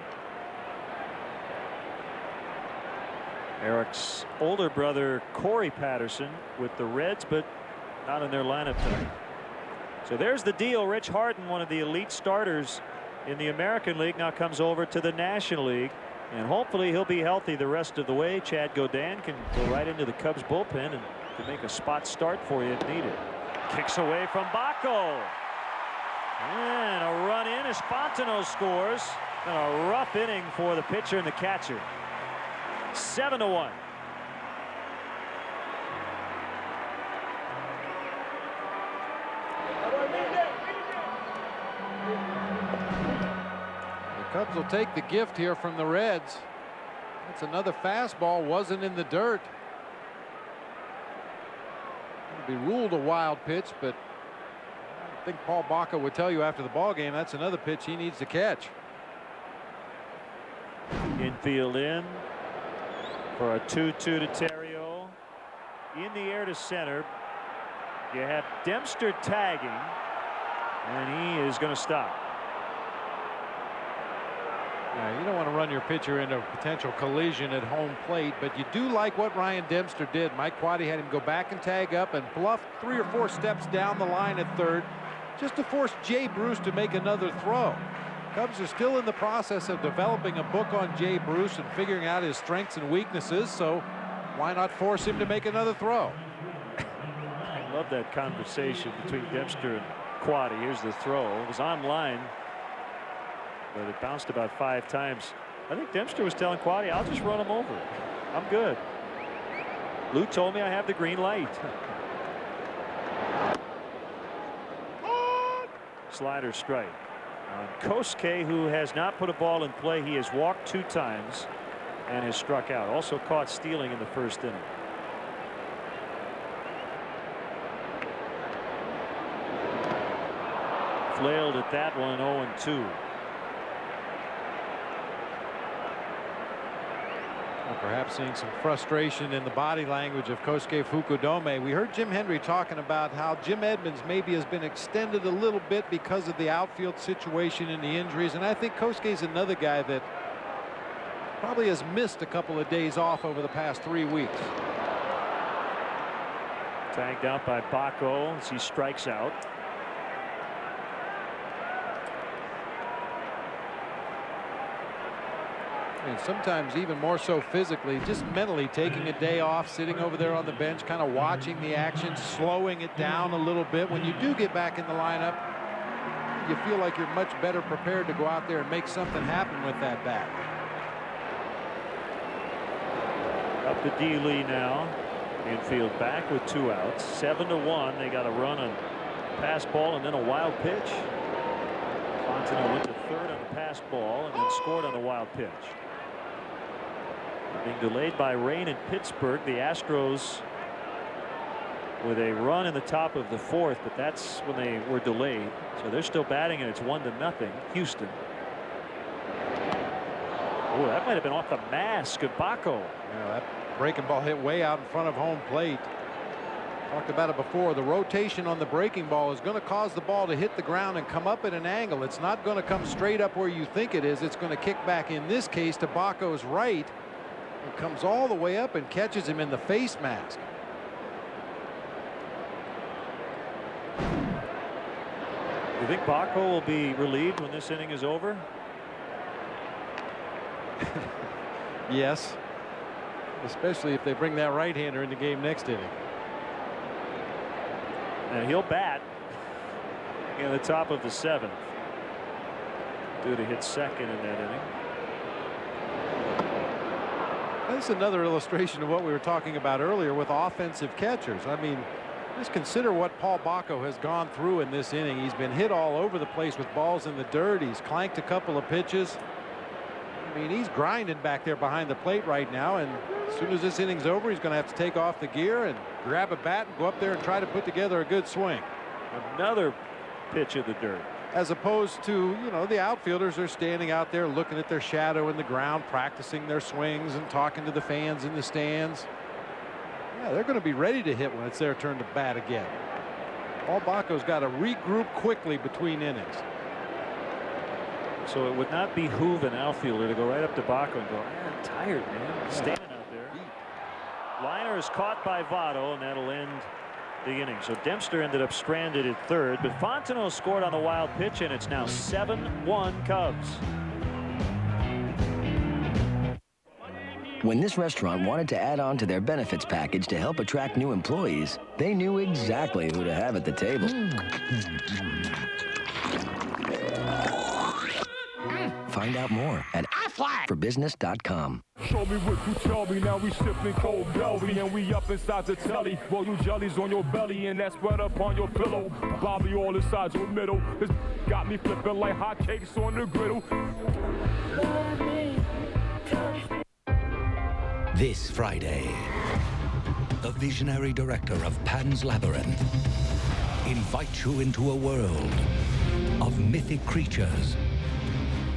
Eric's older brother Corey Patterson with the Reds, but not in their lineup tonight. So there's the deal. Rich Harden, one of the elite starters in the American League, now comes over to the National League, and hopefully he'll be healthy the rest of the way. Chad Godin can go right into the Cubs bullpen and can make a spot start for you if needed. Kicks away from Baco, and a run in as Fontenot scores. And a rough inning for the pitcher and the catcher. 7-1. The Cubs will take the gift here from the Reds. That's another fastball, wasn't in the dirt. It'll be ruled a wild pitch, but I think Paul Baca would tell you after the ball game that's another pitch he needs to catch. Infield in for a 2-2 to Terrio. In the air to center. You have Dempster tagging, and he is going to stop. Yeah, you don't want to run your pitcher into a potential collision at home plate, but you do like what Ryan Dempster did. Mike Quade had him go back and tag up and bluff 3 or 4 steps down the line at third just to force Jay Bruce to make another throw. Cubs are still in the process of developing a book on Jay Bruce and figuring out his strengths and weaknesses, so why not force him to make another throw? I love that conversation between Dempster and Quade. Here's the throw. It was on line, but it bounced about 5 times. I think Dempster was telling Quade, I'll just run him over. I'm good. Lou told me I have the green light. Slider strike on Kosuke, who has not put a ball in play. He has walked 2 times and has struck out. Also caught stealing in the first inning. Flailed at that one, 0-2. Perhaps seeing some frustration in the body language of Kosuke Fukudome. We heard Jim Hendry talking about how Jim Edmonds maybe has been extended a little bit because of the outfield situation and the injuries, and I think Kosuke's another guy that probably has missed a couple of days off over the past 3 weeks. Tagged out by Baco as he strikes out. And sometimes even more so physically, just mentally taking a day off, sitting over there on the bench, kind of watching the action, slowing it down a little bit. When you do get back in the lineup, you feel like you're much better prepared to go out there and make something happen with that bat. Up the D. Lee now. Infield back with 2 outs. 7-1. They got a run on pass ball and then a wild pitch. Fontenot went to third on the pass ball and then scored on the wild pitch. Being delayed by rain in Pittsburgh, the Astros with a run in the top of the 4th, but that's when they were delayed. So they're still batting, and it's 1-0 Houston. Oh, that might have been off the mask of Baco. Yeah, that breaking ball hit way out in front of home plate. Talked about it before. The rotation on the breaking ball is going to cause the ball to hit the ground and come up at an angle. It's not going to come straight up where you think it is. It's going to kick back, in this case, to Baco's right. It comes all the way up and catches him in the face mask. You think Baco will be relieved when this inning is over? Yes. Especially if they bring that right-hander in the game next inning. And he'll bat in the top of the 7th. Due to hit second in that inning. That's another illustration of what we were talking about earlier with offensive catchers. I mean, just consider what Paul Baco has gone through in this inning. He's been hit all over the place with balls in the dirt. He's clanked a couple of pitches. I mean, he's grinding back there behind the plate right now, and as soon as this inning's over, he's going to have to take off the gear and grab a bat and go up there and try to put together a good swing. Another pitch of the dirt. As opposed to, you know, the outfielders are standing out there looking at their shadow in the ground, practicing their swings and talking to the fans in the stands. Yeah, they're going to be ready to hit when it's their turn to bat again. Paul Baco's got to regroup quickly between innings. So it would not behoove an outfielder to go right up to Baco and go, I'm tired, man. Yeah. Standing out there. Liner is caught by Votto, and that'll end the inning. So Dempster ended up stranded at third, but Fontenot scored on the wild pitch, and it's now 7-1 Cubs. When this restaurant wanted to add on to their benefits package to help attract new employees, they knew exactly who to have at the table. Find out more at forbusiness.com. Show me what you tell me, now we sipping cold belly and we up inside the telly. Roll you jellies on your belly and that's spread up on your pillow. Bobby all inside your middle. This got me flipping like hotcakes on the griddle. This Friday, the visionary director of Pan's Labyrinth invites you into a world of mythic creatures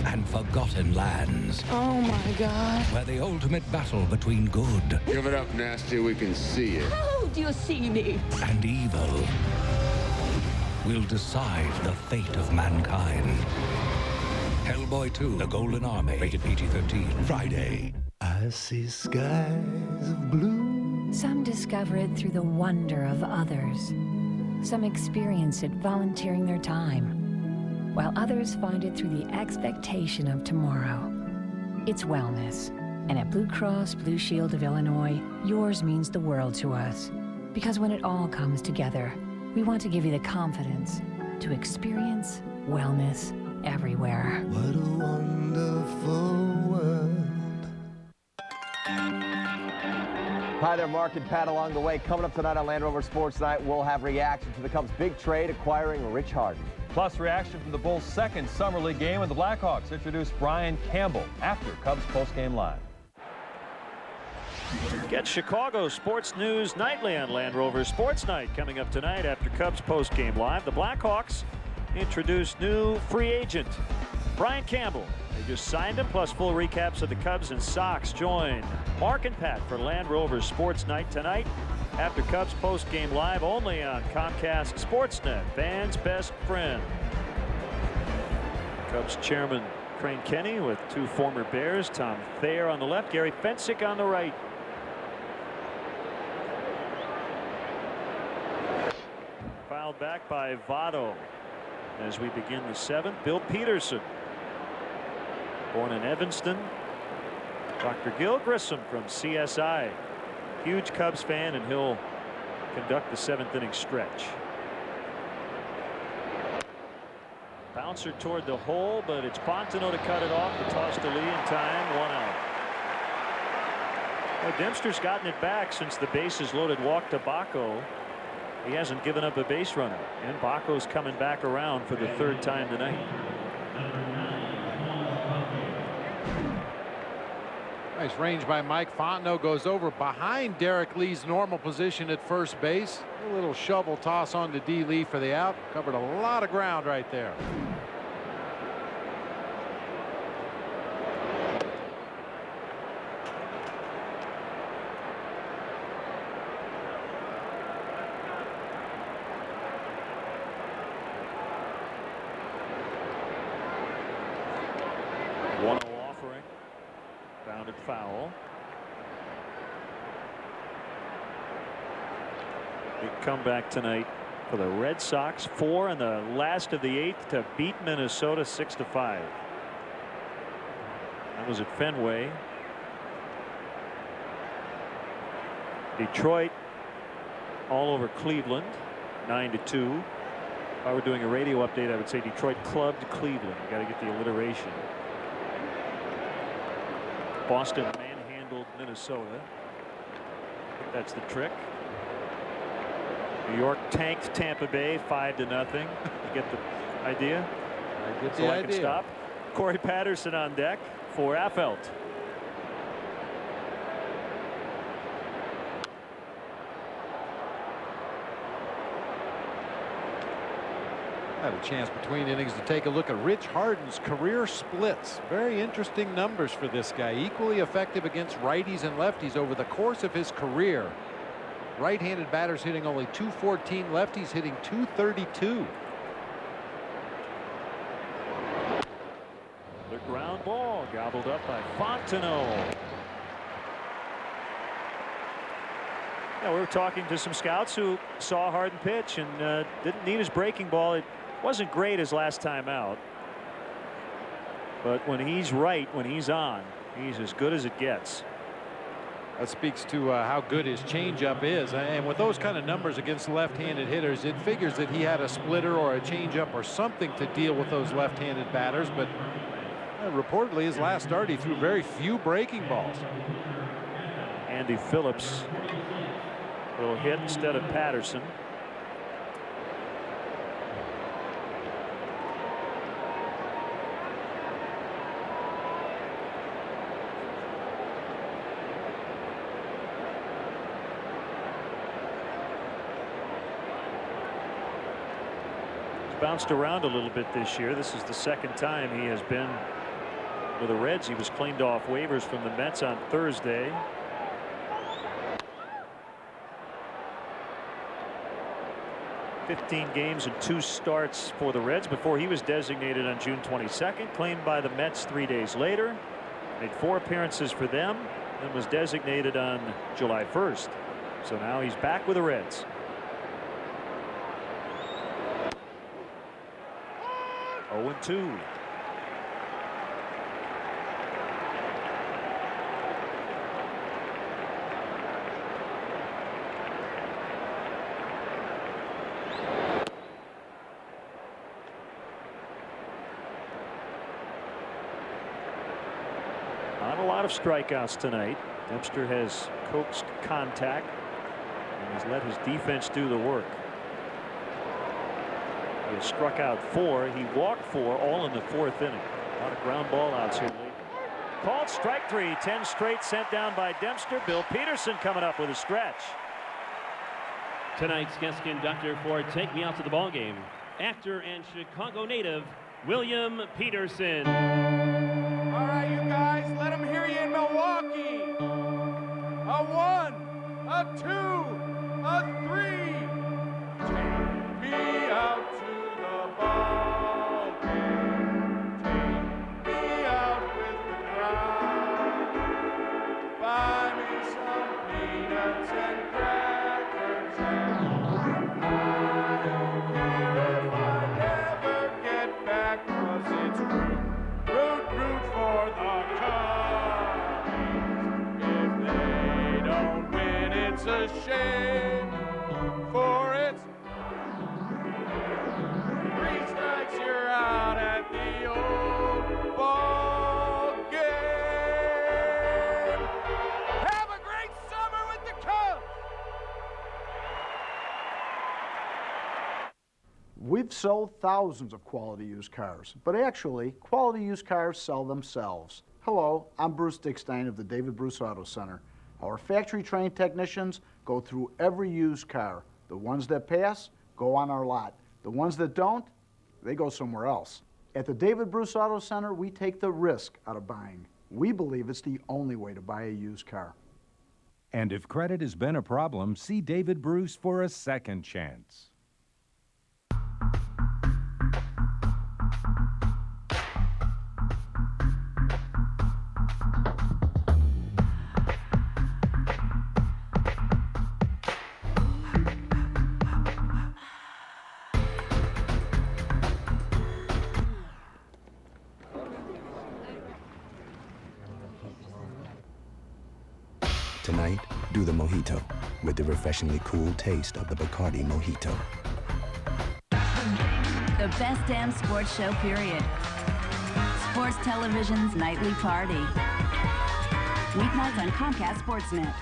and forgotten lands. Oh my God. Where the ultimate battle between good. Give it up, Nasty, we can see it. Oh, do you see me? And evil will decide the fate of mankind. Hellboy 2, The Golden Army, rated PG-13, Friday. I see skies of blue. Some discover it through the wonder of others. Some experience it volunteering their time, while others find it through the expectation of tomorrow. It's wellness. And at Blue Cross Blue Shield of Illinois, yours means the world to us. Because when it all comes together, we want to give you the confidence to experience wellness everywhere. What a wonderful world. Hi there, Mark and Pat along the way. Coming up tonight on Land Rover Sports Night, we'll have reaction to the Cubs' big trade acquiring Rich Harden. Plus, reaction from the Bulls' second Summer League game, and the Blackhawks introduce Brian Campbell after Cubs postgame live. Get Chicago sports news nightly on Land Rover Sports Night. Coming up tonight after Cubs postgame live, the Blackhawks introduce new free agent Brian Campbell. They just signed him, plus full recaps of the Cubs and Sox. Join Mark and Pat for Land Rover Sports Night tonight after Cubs postgame live, only on Comcast Sportsnet, fans' best friend. Cubs chairman Crane Kenny with two former Bears, Tom Thayer on the left, Gary Fensick on the right. Fouled back by Votto as we begin the seventh. Bill Peterson, born in Evanston. Dr. Gil Grissom from CSI, huge Cubs fan, and he'll conduct the seventh inning stretch. Bouncer toward the hole, but it's Fontenot to cut it off. The toss to Lee in time, 1 out. Well, Dempster's gotten it back since the bases loaded walk to Baco. He hasn't given up a base runner, and Baco's coming back around for the third time tonight. Nice range by Mike. Fontenot goes over behind Derek Lee's normal position at first base. A little shovel toss on to D. Lee for the out. Covered a lot of ground right there. foul. Big comeback tonight for the Red Sox. 4 in the last of the 8th to beat Minnesota 6-5. That was at Fenway. Detroit all over Cleveland 9-2. If I were doing a radio update, I would say Detroit clubbed Cleveland. You got to get the alliteration. Boston manhandled Minnesota. I think that's the trick. New York tanked Tampa Bay 5-0. You get the idea? I get the so idea. I can stop. Corey Patterson on deck for Affeldt. Had a chance between innings to take a look at Rich Harden's career splits. Very interesting numbers for this guy. Equally effective against righties and lefties over the course of his career. Right-handed batters hitting only .214, lefties hitting .232. The ground ball gobbled up by Fontenot. Yeah, we were talking to some scouts who saw Harden pitch and didn't need his breaking ball. It wasn't great his last time out. But when he's right, when he's on, he's as good as it gets. That speaks to how good his changeup is. And with those kind of numbers against left-handed hitters, it figures that he had a splitter or a changeup or something to deal with those left-handed batters. But reportedly, his last start, he threw very few breaking balls. Andy Phillips, a little hit instead of Patterson. Bounced around a little bit this year. This is the second time he has been with the Reds. He was claimed off waivers from the Mets on Thursday. "15 games and 2 starts for the Reds before he was designated on June 22nd. Claimed by the Mets 3 days later. Made 4 appearances for them and was designated on July 1st. So now he's back with the Reds. Oh, 2. Not a lot of strikeouts tonight. Dempster has coaxed contact and has let his defense do the work. He has struck out 4. He walked 4, all in the 4th inning. A lot of ground ball outs here lately. Called strike 3. 10 straight sent down by Dempster. Bill Peterson coming up with a stretch. Tonight's guest conductor for Take Me Out to the Ballgame, actor and Chicago native William Peterson. All right, you guys, let them hear you in Milwaukee. A 1, a 2, a 3. Take me out to the ball game. Take me out with the crowd. Buy me some peanuts and crackers and I don't care if I never get back, 'cause it's root for the Cubbies. If they don't win, it's a shame, for it's 3 strikes, you're out at the old ball game. Have a great summer with the Cubs. We've sold thousands of quality used cars, but actually, quality used cars sell themselves. Hello, I'm Bruce Dickstein of the David Bruce Auto Center. Our factory-trained technicians go through every used car. The ones that pass go on our lot. The ones that don't, they go somewhere else. At the David Bruce Auto Center, we take the risk out of buying. We believe it's the only way to buy a used car. And if credit has been a problem, see David Bruce for a second chance. Tonight, do the mojito with the refreshingly cool taste of the Bacardi Mojito. The best damn sports show, period. Sports Television's nightly party. Weeknights on Comcast Sportsnet.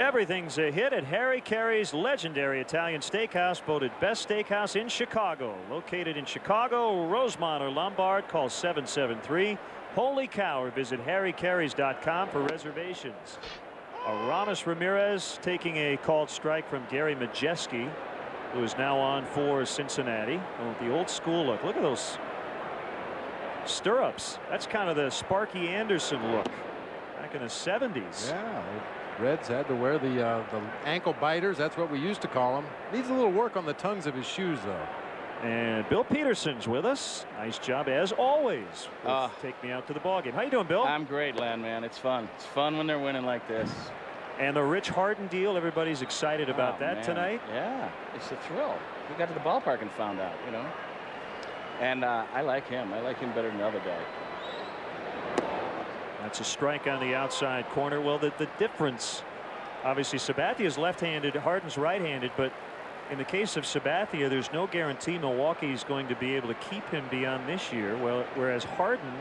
Everything's a hit at Harry Carey's legendary Italian steakhouse, voted best steakhouse in Chicago. Located in Chicago, Rosemont or Lombard, call 773 Holy Cow or visit harrycareys.com for reservations. Aramis Ramirez taking a called strike from Gary Majeski, who is now on for Cincinnati. Oh, the old school look. Look at those stirrups. That's kind of the Sparky Anderson look back in the 70s. Yeah, the Reds had to wear the ankle biters. That's what we used to call them. Needs a little work on the tongues of his shoes, though. And Bill Peterson's with us. Nice job as always. Take me out to the ballgame. How you doing, Bill? I'm great, Len, man. It's fun. It's fun when they're winning like this. And the Rich Harden deal, everybody's excited about that man. tonight. Yeah, it's a thrill. We got to the ballpark and found out, you know. And I like him. I like him better than the other guy. That's a strike on the outside corner. Well, the difference, obviously, Sabathia is left-handed, Harden's right-handed, but in the case of Sabathia, there's no guarantee Milwaukee's going to be able to keep him beyond this year, whereas Harden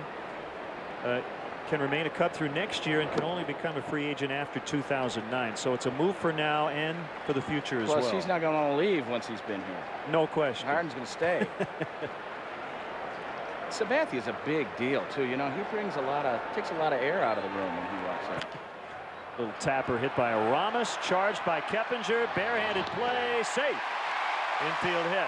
can remain a Cub through next year and can only become a free agent after 2009. So it's a move for now and for the future as well. Plus, he's not going to want to leave once he's been here. No question. Harden's going to stay. Sabathia's a big deal, too. You know, he takes a lot of air out of the room when he walks in. Little tapper hit by Aramis, charged by Keppinger, barehanded play, safe. Infield hit.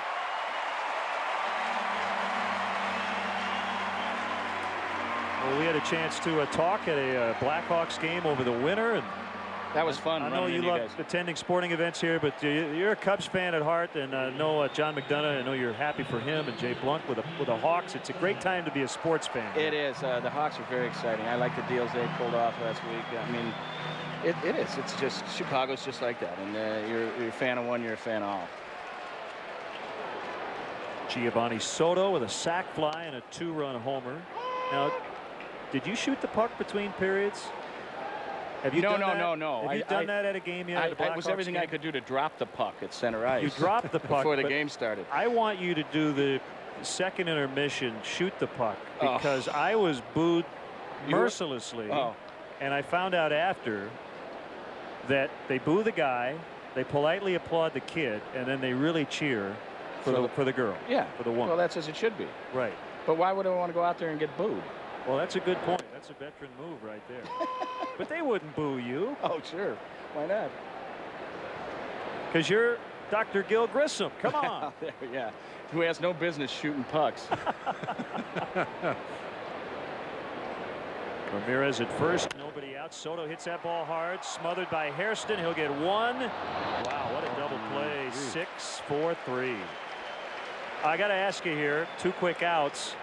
Well, we had a chance to talk at a Blackhawks game over the winter, and that was fun. I know you love attending sporting events here, but you're a Cubs fan at heart, and I know John McDonough. I know you're happy for him and Jay Blunk with the Hawks. It's a great time to be a sports fan. It is. The Hawks are very exciting. I like the deals they pulled off last week. I mean, it is. It's just Chicago's just like that, and you're a fan of one, you're a fan of all. Giovanni Soto with a sac fly and a 2-run homer. Now, did you shoot the puck between periods? Have you No. Have you done that at a game yet? It was everything I could do to drop the puck at center ice. You dropped the puck before the game started. I want you to do the second intermission, shoot the puck, because I was booed mercilessly, and I found out after that they boo the guy, they politely applaud the kid, and then they really cheer for the girl. Yeah, for the woman. Well, that's as it should be. Right. But why would I want to go out there and get booed? Well, that's a good point. That's a veteran move right there. But they wouldn't boo you. Oh, sure. Why not? Because you're Dr. Gil Grissom. Come on. Yeah. Who has no business shooting pucks. Ramirez at first. Nobody out. Soto hits that ball hard. Smothered by Hairston. He'll get one. Wow, what a double play. 6-4-3. I got to ask you here. 2 quick outs.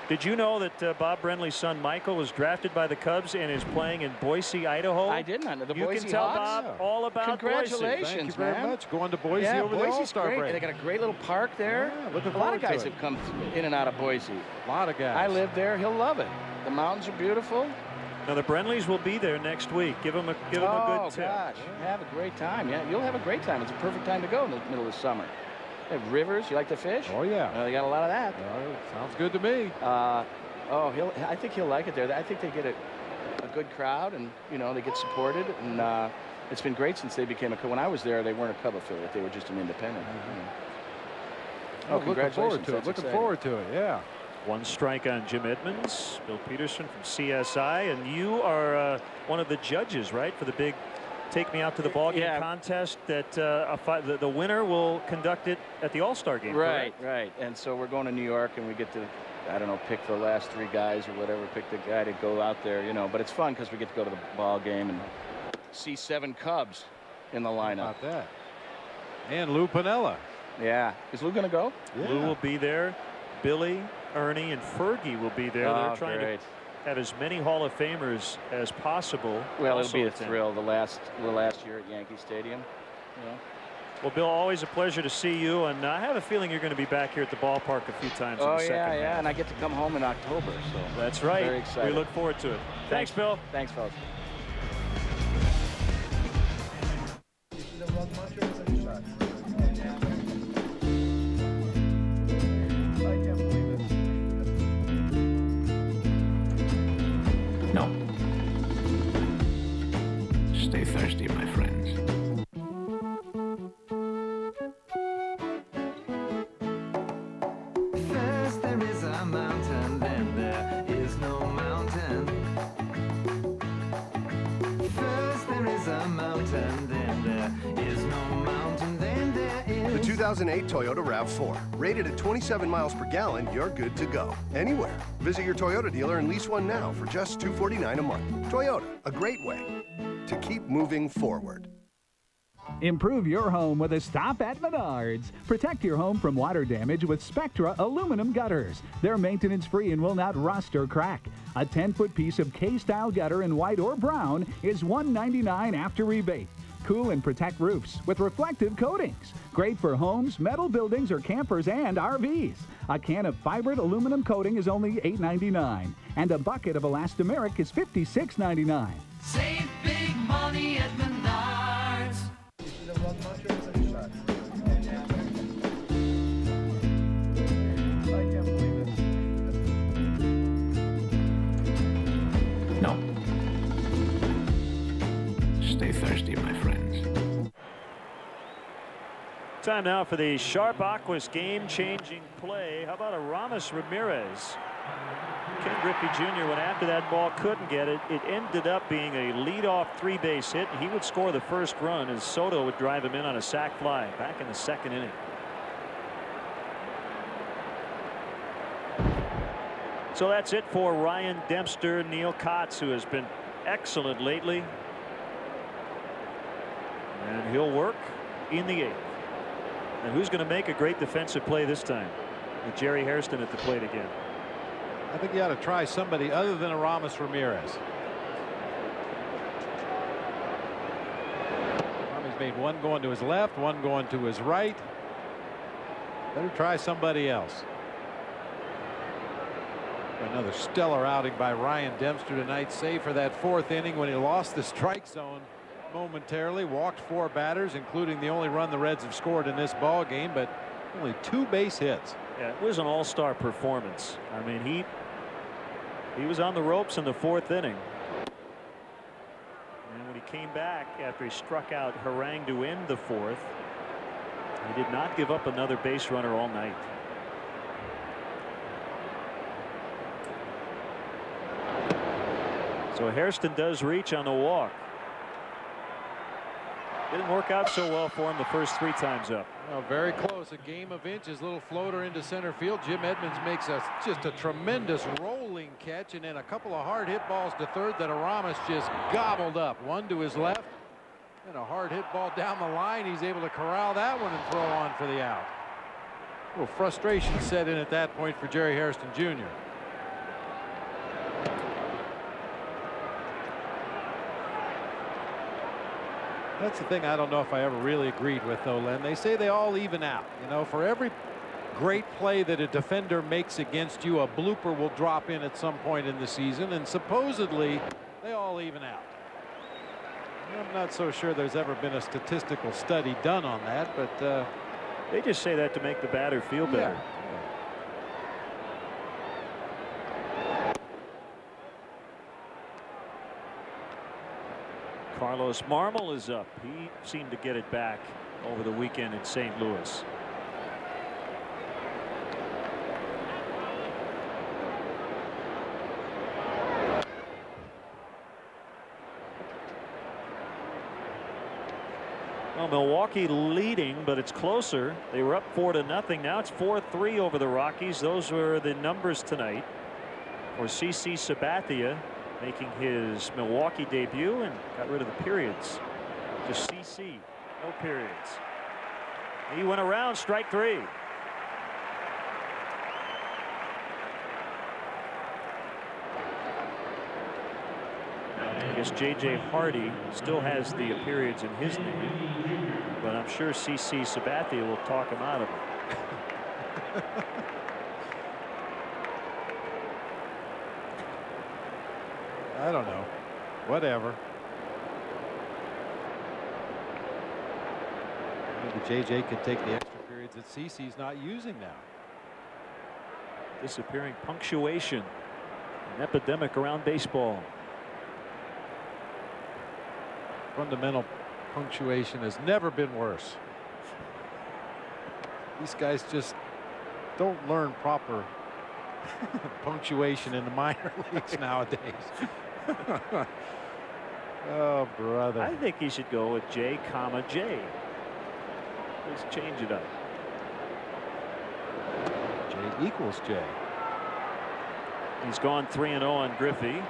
Did you know that Bob Brenly's son Michael was drafted by the Cubs and is playing in Boise, Idaho? I did not know. The you Boise can tell Hawks? Bob all about Congratulations, Boise. Thank you very much. Going to Boise over the All-Star break. They got a great little park there. Yeah, a lot of guys have come in and out of Boise. A lot of guys. I live there. He'll love it. The mountains are beautiful. Now the Brenleys will be there next week. Give them a good tip. Oh gosh, have a great time. Yeah, you'll have a great time. It's a perfect time to go in the middle of the summer. They have rivers. You like to fish? Oh yeah. They got a lot of that. Sounds good to me. I think he'll like it there. I think they get a good crowd, and you know they get supported, and it's been great since they became a Cub. When I was there, they weren't a Cub affiliate; they were just an independent. Oh, congratulations! Looking forward to it. Yeah. 1 strike on Jim Edmonds. Bill Peterson from CSI, and you are one of the judges, right, for the big Take Me Out to the Ballgame contest that the winner will conduct it at the All-Star game. Right, correct? right. And so we're going to New York, and we get to, I don't know, pick the last 3 guys or whatever, pick the guy to go out there, you know. But it's fun because we get to go to the ball game and see 7 Cubs in the lineup. How about that? And Lou Piniella. Yeah. Is Lou going to go? Yeah. Lou will be there. Billy, Ernie, and Fergie will be there. They're trying to have as many Hall of Famers as possible. Well, it'll be a thrill. The last year at Yankee Stadium. You know. Well, Bill, always a pleasure to see you, and I have a feeling you're going to be back here at the ballpark a few times in the second half. Yeah, and I get to come home in October, so that's right. Very excited. We look forward to it. Thanks, Bill. Thanks, fellas. No. Stay thirsty, my friends. First there is a mountain, then there is no mountain. First there is a mountain, then there is no mountain, then there is... The 2008 Toyota RAV4. Rated at 27 miles per gallon, you're good to go. Anywhere. Visit your Toyota dealer and lease one now for just $249 a month. Toyota, a great way to keep moving forward. Improve your home with a stop at Menards. Protect your home from water damage with Spectra aluminum gutters. They're maintenance-free and will not rust or crack. A 10-foot piece of K-style gutter in white or brown is $199 after rebate. Cool and protect roofs with reflective coatings. Great for homes, metal buildings, or campers and RVs. A can of fibered aluminum coating is only $8.99, and a bucket of elastomeric is $56.99. Save big money at Menards. No. Stay thirsty, my friends. Time now for the Sharp Aquas game-changing play. How about a Ramos Ramirez? Ken Griffey Jr. went after that ball, couldn't get it. It ended up being a leadoff 3-base hit, and he would score the first run as Soto would drive him in on a sac fly back in the second inning. So that's it for Ryan Dempster. Neil Kotz, who has been excellent lately, and he'll work in the eighth. And who's going to make a great defensive play this time with Jerry Hairston at the plate again? I think you ought to try somebody other than a Ramos Ramirez. He's made one going to his left, one going to his right. Better try somebody else. Another stellar outing by Ryan Dempster tonight, save for that fourth inning when he lost the strike zone momentarily, walked 4 batters, including the only run the Reds have scored in this ball game, but only 2 base hits. Yeah, it was an all-star performance. I mean, he was on the ropes in the 4th inning. And when he came back after he struck out Harang to end the 4th, he did not give up another base runner all night. So Hairston does reach on the walk. Didn't work out so well for him the first 3 times up. Well, very close. A game of inches. Little floater into center field. Jim Edmonds makes just a tremendous rolling catch, and then a couple of hard hit balls to third that Aramis just gobbled up. One to his left, and a hard hit ball down the line. He's able to corral that one and throw on for the out. A little frustration set in at that point for Jerry Hairston Jr. That's the thing I don't know if I ever really agreed with, though, Len. They say they all even out. You know, for every great play that a defender makes against you, a blooper will drop in at some point in the season, and supposedly they all even out. I'm not so sure there's ever been a statistical study done on that, but they just say that to make the batter feel better. Yeah. Carlos Marmol is up. He seemed to get it back over the weekend in St. Louis. Well, Milwaukee leading, but it's closer. They were up 4-0. Now it's 4-3 over the Rockies. Those were the numbers tonight for CC Sabathia, making his Milwaukee debut, and got rid of the periods. Just CC, no periods. He went around, strike 3. I guess J.J. Hardy still has the periods in his name. but I'm sure CC Sabathia will talk him out of it. I don't know. Whatever. Maybe JJ could take the extra periods that CC's not using now. Disappearing punctuation. An epidemic around baseball. Fundamental punctuation has never been worse. These guys just don't learn proper punctuation in the minor leagues nowadays. Oh, brother. I think he should go with J, J. Let's change it up. J equals J. He's gone 3-0 on Griffey.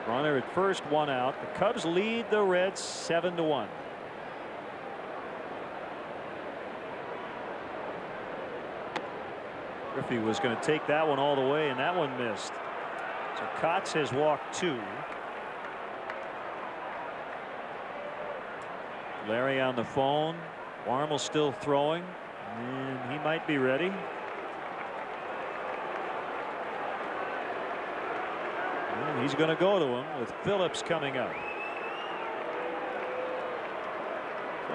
Runner at first, 1 out. The Cubs lead the Reds 7-1. Griffey was going to take that one all the way, and that one missed. So Kotz has walked 2. Larry on the phone. Warmel still throwing, and he might be ready. And he's going to go to him with Phillips coming up.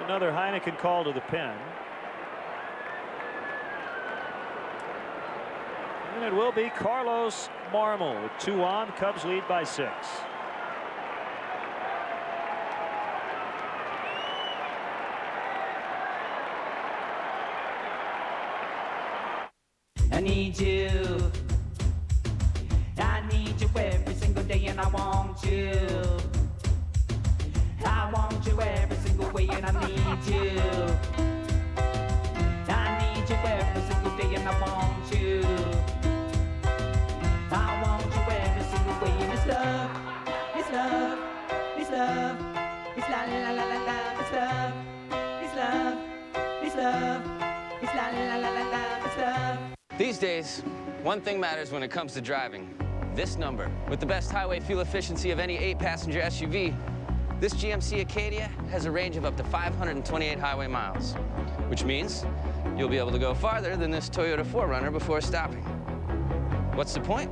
Another Heineken call to the pen. And it will be Carlos Marmol with 2 on. Cubs lead by 6. I need you. I need you every single day, and I want you. I want you every single way, and I need you. I need you every single day, and I want you. I want you every single way, and it's love, it's love, it's love, it's la la la la la, it's love, it's love, it's love, it's la la la la la, it's love. These days, one thing matters when it comes to driving. This number. With the best highway fuel efficiency of any 8-passenger SUV, this GMC Acadia has a range of up to 528 highway miles, which means you'll be able to go farther than this Toyota 4Runner before stopping. What's the point?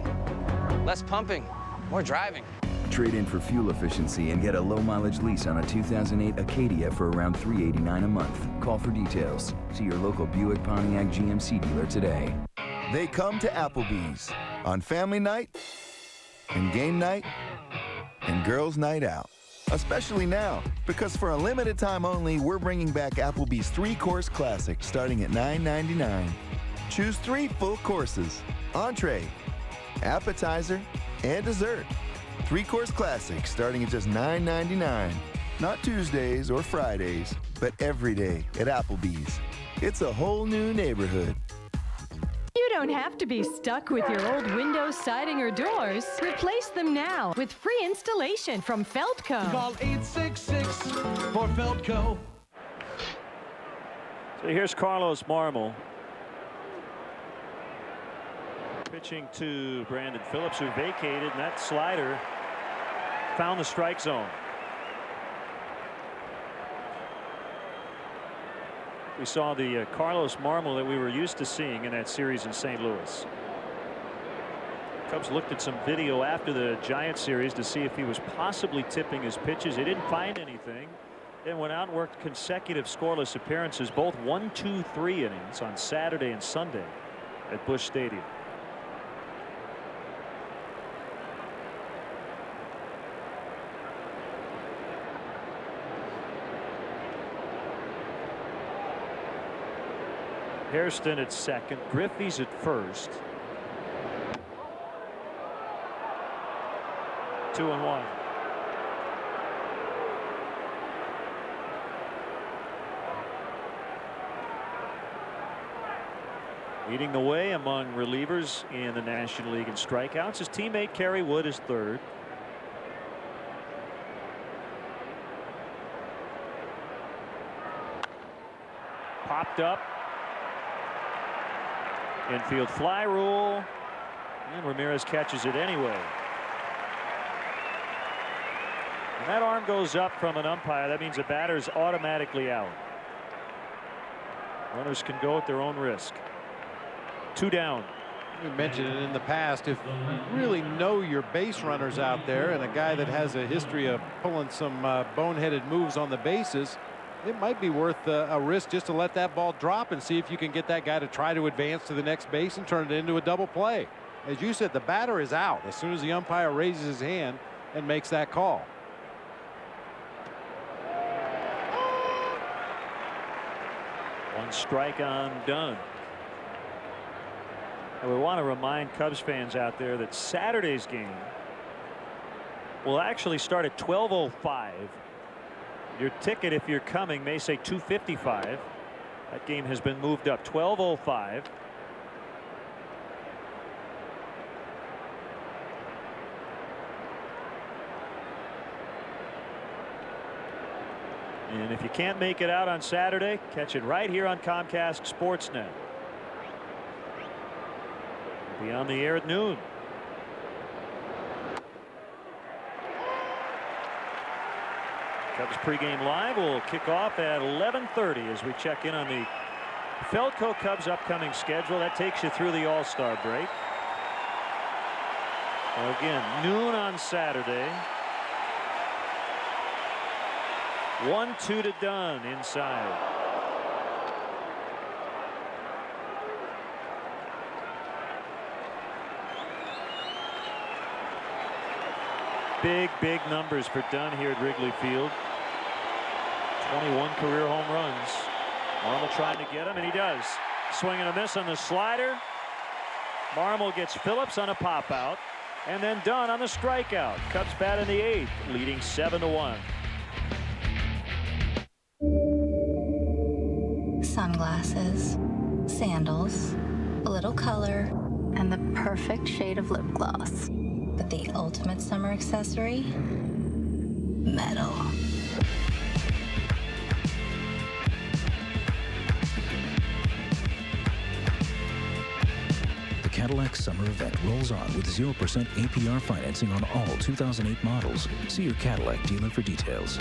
Less pumping, more driving. Trade in for fuel efficiency and get a low-mileage lease on a 2008 Acadia for around $389 a month. Call for details. See your local Buick Pontiac GMC dealer today. They come to Applebee's on family night and game night and girls' night out. Especially now, because for a limited time only, we're bringing back Applebee's 3-course classic starting at $9.99. Choose 3 full courses, entree, appetizer, and dessert. 3-course classic starting at just $9.99. Not Tuesdays or Fridays, but every day at Applebee's. It's a whole new neighborhood. You don't have to be stuck with your old windows, siding, or doors. Replace them now with free installation from Feldco. Call 866 for Feldco. So here's Carlos Marmol. Pitching to Brandon Phillips, who vacated, and that slider found the strike zone. We saw the Carlos Marmol that we were used to seeing in that series in St. Louis. Cubs looked at some video after the Giants series to see if he was possibly tipping his pitches. They didn't find anything. Then went out and worked consecutive scoreless appearances, both 1, 2, 3 innings on Saturday and Sunday at Busch Stadium. Hairston at second, Griffey's at first. 2-1. Leading the way among relievers in the National League in strikeouts. His teammate Kerry Wood is third. Popped up. Infield fly rule, and Ramirez catches it anyway. When that arm goes up from an umpire, that means the batter's automatically out. Runners can go at their own risk. 2 down. We mentioned it in the past. If you really know your base runners out there and a guy that has a history of pulling some boneheaded moves on the bases, it might be worth a risk just to let that ball drop and see if you can get that guy to try to advance to the next base and turn it into a double play. As you said, the batter is out as soon as the umpire raises his hand and makes that call. One strike on Dunn. And we want to remind Cubs fans out there that Saturday's game will actually start at 12:05. Your ticket, if you're coming, may say 2:55. That game has been moved up. 12:05. And if you can't make it out on Saturday, catch it right here on Comcast Sportsnet. It'll be on the air at noon. Cubs pregame live will kick off at 11:30 as we check in on the Feldco Cubs upcoming schedule. That takes you through the All-Star break. Well, again, noon on Saturday. 1-2 to Dunn inside. Big numbers for Dunn here at Wrigley Field. 21 career home runs. Marmol trying to get him, and he does. Swing and a miss on the slider. Marmol gets Phillips on a pop out, and then Dunn on the strikeout. Cubs bat in the 8th, leading 7-1. Sunglasses, sandals, a little color, and the perfect shade of lip gloss. But the ultimate summer accessory? Metal. The Cadillac Summer Event rolls on with 0% APR financing on all 2008 models. See your Cadillac dealer for details.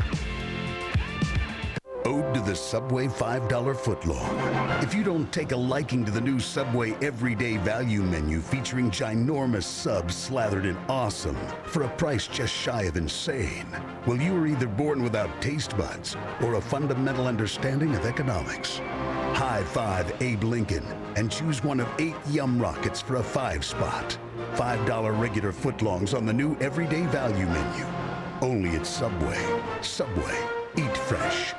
Ode to the Subway $5 footlong. If you don't take a liking to the new Subway Everyday Value menu featuring ginormous subs slathered in awesome for a price just shy of insane, well, you were either born without taste buds or a fundamental understanding of economics. High five Abe Lincoln and choose one of 8 Yum Rockets for a 5 spot. $5 regular footlongs on the new Everyday Value menu. Only at Subway. Subway. Eat fresh.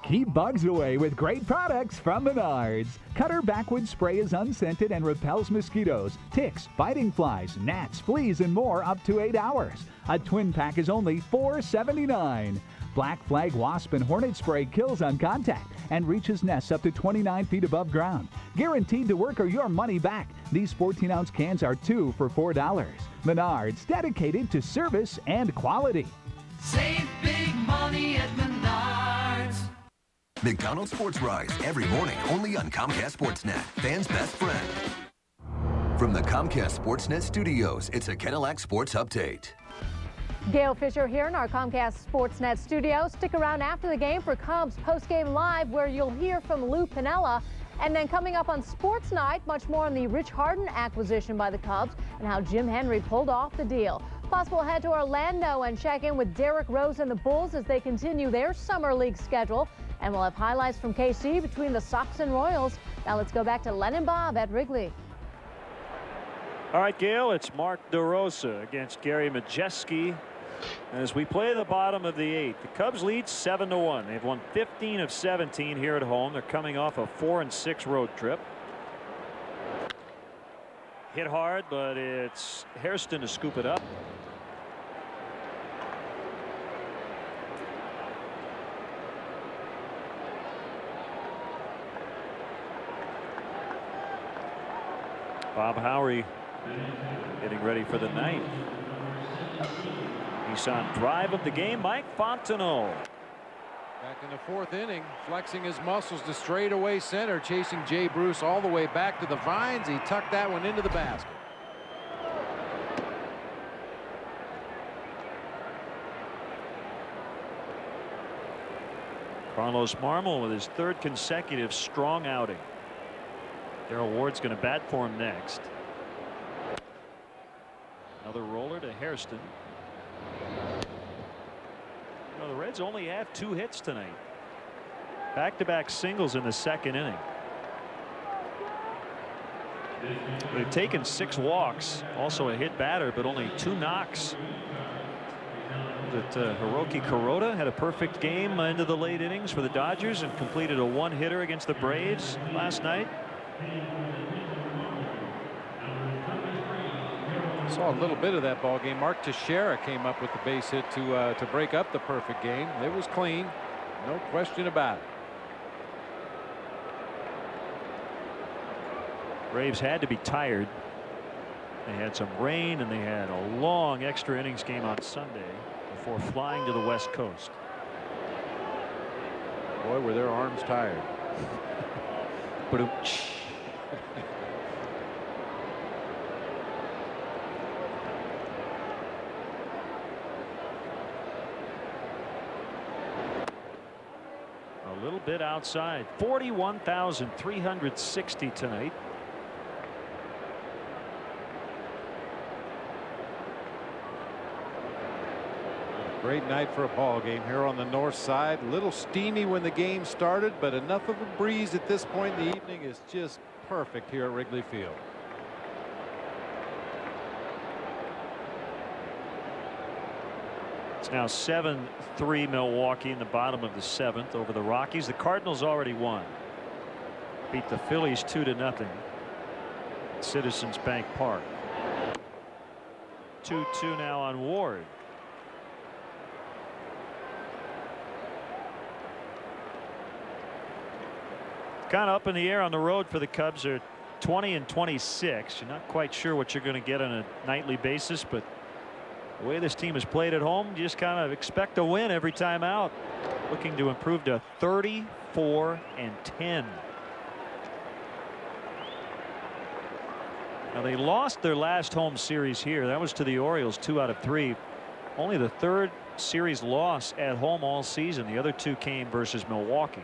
Keep bugs away with great products from Menards. Cutter Backwood Spray is unscented and repels mosquitoes, ticks, biting flies, gnats, fleas, and more up to 8 hours. A twin pack is only $4.79. Black Flag Wasp and Hornet Spray kills on contact and reaches nests up to 29 feet above ground. Guaranteed to work or your money back. These 14-ounce cans are 2 for $4. Menards, dedicated to service and quality. Save big money at Menards. McDonald's Sports Rise every morning only on Comcast Sportsnet, fans' best friend. From the Comcast Sportsnet studios, it's a Cadillac Sports Update. Gail Fisher here in our Comcast Sportsnet studio. Stick around after the game for Cubs postgame live, where you'll hear from Lou Piniella. And then coming up on Sports Night, much more on the Rich Harden acquisition by the Cubs and how Jim Henry pulled off the deal. Plus, we'll head to Orlando and check in with Derek Rose and the Bulls as they continue their summer league schedule. And we'll have highlights from KC between the Sox and Royals. Now let's go back to Len and Bob at Wrigley. All right, Gail, it's Mark DeRosa against Gary Majeski as we play the bottom of the 8th. The Cubs lead 7-1. They've won 15 of 17 here at home. They're coming off a 4-6 road trip. Hit hard, but it's Hairston to scoop it up. Bob Howery getting ready for the 9th. Nissan drive of the game, Mike Fontenot. Back in the 4th inning, flexing his muscles to straightaway center, chasing Jay Bruce all the way back to the vines. He tucked that one into the basket. Carlos Marmol with his 3rd consecutive strong outing. Darrell Ward's going to bat for him next. Another roller to Hairston. The Reds only have 2 hits tonight. Back-to-back singles in the 2nd inning. They've taken 6 walks, also a hit batter, but only 2 knocks. That Hiroki Kuroda had a perfect game into the late innings for the Dodgers and completed a 1-hitter against the Braves last night. Saw a little bit of that ball game. Mark Teixeira came up with the base hit to break up the perfect game. It was clean, no question about it. Braves had to be tired. They had some rain and they had a long extra innings game on Sunday before flying to the West Coast. Boy, were their arms tired. A little bit outside. 41,360 tonight. Great night for a ball game here on the north side. A little steamy when the game started, but enough of a breeze at this point in the evening is just perfect here at Wrigley Field. It's now 7-3 Milwaukee in the bottom of the 7th over the Rockies. The Cardinals already won. Beat the Phillies 2-0 at Citizens Bank Park. 2-2 now on Ward. Kind of up in the air on the road for the Cubs. Are 20-26. You're not quite sure what you're going to get on a nightly basis, but the way this team has played at home, you just kind of expect a win every time out. Looking to improve to 34-10. Now they lost their last home series here. That was to the Orioles, 2 out of 3. Only the 3rd series loss at home all season. The other 2 came versus Milwaukee.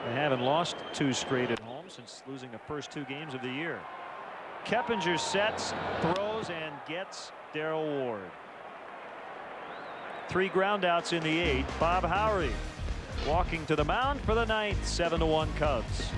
They haven't lost 2 straight at home since losing the first 2 games of the year. Keppinger sets, throws, and gets Darrell Ward. 3 groundouts in the 8th. Bob Howry walking to the mound for the 9th. 7-1 Cubs.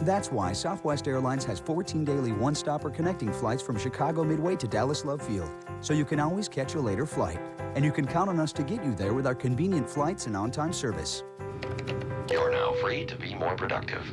That's why Southwest Airlines has 14 daily one-stop or connecting flights from Chicago Midway to Dallas Love Field, so you can always catch a later flight. And you can count on us to get you there with our convenient flights and on-time service. You're now free to be more productive.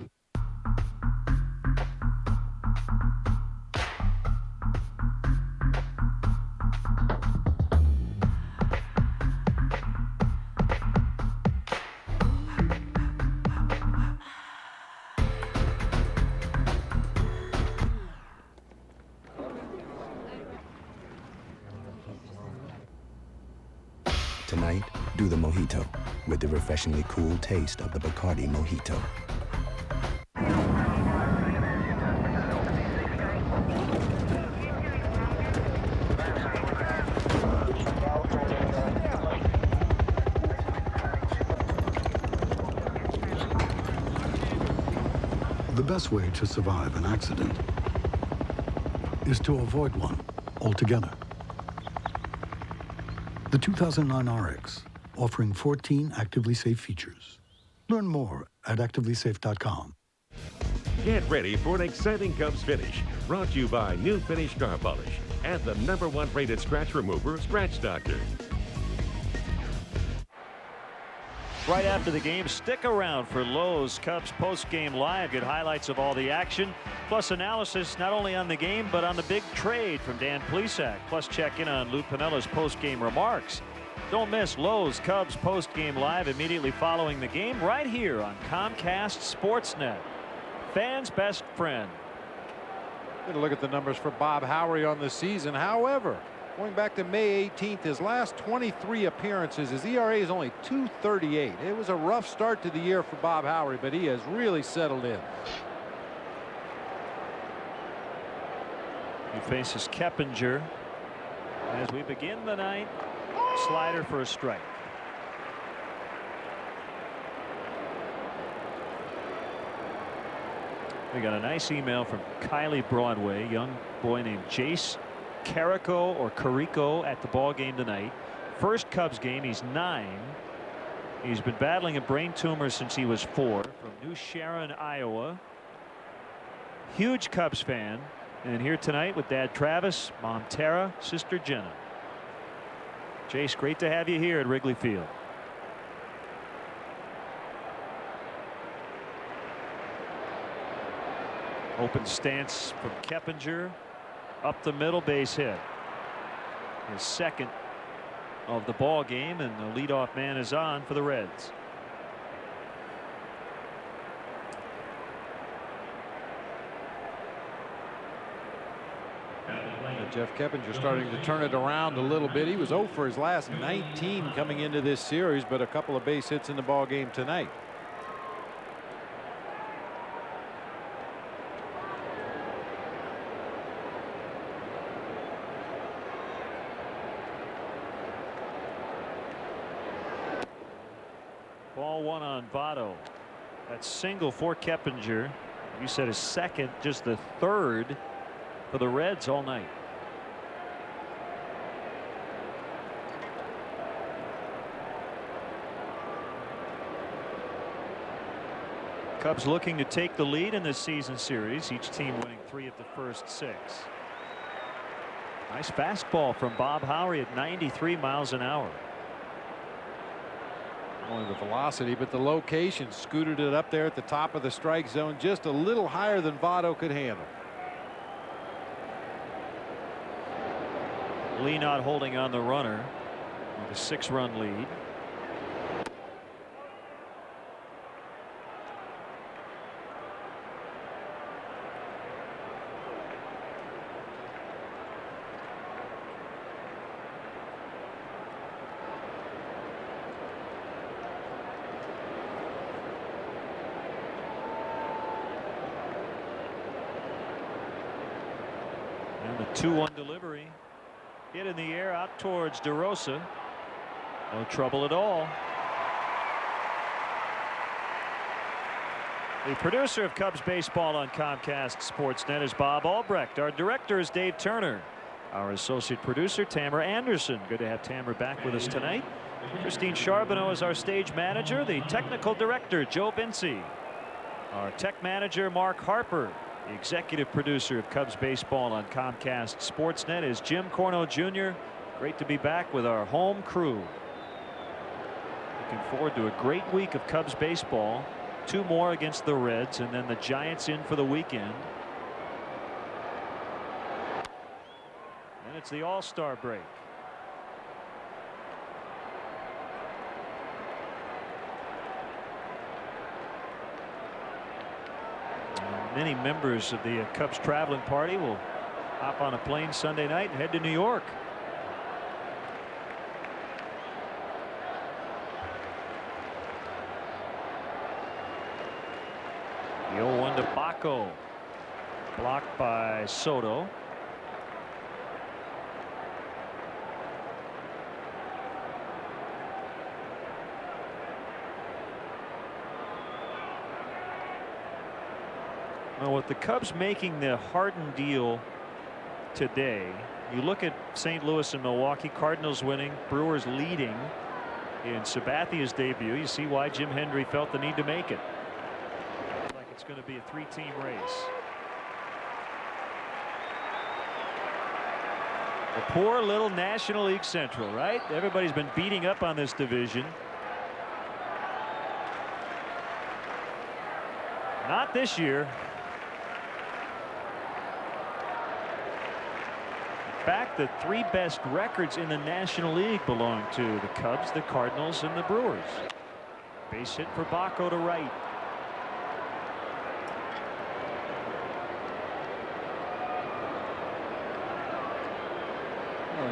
Tonight, do the mojito with the refreshingly cool taste of the Bacardi Mojito. The best way to survive an accident is to avoid one altogether. The 2009 RX, offering 14 actively safe features. Learn more at activelysafe.com. Get ready for an exciting Cubs finish. Brought to you by New Finish Car Polish and the #1 rated scratch remover, Scratch Doctor. Right after the game, stick around for Lowe's Cubs post-game live. Get highlights of all the action, plus analysis not only on the game, but on the big trade from Dan Plesac. Plus check in on Lou Piniella's post-game remarks. Don't miss Lowe's Cubs post-game live immediately following the game right here on Comcast Sportsnet. Fans' best friend. Going to look at the numbers for Bob Howery on the season. However, going back to May 18th, his last 23 appearances, his ERA is only .238. It was a rough start to the year for Bob Howery, but he has really settled in. He faces Keppinger as we begin the ninth. Slider for a strike. We got a nice email from Kylie Broadway, young boy named Jace Carrico or Carico at the ball game tonight. First Cubs game. He's 9. He's been battling a brain tumor since he was 4. From New Sharon, Iowa. Huge Cubs fan, and here tonight with Dad Travis, Mom Tara, Sister Jenna. Jace, great to have you here at Wrigley Field. Open stance from Keppinger, up the middle, base hit. His second of the ball game, and the leadoff man is on for the Reds. Jeff Keppinger starting to turn it around a little bit. He was 0 for his last 19 coming into this series, but a couple of base hits in the ball game tonight. Ball 1 on Votto. That single for Keppinger. You said his second, just the third for the Reds all night. Cubs looking to take the lead in this season series, each team winning 3 of the first 6. Nice fastball from Bob Howery at 93 miles an hour. Only the velocity, but the location. Scooted it up there at the top of the strike zone, just a little higher than Votto could handle. Lee not holding on the runner with a 6-run lead. And the 2-1 delivery. Hit in the air out towards DeRosa. No trouble at all. The producer of Cubs baseball on Comcast Sportsnet is Bob Albrecht. Our director is Dave Turner. Our associate producer, Tamara Anderson. Good to have Tamara back with us tonight. Christine Charbonneau is our stage manager. The technical director, Joe Bincy. Our tech manager, Mark Harper. The executive producer of Cubs baseball on Comcast Sportsnet is Jim Corno Jr. Great to be back with our home crew. Looking forward to a great week of Cubs baseball. 2 more against the Reds, and then the Giants in for the weekend. And it's the All-Star break. Many members of the Cubs traveling party will hop on a plane Sunday night and head to New York. The 0-1 to Baco. Blocked by Soto. Well, with the Cubs making the Harden deal today, you look at St. Louis and Milwaukee, Cardinals winning, Brewers leading in Sabathia's debut. You see why Jim Hendry felt the need to make it. Looks like it's going to be a 3-team race. The poor little National League Central, right? Everybody's been beating up on this division. Not this year. In fact, the 3 best records in the National League belong to the Cubs, the Cardinals, and the Brewers. Base hit for Baco to right.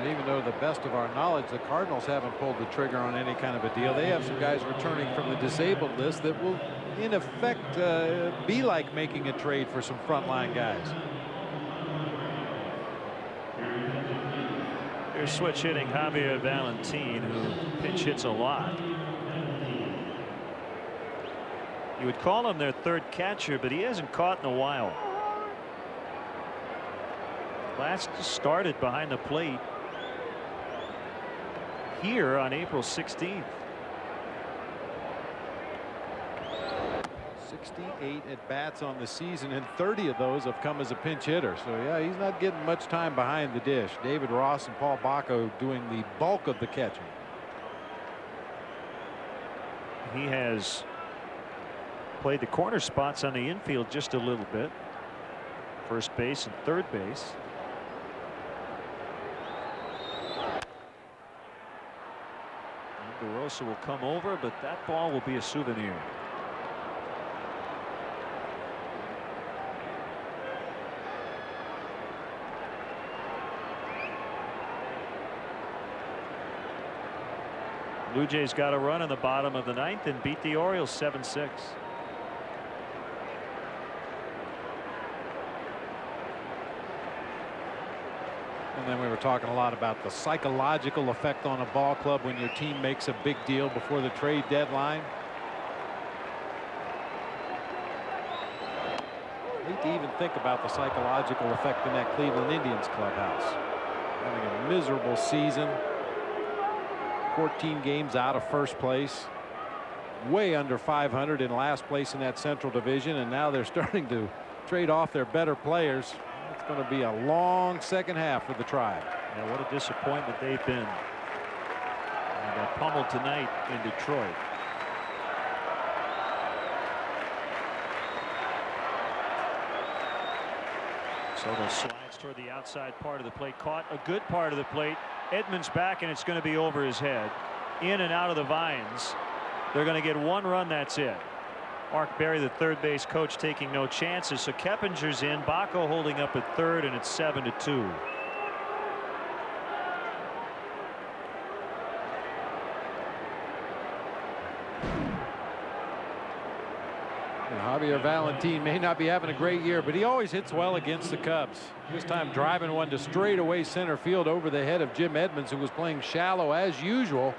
And even though, to the best of our knowledge, the Cardinals haven't pulled the trigger on any kind of a deal, they have some guys returning from the disabled list that will, in effect, be like making a trade for some frontline guys. Here's switch hitting Javier Valentin, who pinch hits a lot. You would call him their third catcher, but he hasn't caught in a while. Last started behind the plate here on April 16th. 68 at bats on the season, and 30 of those have come as a pinch hitter. So yeah, he's not getting much time behind the dish. David Ross and Paul Bacco doing the bulk of the catching. He has played the corner spots on the infield just a little bit. First base and third base. DeRosa will come over, but that ball will be a souvenir. Blue Jays got a run in the bottom of the ninth and beat the Orioles 7-6. And then we were talking a lot about the psychological effect on a ball club when your team makes a big deal before the trade deadline. I hate to even think about the psychological effect in that Cleveland Indians clubhouse. Having a miserable season. 14 games out of first place, way under 500 in last place in that Central Division, and now they're starting to trade off their better players. It's going to be a long second half for the Tribe. Yeah, what a disappointment they've been. And got pummeled tonight in Detroit. Soto slides toward the outside part of the plate, caught a good part of the plate. Edmonds back, and it's going to be over his head. In and out of the vines. They're going to get one run. That's it. Mark Berry, the third base coach, taking no chances. So Keppinger's in. Bacco holding up at third, and it's 7-2. Javier Valentin may not be having a great year, but he always hits well against the Cubs. This time driving one to straightaway center field over the head of Jim Edmonds, who was playing shallow as usual.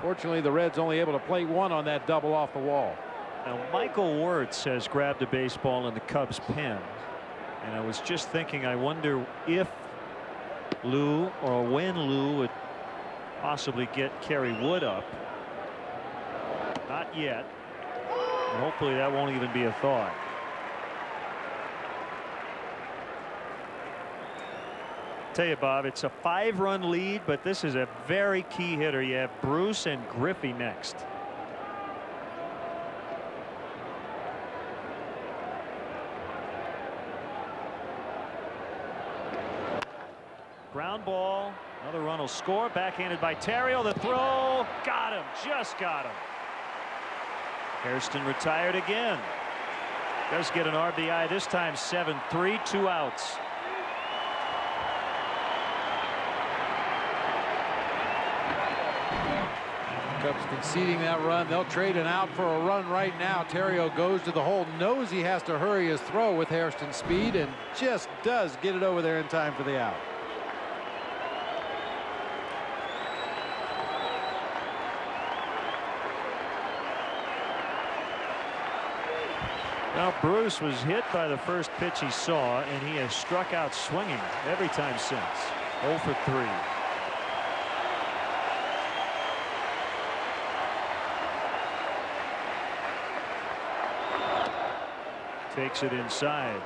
Fortunately, the Reds only able to play one on that double off the wall. Now, Michael Wirtz has grabbed a baseball in the Cubs pen, and I was just thinking, I wonder if Lou, or when Lou, would possibly get Kerry Wood up. Not yet. And hopefully that won't even be a thought. Tell you, Bob, it's a 5-run lead, but this is a very key hitter. You have Bruce and Griffey next. Ground ball. Another run will score. Backhanded by Terrio. The throw. Got him. Just got him. Hairston retired again. Does get an RBI this time. 7-3, 2 outs. Cubs conceding that run. They'll trade an out for a run right now. Terrio goes to the hole, knows he has to hurry his throw with Hairston's speed, and just does get it over there in time for the out. Now, Bruce was hit by the first pitch he saw, and he has struck out swinging every time since. 0 for 3. Takes it inside.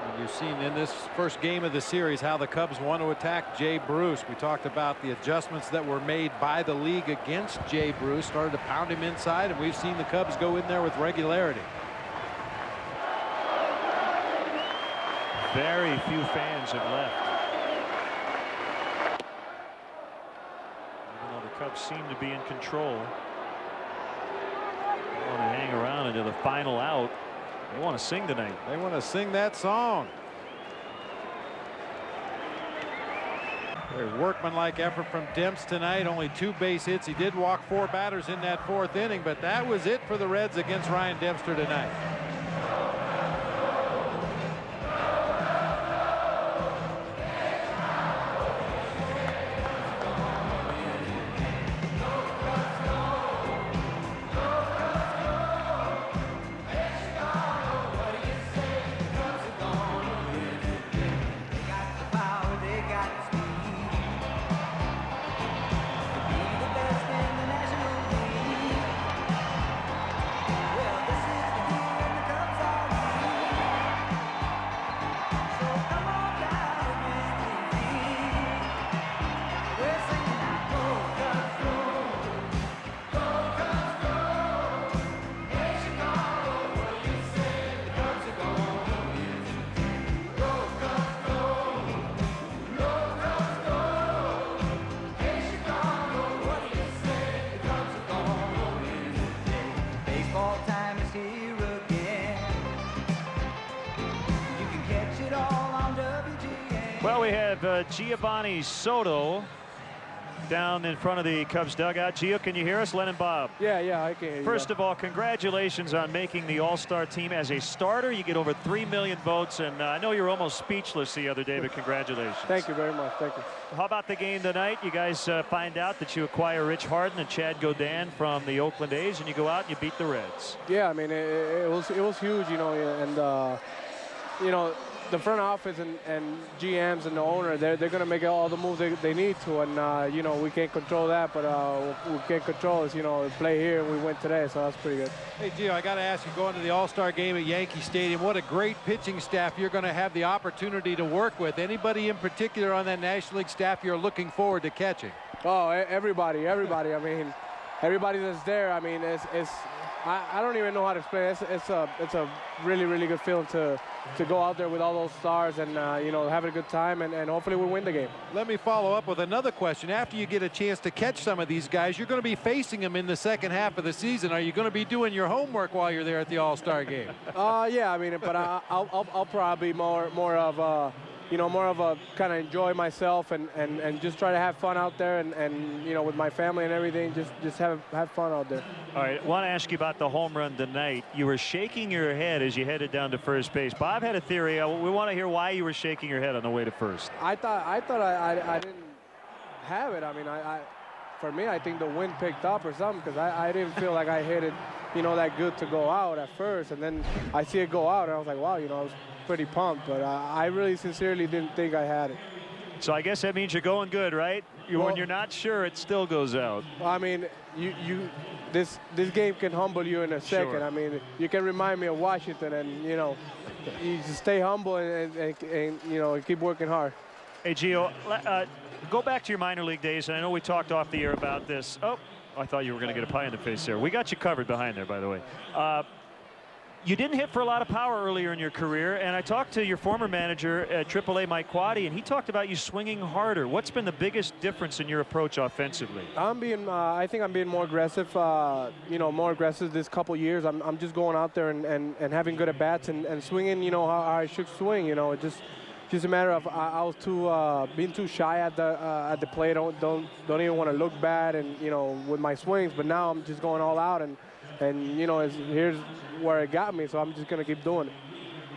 And you've seen in this first game of the series how the Cubs want to attack Jay Bruce. We talked about the adjustments that were made by the league against Jay Bruce. Started to pound him inside, and we've seen the Cubs go in there with regularity. Very few fans have left. Even though the Cubs seem to be in control. They want to hang around until the final out. They want to sing tonight. They want to sing that song. Very workmanlike effort from Demps tonight. Only 2 base hits. He did walk 4 batters in that 4th inning, but that was it for the Reds against Ryan Dempster tonight. Well, we have Giovanni Soto down in front of the Cubs dugout. Gio, can you hear us? Len and Bob. Yeah, I can hear you. First of all, congratulations on making the All-Star team as a starter. You get over 3 million votes, and I know you were almost speechless the other day, but congratulations. Thank you very much. Thank you. How about the game tonight? You guys find out that you acquire Rich Harden and Chad Godin from the Oakland A's, and you go out and you beat the Reds. Yeah, I mean, it was huge, you know, and you know, the front office and GMs and the owner, they're going to make all the moves they need to, and you know, we can't control that, but we can control is, you know, play here and we win today, so that's pretty good. Hey, Gio, I got to ask you, going to the All-Star game at Yankee Stadium, what a great pitching staff you're going to have the opportunity to work with. Anybody in particular on that National League staff you're looking forward to catching? Oh, everybody. I mean, everybody that's there. I mean, I don't even know how to explain it. It's a really, really good feeling to go out there with all those stars and you know, have a good time, and hopefully we'll win the game. Let me follow up with another question. After you get a chance to catch some of these guys, you're going to be facing them in the second half of the season. Are you going to be doing your homework while you're there at the All-Star game? Yeah, I mean, but I'll probably more of a, you know, more of a kind of enjoy myself and just try to have fun out there and you know, with my family and everything, just have fun out there. All right, I want to ask you about the home run tonight. You were shaking your head as you headed down to first base. Bob had a theory. We want to hear why you were shaking your head on the way to first. I thought I didn't have it. I mean, for me, I think the wind picked up or something, because I didn't feel like I hit it, you know, that good to go out at first, and then I see it go out, and I was like, wow, you know, I was pretty pumped, but I really sincerely didn't think I had it. So I guess that means you're going good, right? When you're not sure, it still goes out. I mean, this game can humble you in a second. Sure. I mean, you can remind me of Washington, and you know, you just stay humble and you know, keep working hard. Hey, Gio, go back to your minor league days, and I know we talked off the air about this. Oh, I thought you were going to get a pie in the face there. We got you covered behind there, by the way. You didn't hit for a lot of power earlier in your career, and I talked to your former manager at AAA, Mike Quaddy, and he talked about you swinging harder. What's been the biggest difference in your approach offensively? I think I'm being more aggressive, you know, more aggressive this couple years. I'm just going out there and having good at-bats and swinging, you know, how I should swing, you know. It just a matter of I was being too shy at the plate. Don't even want to look bad, and you know, with my swings. But now I'm just going all out, and you know, here's where it got me. So I'm just gonna keep doing it.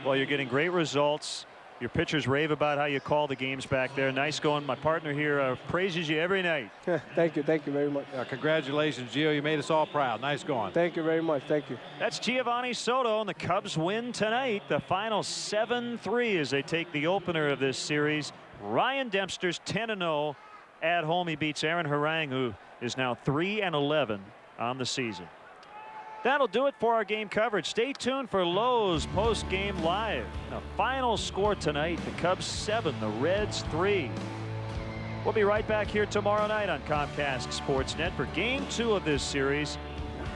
Well, you're getting great results. Your pitchers rave about how you call the games back there. Nice going. My partner here praises you every night. Thank you very much. Congratulations, Gio. You made us all proud. Nice going. Thank you very much. Thank you. That's Giovanni Soto, and the Cubs win tonight. The final 7-3 as they take the opener of this series. Ryan Dempster's 10-0 at home. He beats Aaron Harang, who is now 3-11 on the season. That'll do it for our game coverage. Stay tuned for Lowe's post-game live. The final score tonight, the Cubs 7, the Reds 3. We'll be right back here tomorrow night on Comcast Sportsnet for Game 2 of this series.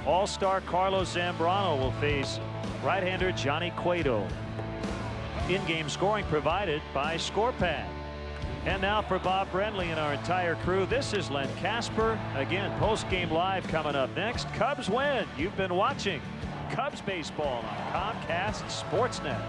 All-star Carlos Zambrano will face right-hander Johnny Cueto. In-game scoring provided by ScorePad. And now for Bob Brenly and our entire crew, this is Len Casper. Again, post-game live coming up next. Cubs win. You've been watching Cubs baseball on Comcast Sportsnet.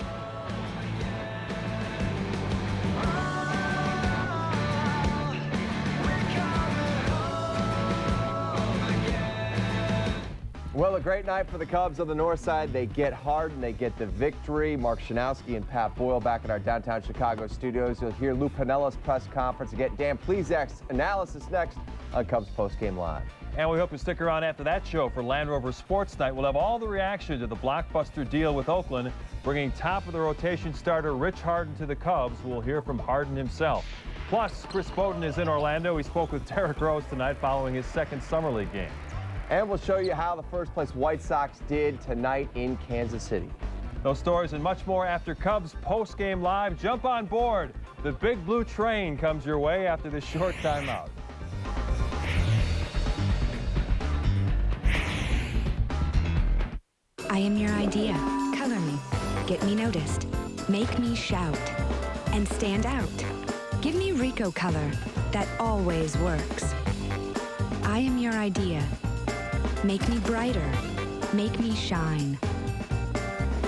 Well, a great night for the Cubs on the north side. They get hard and they get the victory. Mark Shanowski and Pat Boyle back in our downtown Chicago studios. You'll hear Lou Piniella's press conference and get Dan Plezak's analysis next on Cubs Postgame Live. And we hope you stick around after that show for Land Rover Sports Night. We'll have all the reaction to the blockbuster deal with Oakland, bringing top-of-the-rotation starter Rich Harden to the Cubs. We'll hear from Harden himself. Plus, Chris Bowden is in Orlando. He spoke with Derrick Rose tonight following his second Summer League game. And we'll show you how the first-place White Sox did tonight in Kansas City. Those stories and much more after Cubs Postgame Live. Jump on board. The Big Blue Train comes your way after this short timeout. I am your idea. Color me. Get me noticed. Make me shout. And stand out. Give me Rico color that always works. I am your idea. Make me brighter. Make me shine.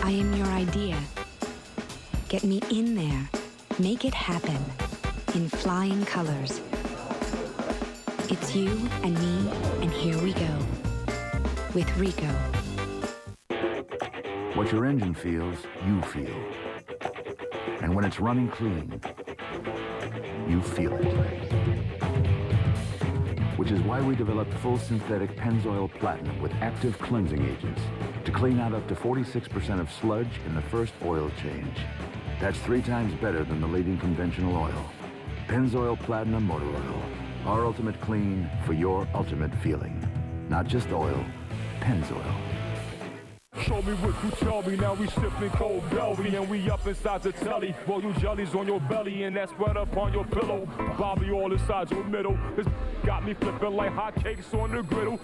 I am your idea. Get me in there. Make it happen. In flying colors. It's you and me, and here we go. With Rico. What your engine feels, you feel. And when it's running clean, you feel it. Which is why we developed full synthetic Pennzoil Platinum with active cleansing agents to clean out up to 46% of sludge in the first oil change. That's 3 times better than the leading conventional oil. Pennzoil Platinum Motor Oil. Our ultimate clean for your ultimate feeling. Not just oil, Pennzoil. Show me what you tell me, now we sipping cold belly and we up inside the telly. Roll you jellies on your belly and that spread up on your pillow. Bobby all inside your middle. This got me flipping like hotcakes on the griddle.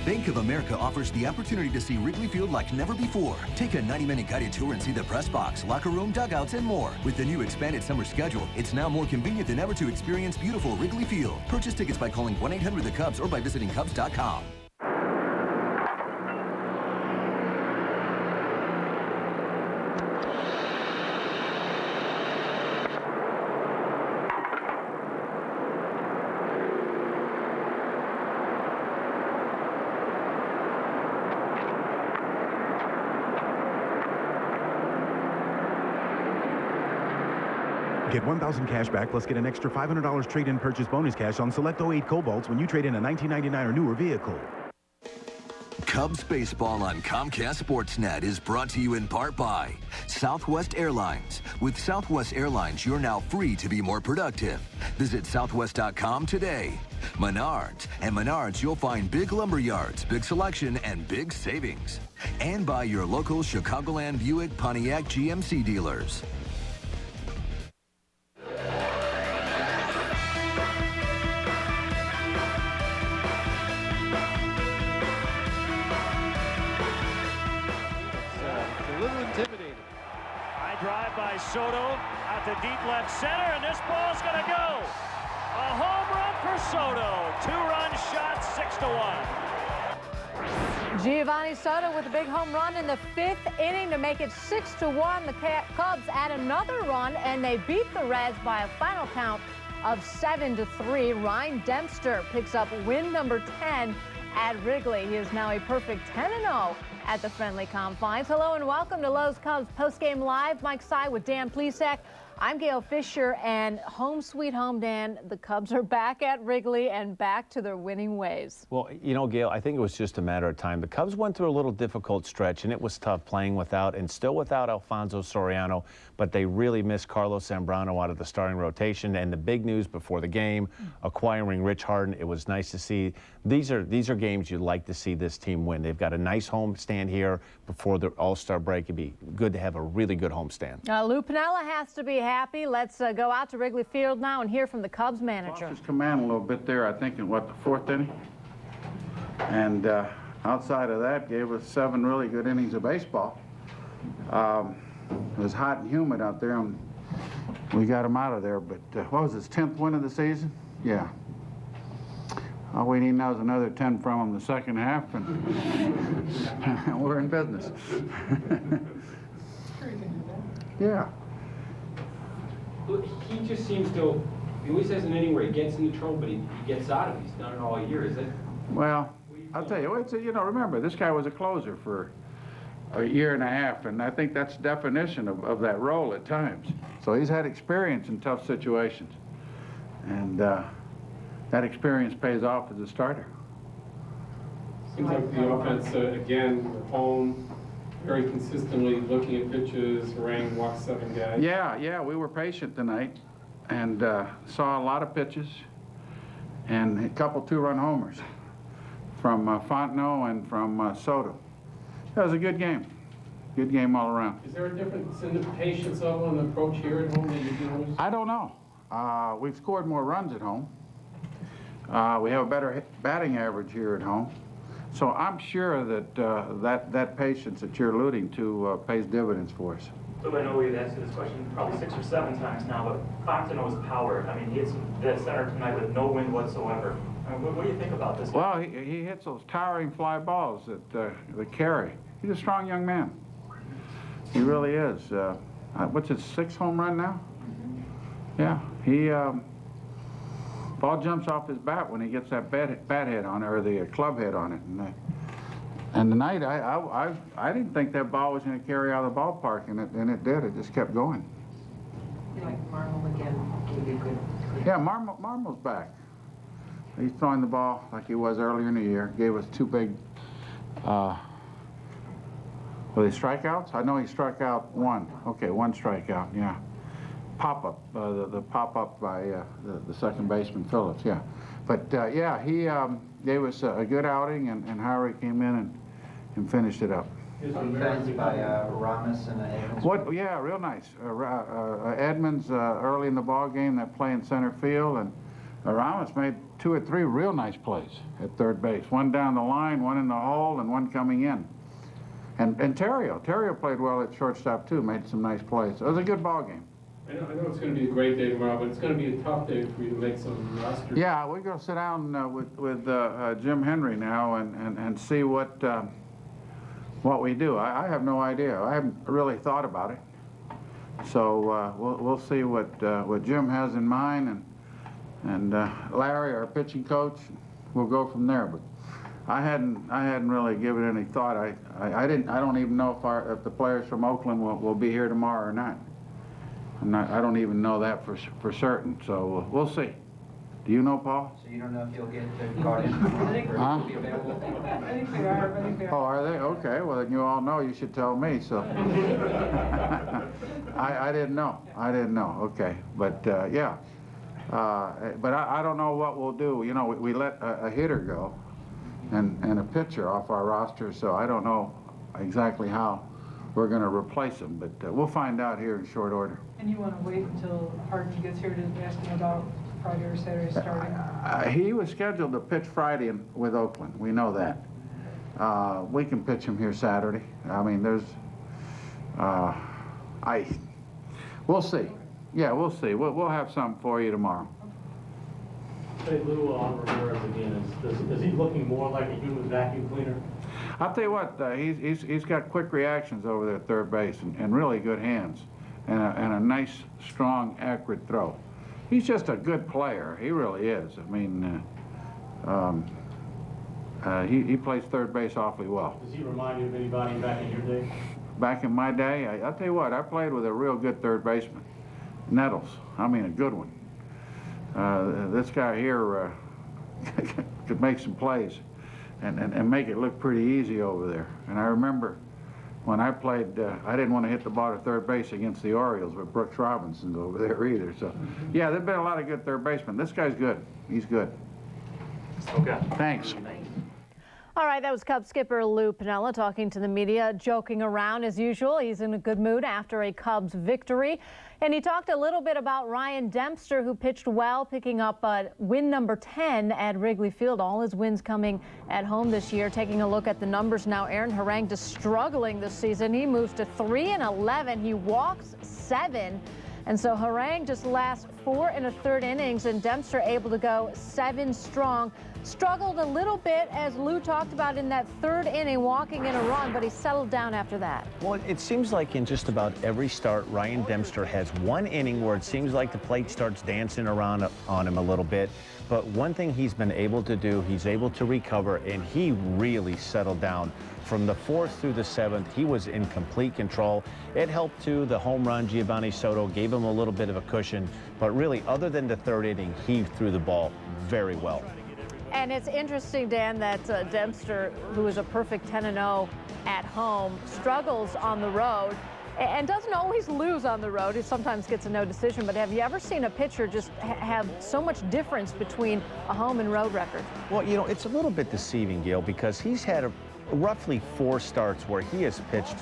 Bank of America offers the opportunity to see Wrigley Field like never before. Take a 90-minute guided tour and see the press box, locker room, dugouts, and more. With the new expanded summer schedule, it's now more convenient than ever to experience beautiful Wrigley Field. Purchase tickets by calling 1-800-THE-CUBS or by visiting Cubs.com. Get $1,000 cash back, plus get an extra $500 trade-in purchase bonus cash on select 08 Cobalts when you trade in a 1999 or newer vehicle. Cubs baseball on Comcast Sportsnet is brought to you in part by Southwest Airlines. With Southwest Airlines, you're now free to be more productive. Visit southwest.com today. Menards. And Menards, you'll find big lumber yards, big selection, and big savings. And by your local Chicagoland Buick Pontiac GMC dealers. Soto out to deep left center, and this ball's going to go. A home run for Soto. 2-run shot, 6-1. Giovanni Soto with a big home run in the 5th inning to make it 6-1. The Cubs add another run, and they beat the Reds by a final count of 7-3. Ryan Dempster picks up win number 10 at Wrigley. He is now a perfect 10-0 at the friendly confines. Hello and welcome to Lowe's Cubs Postgame Live. Mike Sy with Dan Plezak. I'm Gail Fisher, and home sweet home, Dan. The Cubs are back at Wrigley and back to their winning ways. Well, you know, Gail, I think it was just a matter of time. The Cubs went through a little difficult stretch, and it was tough playing without and still without Alfonso Soriano, but they really missed Carlos Zambrano out of the starting rotation. And the big news before the game, acquiring Rich Harden, it was nice to see. These are games you'd like to see this team win. They've got a nice home stand here before the All-Star break. It'd be good to have a really good home stand. Lou Piniella has to be happy. Let's go out to Wrigley Field now and hear from the Cubs manager. Just command a little bit there, I think, in the 4th inning. And outside of that, gave us 7 really good innings of baseball. It was hot and humid out there, and we got him out of there. But what was his 10th win of the season? Yeah. All we need now is another 10 from him the second half, and we're in business. Crazy. Yeah. He just seems to He always has an inning where he gets into trouble, but he gets out of it. He's done it all year. Is it? Well, I'll tell you, remember, this guy was a closer for a year and a half, and I think that's the definition of that role at times. So he's had experience in tough situations, and that experience pays off as a starter. Seems like the offense, again, we're home, very consistently looking at pitches, harangue, walk 7 guys. Yeah, we were patient tonight and saw a lot of pitches and a couple 2-run homers from Fontenot and from Soto. That was a good game. Good game all around. Is there a difference in the patience level and the approach here at home that you do? I don't know. We've scored more runs at home. We have a better batting average here at home. So I'm sure that that patience that you're alluding to pays dividends for us. So I know we've asked you this question probably 6 or 7 times now, but Fontenot's power, I mean, he hits dead center tonight with no wind whatsoever. I mean, what do you think about this? Well, he hits those towering fly balls that carry. He's a strong young man. He really is. What's his 6th home run now? Yeah, he ball jumps off his bat when he gets that bat head on it, or the club head on it. And tonight, I didn't think that ball was going to carry out of the ballpark, and it did. It just kept going. You like Marmol again? Gave you good. Yeah, Marmol's back. He's throwing the ball like he was earlier in the year. Gave us 2 big. Were they strikeouts? I know he struck out 1. Okay, 1 strikeout. Yeah. Pop-up, the pop-up by the second baseman, Phillips, yeah. But, yeah, he gave us a good outing, and Harry came in and finished it up. Defense by Ramos and Edmonds. Yeah, real nice. Edmonds early in the ball game, that play in center field, and Ramos made 2 or 3 real nice plays at third base. 1 down the line, 1 in the hole, and 1 coming in. And Terrio played well at shortstop, too, made some nice plays. It was a good ball game. I know it's going to be a great day tomorrow, but it's going to be a tough day for you to make some roster. Yeah, we're going to sit down with Jim Henry now and see what we do. I have no idea. I haven't really thought about it. So we'll see what Jim has in mind, and Larry, our pitching coach, we'll go from there. But I hadn't really given it any thought. I don't even know if the players from Oakland will be here tomorrow or not. I don't even know that for certain, so we'll see. Do you know, Paul? So you don't know if you'll get the Guardians or be available? I think they are. Oh, are they? Okay, well, then you all know. You should tell me, so. I didn't know. Okay, but, yeah. But I don't know what we'll do. You know, we let a hitter go and a pitcher off our roster, so I don't know exactly how we're going to replace them, but we'll find out here in short order. And you want to wait until Harden gets here to ask him about Friday or Saturday starting? He was scheduled to pitch Friday with Oakland. We know that. We can pitch him here Saturday. I mean, we'll see. Yeah, we'll see. We'll have something for you tomorrow. Say Lou on Ramirez again. Is he looking more like a human vacuum cleaner? I'll tell you what, he's got quick reactions over there at third base and really good hands and a nice, strong, accurate throw. He's just a good player. He really is. I mean, he plays third base awfully well. Does he remind you of anybody back in your day? Back in my day, I'll tell you what, I played with a real good third baseman, Nettles. I mean, a good one. This guy here could make some plays and make it look pretty easy over there. And I remember when I played, I didn't want to hit the ball to third base against the Orioles with Brooks Robinson's over there either. So, yeah, there've been a lot of good third basemen. This guy's good. He's good. Okay. Thanks. All right, that was Cubs skipper Lou Piniella talking to the media, joking around as usual. He's in a good mood after a Cubs victory. And he talked a little bit about Ryan Dempster, who pitched well, picking up win number 10 at Wrigley Field. All his wins coming at home this year. Taking a look at the numbers now, Aaron Harangda struggling this season. He moves to 3-11. He walks 7. And so Harang just lasts 4 1/3 innings, and Dempster able to go 7 strong. Struggled a little bit, as Lou talked about, in that 3rd inning, walking in a run, but he settled down after that. Well, it seems like in just about every start, Ryan Dempster has one inning where it seems like the plate starts dancing around on him a little bit. But one thing he's been able to do, he's able to recover, and he really settled down. From the 4th through the 7th, he was in complete control. It helped, too. The home run, Giovanni Soto, gave him a little bit of a cushion. But really, other than the 3rd inning, he threw the ball very well. And it's interesting, Dan, that Dempster, who is a perfect 10-0 at home, struggles on the road and doesn't always lose on the road. He sometimes gets a no decision. But have you ever seen a pitcher just have so much difference between a home and road record? Well, you know, it's a little bit deceiving, Gail, because he's had roughly 4 starts where he has pitched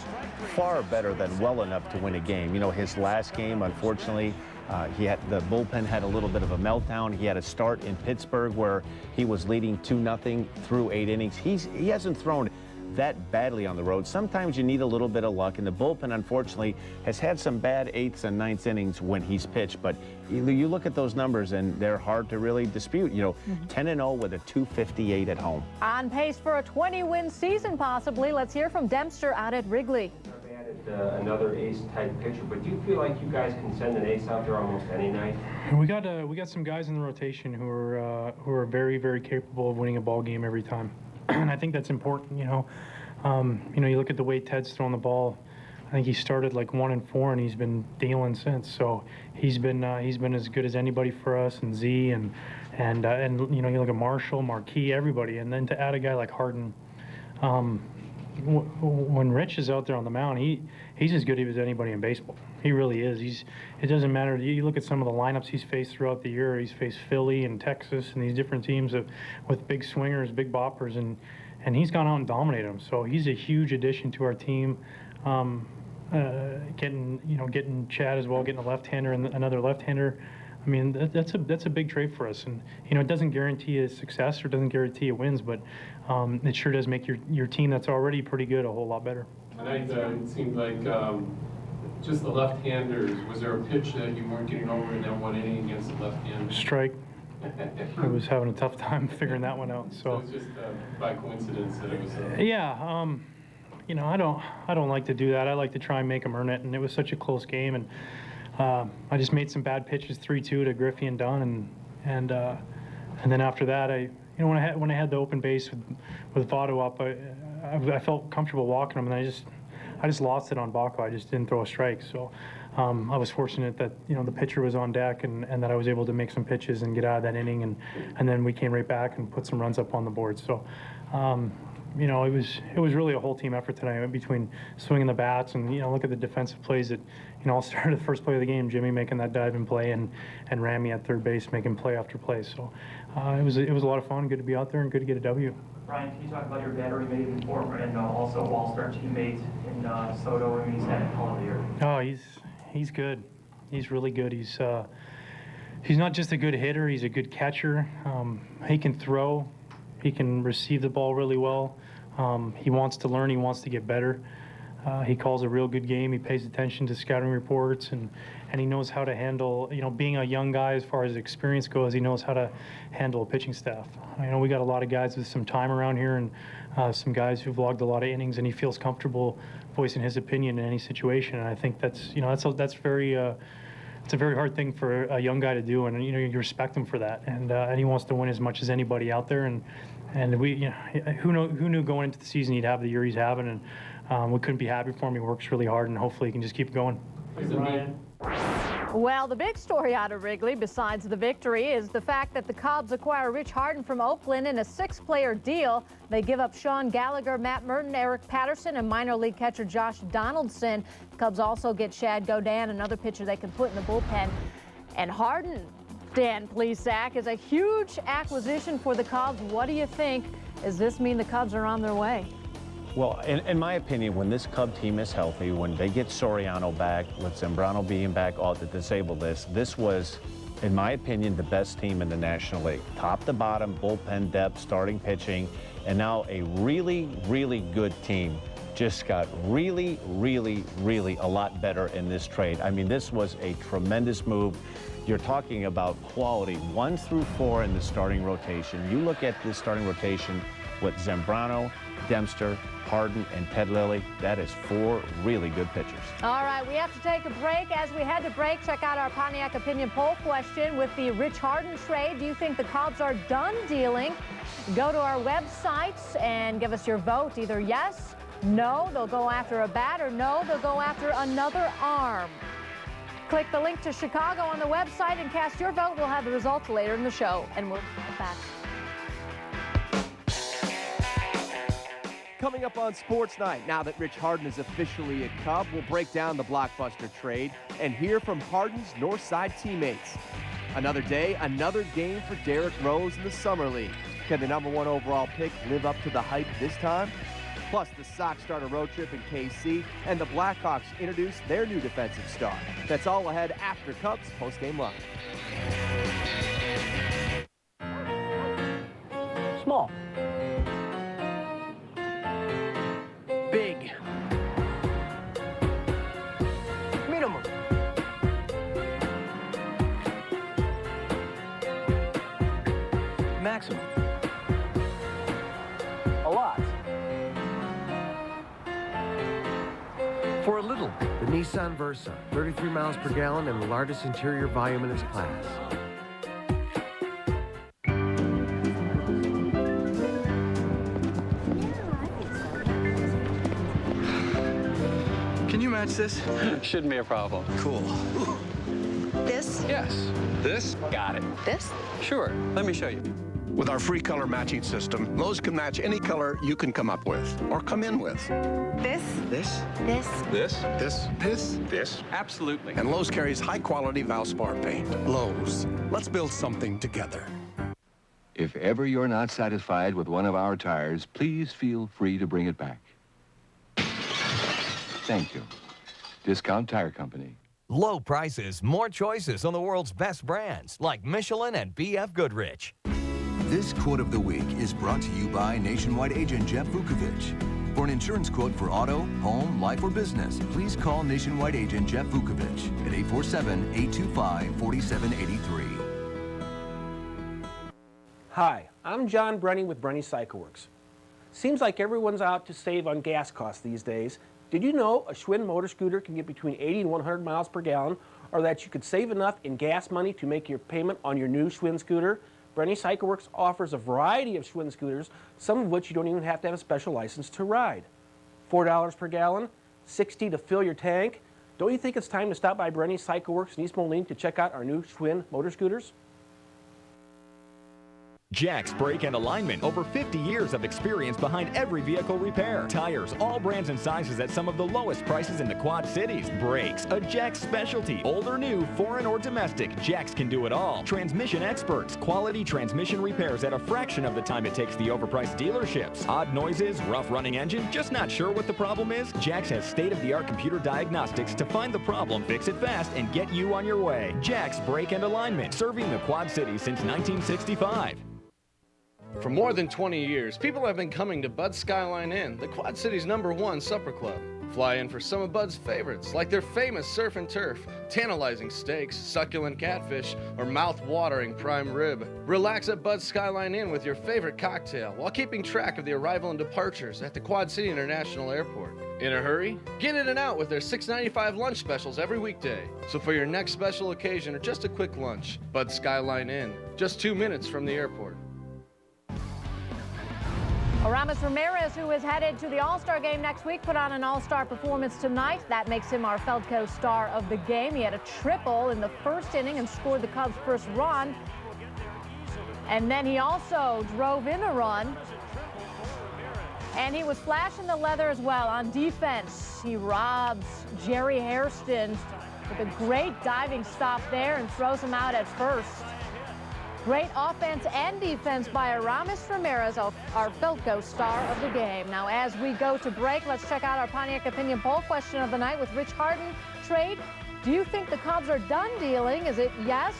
far better than well enough to win a game. You know, his last game, unfortunately, the bullpen had a little bit of a meltdown. He had a start in Pittsburgh where he was leading 2-0 through 8 innings. He hasn't thrown that badly on the road. Sometimes you need a little bit of luck, and the bullpen, unfortunately, has had some bad 8th and 9th innings when he's pitched. But you look at those numbers, and they're hard to really dispute. You know, 10-0 with a 258 at home. On pace for a 20-win season, possibly. Let's hear from Dempster out at Wrigley. Another ace-type pitcher, but do you feel like you guys can send an ace out there almost any night? We got some guys in the rotation who are very, very capable of winning a ball game every time, and I think that's important. You know, you look at the way Ted's thrown the ball. I think he started like 1-4, and he's been dealing since. So he's been as good as anybody for us, and Z and you know, you look at Marshall, Marquis, everybody, and then to add a guy like Harden. When Rich is out there on the mound, he's as good as anybody in baseball. He really is. It doesn't matter. You look at some of the lineups he's faced throughout the year. He's faced Philly and Texas and these different teams with big swingers, big boppers, and he's gone out and dominated them. So he's a huge addition to our team. Getting Chad as well, getting a left-hander and another left-hander. I mean, that's a big trade for us, and you know, it doesn't guarantee a success or doesn't guarantee a wins, but it sure does make your team that's already pretty good a whole lot better. Tonight it seemed like just the left-handers. Was there a pitch that you weren't getting over in that 1 inning against the left-handers? Strike. I was having a tough time figuring that one out. So it was just by coincidence that it was. Yeah. You know, I don't like to do that. I like to try and make them earn it, and it was such a close game, and I just made some bad pitches, 3-2 to Griffey and Dunn, and then after that, when I had the open base with Votto up, I felt comfortable walking him, and I just lost it on Baco. I just didn't throw a strike, so I was fortunate that the pitcher was on deck and that I was able to make some pitches and get out of that inning, and then we came right back and put some runs up on the board. So. It was really a whole team effort tonight between swinging the bats and look at the defensive plays that all started the first play of the game. Jimmy making that diving play and Ramey at third base making play after play. So it was a lot of fun. Good to be out there and good to get a W. Ryan, can you talk about your battery mate and former and also all-star teammate in Soto? I mean, he's had a hell of a year. Oh, he's good. He's really good. He's not just a good hitter. He's a good catcher. He can throw. He can receive the ball really well. He wants to learn. He wants to get better. He calls a real good game. He pays attention to scouting reports, and he knows how to handle, being a young guy as far as experience goes, he knows how to handle a pitching staff. We got a lot of guys with some time around here and some guys who've logged a lot of innings, and he feels comfortable voicing his opinion in any situation. And I think that's very it's a very hard thing for a young guy to do, and you respect him for that. And he wants to win as much as anybody out there. And we, who knew going into the season he'd have the year he's having, and we couldn't be happy for him. He works really hard, and hopefully he can just keep going. Well, the big story out of Wrigley, besides the victory, is the fact that the Cubs acquire Rich Harden from Oakland in a 6-player deal. They give up Sean Gallagher, Matt Merton, Eric Patterson, and minor league catcher Josh Donaldson. The Cubs also get Shad Godan, another pitcher they can put in the bullpen. And Harden, Dan Plesac, is a huge acquisition for the Cubs. What do you think? Does this mean the Cubs are on their way? Well, in my opinion, when this Cub team is healthy, when they get Soriano back, with Zambrano being back off the disabled list, this was, in my opinion, the best team in the National League. Top to bottom, bullpen depth, starting pitching, and now a really, really good team just got really, really, really a lot better in this trade. I mean, this was a tremendous move. You're talking about quality 1 through 4 in the starting rotation. You look at this starting rotation with Zambrano, Dempster, Harden, and Ted Lilly. That is 4 really good pitchers. All right, we have to take a break. As we head to break, check out our Pontiac Opinion Poll question with the Rich Harden trade. Do you think the Cubs are done dealing? Go to our website and give us your vote. Either yes, no, they'll go after a bat, or no, they'll go after another arm. Click the link to Chicago on the website and cast your vote. We'll have the results later in the show, and we'll be back. Coming up on Sports Night, now that Rich Harden is officially a Cub, we'll break down the blockbuster trade and hear from Harden's Northside teammates. Another day, another game for Derrick Rose in the Summer League. Can the #1 overall pick live up to the hype this time? Plus, the Sox start a road trip in KC, and the Blackhawks introduce their new defensive star. That's all ahead after Cubs postgame live. Small. Big. Minimum. Maximum. A lot. For a little. The Nissan Versa, 33 miles per gallon and the largest interior volume in its class. Can you match this? Shouldn't be a problem. Cool. This? Yes. This? Got it. This? Sure. Let me show you. With our free color matching system, Lowe's can match any color you can come up with or come in with. This? This? This? This? This? This? Absolutely. And Lowe's carries high-quality Valspar paint. Lowe's. Let's build something together. If ever you're not satisfied with one of our tires, please feel free to bring it back. Thank you. Discount Tire Company. Low prices, more choices on the world's best brands like Michelin and B.F. Goodrich. This quote of the week is brought to you by Nationwide agent Jeff Vukovich. For an insurance quote for auto, home, life, or business, please call Nationwide agent Jeff Vukovich at 847-825-4783. Hi, I'm John Brenny with Brenny Cycle Works. Seems like everyone's out to save on gas costs these days. Did you know a Schwinn motor scooter can get between 80 and 100 miles per gallon, or that you could save enough in gas money to make your payment on your new Schwinn scooter? Brenny Cycle Works offers a variety of Schwinn scooters, some of which you don't even have to have a special license to ride. $4 per gallon, $60 to fill your tank. Don't you think it's time to stop by Brenny Cycle Works in East Moline to check out our new Schwinn motor scooters? Jack's Brake and Alignment. Over 50 years of experience behind every vehicle repair. Tires, all brands and sizes at some of the lowest prices in the Quad Cities. Brakes, a Jack's specialty. Old or new, foreign or domestic, Jack's can do it all. Transmission experts. Quality transmission repairs at a fraction of the time it takes the overpriced dealerships. Odd noises, rough running engine, just not sure what the problem is? Jack's has state-of-the-art computer diagnostics to find the problem, fix it fast, and get you on your way. Jack's Brake and Alignment. Serving the Quad Cities since 1965. For more than 20 years, people have been coming to Bud's Skyline Inn, the Quad City's #1 supper club. Fly in for some of Bud's favorites, like their famous surf and turf, tantalizing steaks, succulent catfish, or mouth-watering prime rib. Relax at Bud's Skyline Inn with your favorite cocktail while keeping track of the arrival and departures at the Quad City International Airport. In a hurry? Get in and out with their $6.95 lunch specials every weekday. So for your next special occasion or just a quick lunch, Bud's Skyline Inn, just 2 minutes from the airport. Aramis Ramirez, who is headed to the All-Star game next week, put on an All-Star performance tonight. That makes him our Feldco star of the game. He had a triple in the first inning and scored the Cubs' first run. And then he also drove in a run. And he was flashing the leather as well on defense. He robs Jerry Hairston with a great diving stop there and throws him out at first. Great offense and defense by Aramis Ramirez, our Feldco star of the game. Now, as we go to break, let's check out our Pontiac Opinion Poll question of the night with Rich Harden trade. Do you think the Cubs are done dealing? Is it yes?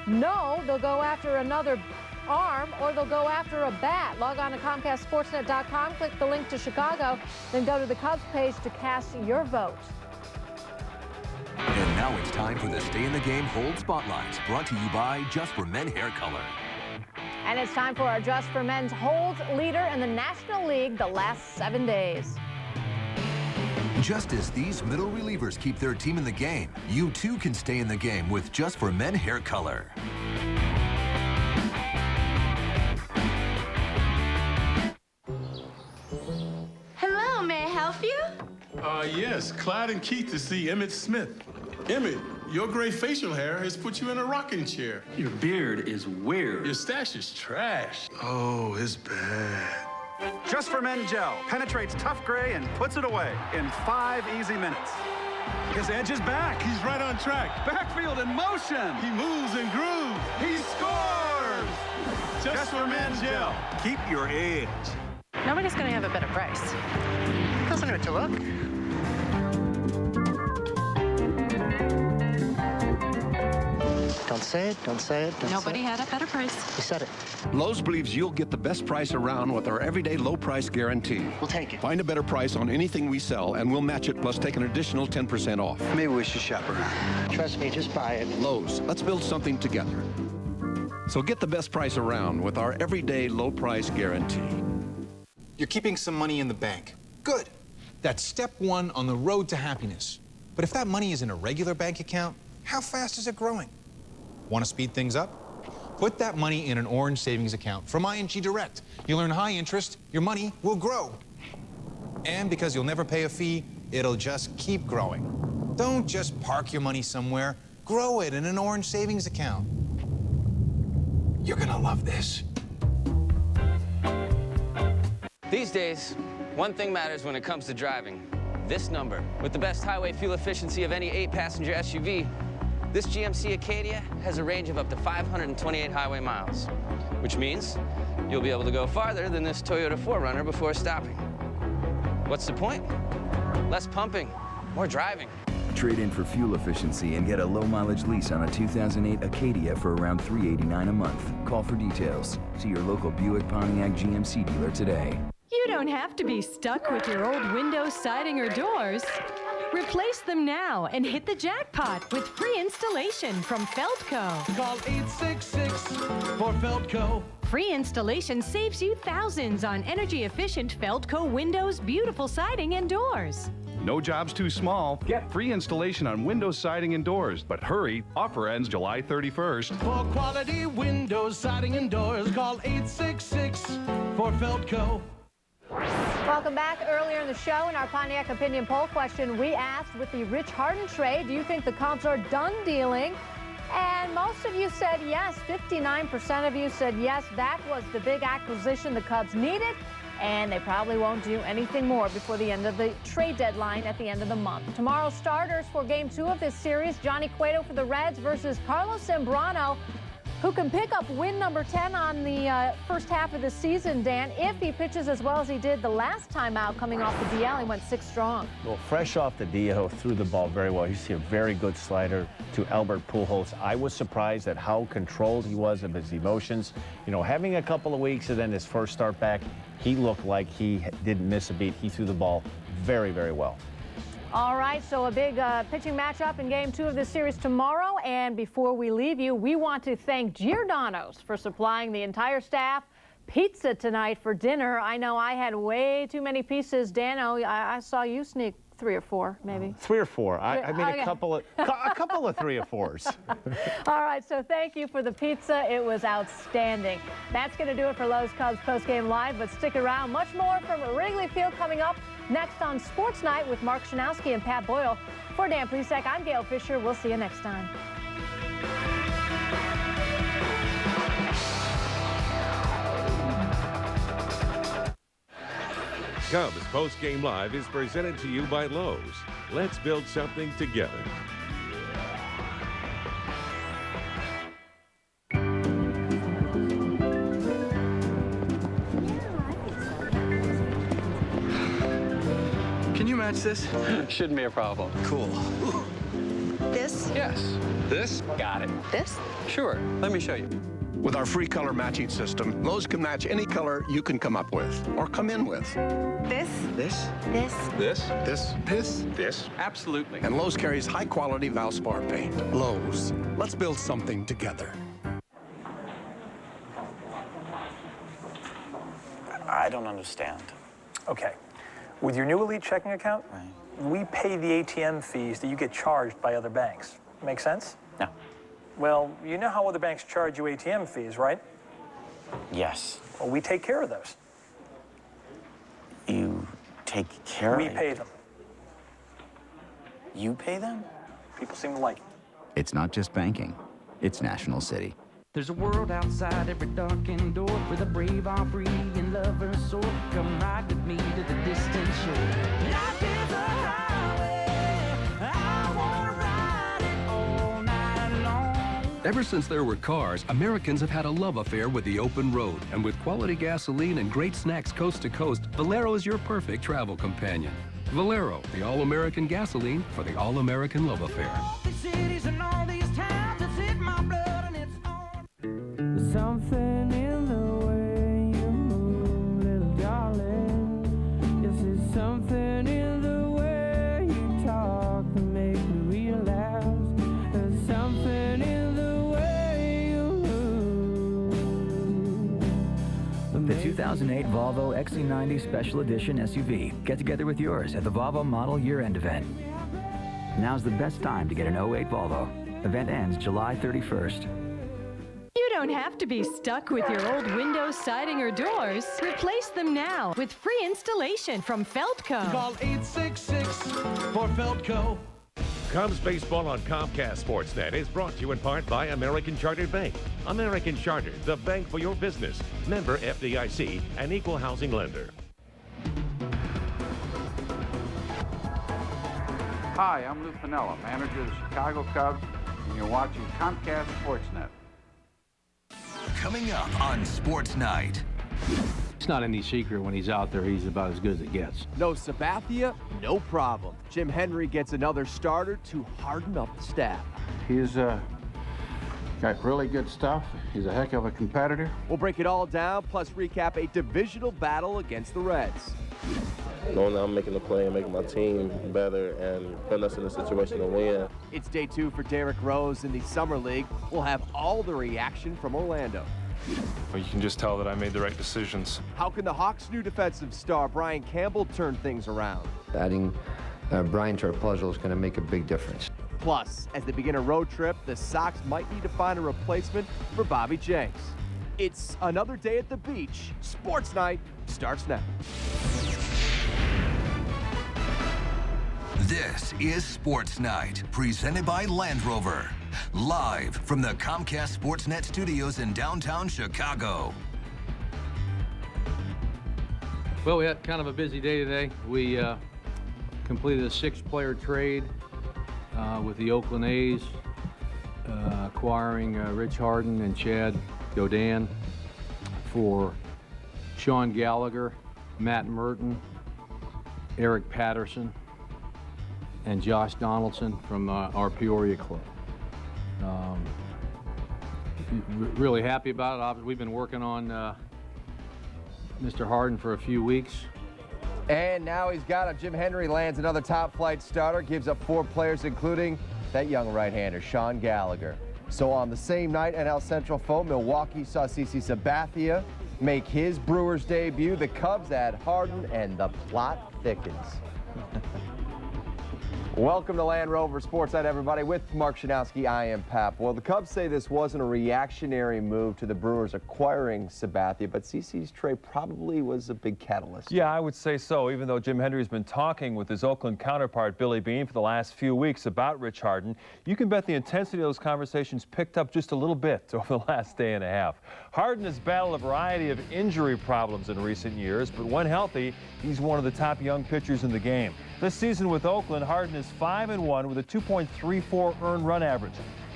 No, they'll go after another arm, or they'll go after a bat. Log on to ComcastSportsNet.com, click the link to Chicago, then go to the Cubs page to cast your vote. And now it's time for the Stay in the Game Hold Spotlights, brought to you by Just for Men Hair Color. And it's time for our Just for Men's Holds leader in the National League the last 7 days. Just as these middle relievers keep their team in the game, you too can stay in the game with Just for Men Hair Color. Hello, may I help you? Yes, Clyde and Keith to see Emmett Smith. Emmett, your gray facial hair has put you in a rocking chair. Your beard is weird. Your stash is trash. Oh, it's bad. Just for Men Gel penetrates tough gray and puts it away in 5 easy minutes. His edge is back. He's right on track. Backfield in motion. He moves and grooves. He scores. Just for Men Gel. Keep your edge. Nobody's going to have a better price. Doesn't hurt to look. Don't say it, don't say it. Nobody had a better price. You said it. Lowe's believes you'll get the best price around with our everyday low price guarantee. We'll take it. Find a better price on anything we sell, and we'll match it plus take an additional 10% off. Maybe we should shop around. Trust me, just buy it. Lowe's, let's build something together. So get the best price around with our everyday low price guarantee. You're keeping some money in the bank. Good. That's step 1 on the road to happiness. But if that money is in a regular bank account, how fast is it growing? Want to speed things up? Put that money in an orange savings account from ING Direct. You'll earn high interest, your money will grow. And because you'll never pay a fee, it'll just keep growing. Don't just park your money somewhere. Grow it in an orange savings account. You're gonna love this. These days, one thing matters when it comes to driving. This number. With the best highway fuel efficiency of any 8-passenger SUV, this GMC Acadia has a range of up to 528 highway miles, which means you'll be able to go farther than this Toyota 4Runner before stopping. What's the point? Less pumping, more driving. Trade in for fuel efficiency and get a low-mileage lease on a 2008 Acadia for around $389 a month. Call for details. See your local Buick Pontiac GMC dealer today. You don't have to be stuck with your old windows, siding, or doors. Replace them now and hit the jackpot with free installation from Feldco. Call 866 for Feldco. Free installation saves you thousands on energy-efficient Feldco windows, beautiful siding, and doors. No job's too small. Get free installation on windows, siding, and doors. But hurry, offer ends July 31st. For quality windows, siding, and doors, call 866 for Feldco. Welcome back. Earlier in the show, in our Pontiac Opinion Poll question, we asked, with the Rich Harden trade, do you think the Cubs are done dealing? And most of you said yes. 59% of you said yes, that was the big acquisition the Cubs needed, and they probably won't do anything more before the end of the trade deadline at the end of the month. Tomorrow, starters for Game 2 of this series, Johnny Cueto for the Reds versus Carlos Zambrano, who can pick up win number 10 on the first half of the season, Dan, if he pitches as well as he did the last time out coming off the DL. He went 6 strong. Well, fresh off the DL, threw the ball very well. You see a very good slider to Albert Pujols. I was surprised at how controlled he was of his emotions. You know, having a couple of weeks and then his first start back, he looked like he didn't miss a beat. He threw the ball very, very well. All right, so a big pitching matchup in Game 2 of this series tomorrow. And before we leave you, we want to thank Giordano's for supplying the entire staff pizza tonight for dinner. I know I had way too many pieces. Dano, I saw you sneak 3 or 4, maybe. 3 or 4. I mean, Okay. a couple of 3 or 4s. All right, so thank you for the pizza. It was outstanding. That's going to do it for Lowe's Cubs Postgame Live, but stick around. Much more from Wrigley Field coming up next on Sports Night with Mark Shanowski and Pat Boyle. For Dan Plesek, I'm Gail Fisher. We'll see you next time. Cubs Postgame Live is presented to you by Lowe's. Let's build something together. Can you match this? Shouldn't be a problem. Cool. This? Yes. This? Got it. This? Sure. Let me show you. With our free color matching system, Lowe's can match any color you can come up with or come in with. This? This? This? This? This? This? This? Absolutely. And Lowe's carries high-quality Valspar paint. Lowe's. Let's build something together. I don't understand. Okay. With your new Elite checking account, we pay the ATM fees that you get charged by other banks. Make sense? No. Well, you know how other banks charge you ATM fees, right? Yes. Well, we take care of those. You take care of We it? pay them. You pay them? People seem to like it. It's not just banking, it's National City. There's a world outside every darkened door where the brave are free and lovers soar. Come ride with me to the distant shore. Life is a highway, I wanna ride it all night long. Ever since there were cars, Americans have had a love affair with the open road. And with quality gasoline and great snacks coast to coast, Valero is your perfect travel companion. Valero, the all-American gasoline for the all-American love affair. These cities and all these towns, it's in my blood and it's on. There's something in the way you move, little darling. Yes, there's something in the way you talk that makes me realize. There's something in the way you move. The 2008 Volvo XC90 Special Edition SUV. Get together with yours at the Volvo Model Year-End event. Now's the best time to get an 08 Volvo. Event ends July 31st. You don't have to be stuck with your old windows, siding, or doors. Replace them now with free installation from Feldco. Call 866 for Feldco. Cubs baseball on Comcast Sportsnet is brought to you in part by American Chartered Bank. American Chartered, the bank for your business. Member FDIC, an equal housing lender. Hi, I'm Lou Piniella, manager of the Chicago Cubs, and you're watching Comcast Sportsnet. Coming up on Sports Night. It's not any secret when he's out there, he's about as good as it gets. No Sabathia, no problem. Jim Henry gets another starter to harden up the staff. He's got really good stuff. He's a heck of a competitor. We'll break it all down, plus recap a divisional battle against the Reds. Knowing that I'm making the play and making my team better and putting us in a situation to win. It's day 2 for Derrick Rose in the Summer League. We'll have all the reaction from Orlando. Well, you can just tell that I made the right decisions. How can the Hawks' new defensive star, Brian Campbell, turn things around? Adding Brian to our puzzle is going to make a big difference. Plus, as they begin a road trip, the Sox might need to find a replacement for Bobby Jenks. It's another day at the beach. Sports Night starts now. This is Sports Night, presented by Land Rover. Live from the Comcast Sportsnet studios in downtown Chicago. Well, we had kind of a busy day today. We completed a 6-player trade with the Oakland A's, acquiring Rich Harden and Chad Godin for Sean Gallagher, Matt Merton, Eric Patterson, and Josh Donaldson from our Peoria club. Really happy about it. Obviously, we've been working on Mr. Harden for a few weeks. And now he's got him. Jim Henry lands another top-flight starter, gives up 4 players, including that young right-hander, Sean Gallagher. So on the same night, NL Central foe, Milwaukee saw CC Sabathia make his Brewers debut. The Cubs add Harden, and the plot thickens. Welcome to Land Rover Sports Night, everybody. With Mark Shanowski, I am Pap. Well, the Cubs say this wasn't a reactionary move to the Brewers acquiring Sabathia, but CC's trade probably was a big catalyst. Yeah, I would say so, even though Jim Henry's been talking with his Oakland counterpart, Billy Beane, for the last few weeks about Rich Harden. You can bet the intensity of those conversations picked up just a little bit over the last day and a half. Harden has battled a variety of injury problems in recent years, but when healthy, he's one of the top young pitchers in the game. This season with Oakland, Harden is 5-1 with a 2.34 earned run average.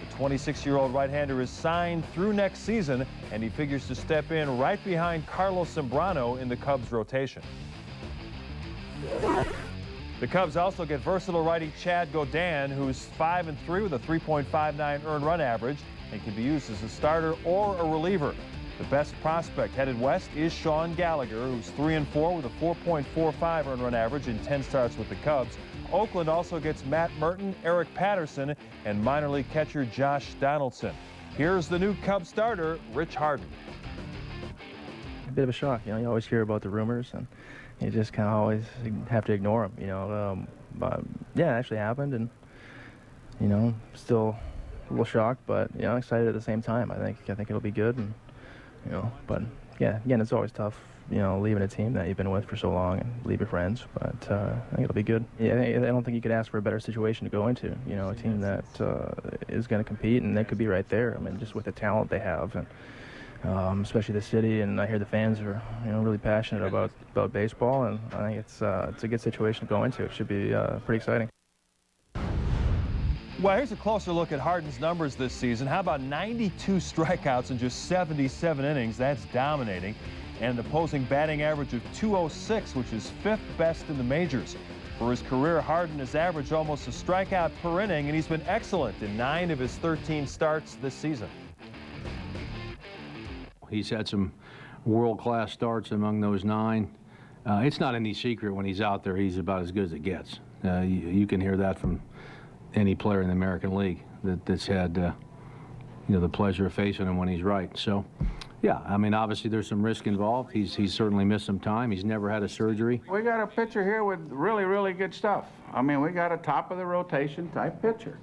The 26-year-old right-hander is signed through next season, and he figures to step in right behind Carlos Zambrano in the Cubs rotation. The Cubs also get versatile righty Chad Godin, who's 5-3 with a 3.59 earned run average. and can be used as a starter or a reliever. The best prospect headed west is Sean Gallagher, who's 3-4 with a 4.45 earned run average in 10 starts with the Cubs. Oakland also gets Matt Merton, Eric Patterson, and minor league catcher Josh Donaldson. Here's the new Cubs starter, Rich Harden. A bit of a shock, you always hear about the rumors, and you just kind of always have to ignore them, But yeah, it actually happened, and still a little shocked, but excited at the same time. I think it'll be good, and but yeah, again, it's always tough, leaving a team that you've been with for so long and leave your friends. But I think it'll be good. Yeah, I don't think you could ask for a better situation to go into. A team that is going to compete, and they could be right there. I mean, just with the talent they have, and especially the city, and I hear the fans are really passionate about baseball, and I think it's a good situation to go into. It should be pretty exciting. Well, here's a closer look at Harden's numbers this season. How about 92 strikeouts in just 77 innings? That's dominating. And an opposing batting average of .206, which is 5th best in the majors. For his career, Harden has averaged almost a strikeout per inning, and he's been excellent in 9 of his 13 starts this season. He's had some world-class starts among those 9. It's not any secret when he's out there, he's about as good as it gets. You can hear that from any player in the American League that's had the pleasure of facing him when he's right. So yeah, I mean, obviously there's some risk involved. He's certainly missed some time. He's never had a surgery. We got a pitcher here with really, really good stuff. I mean, we got a top of the rotation type pitcher,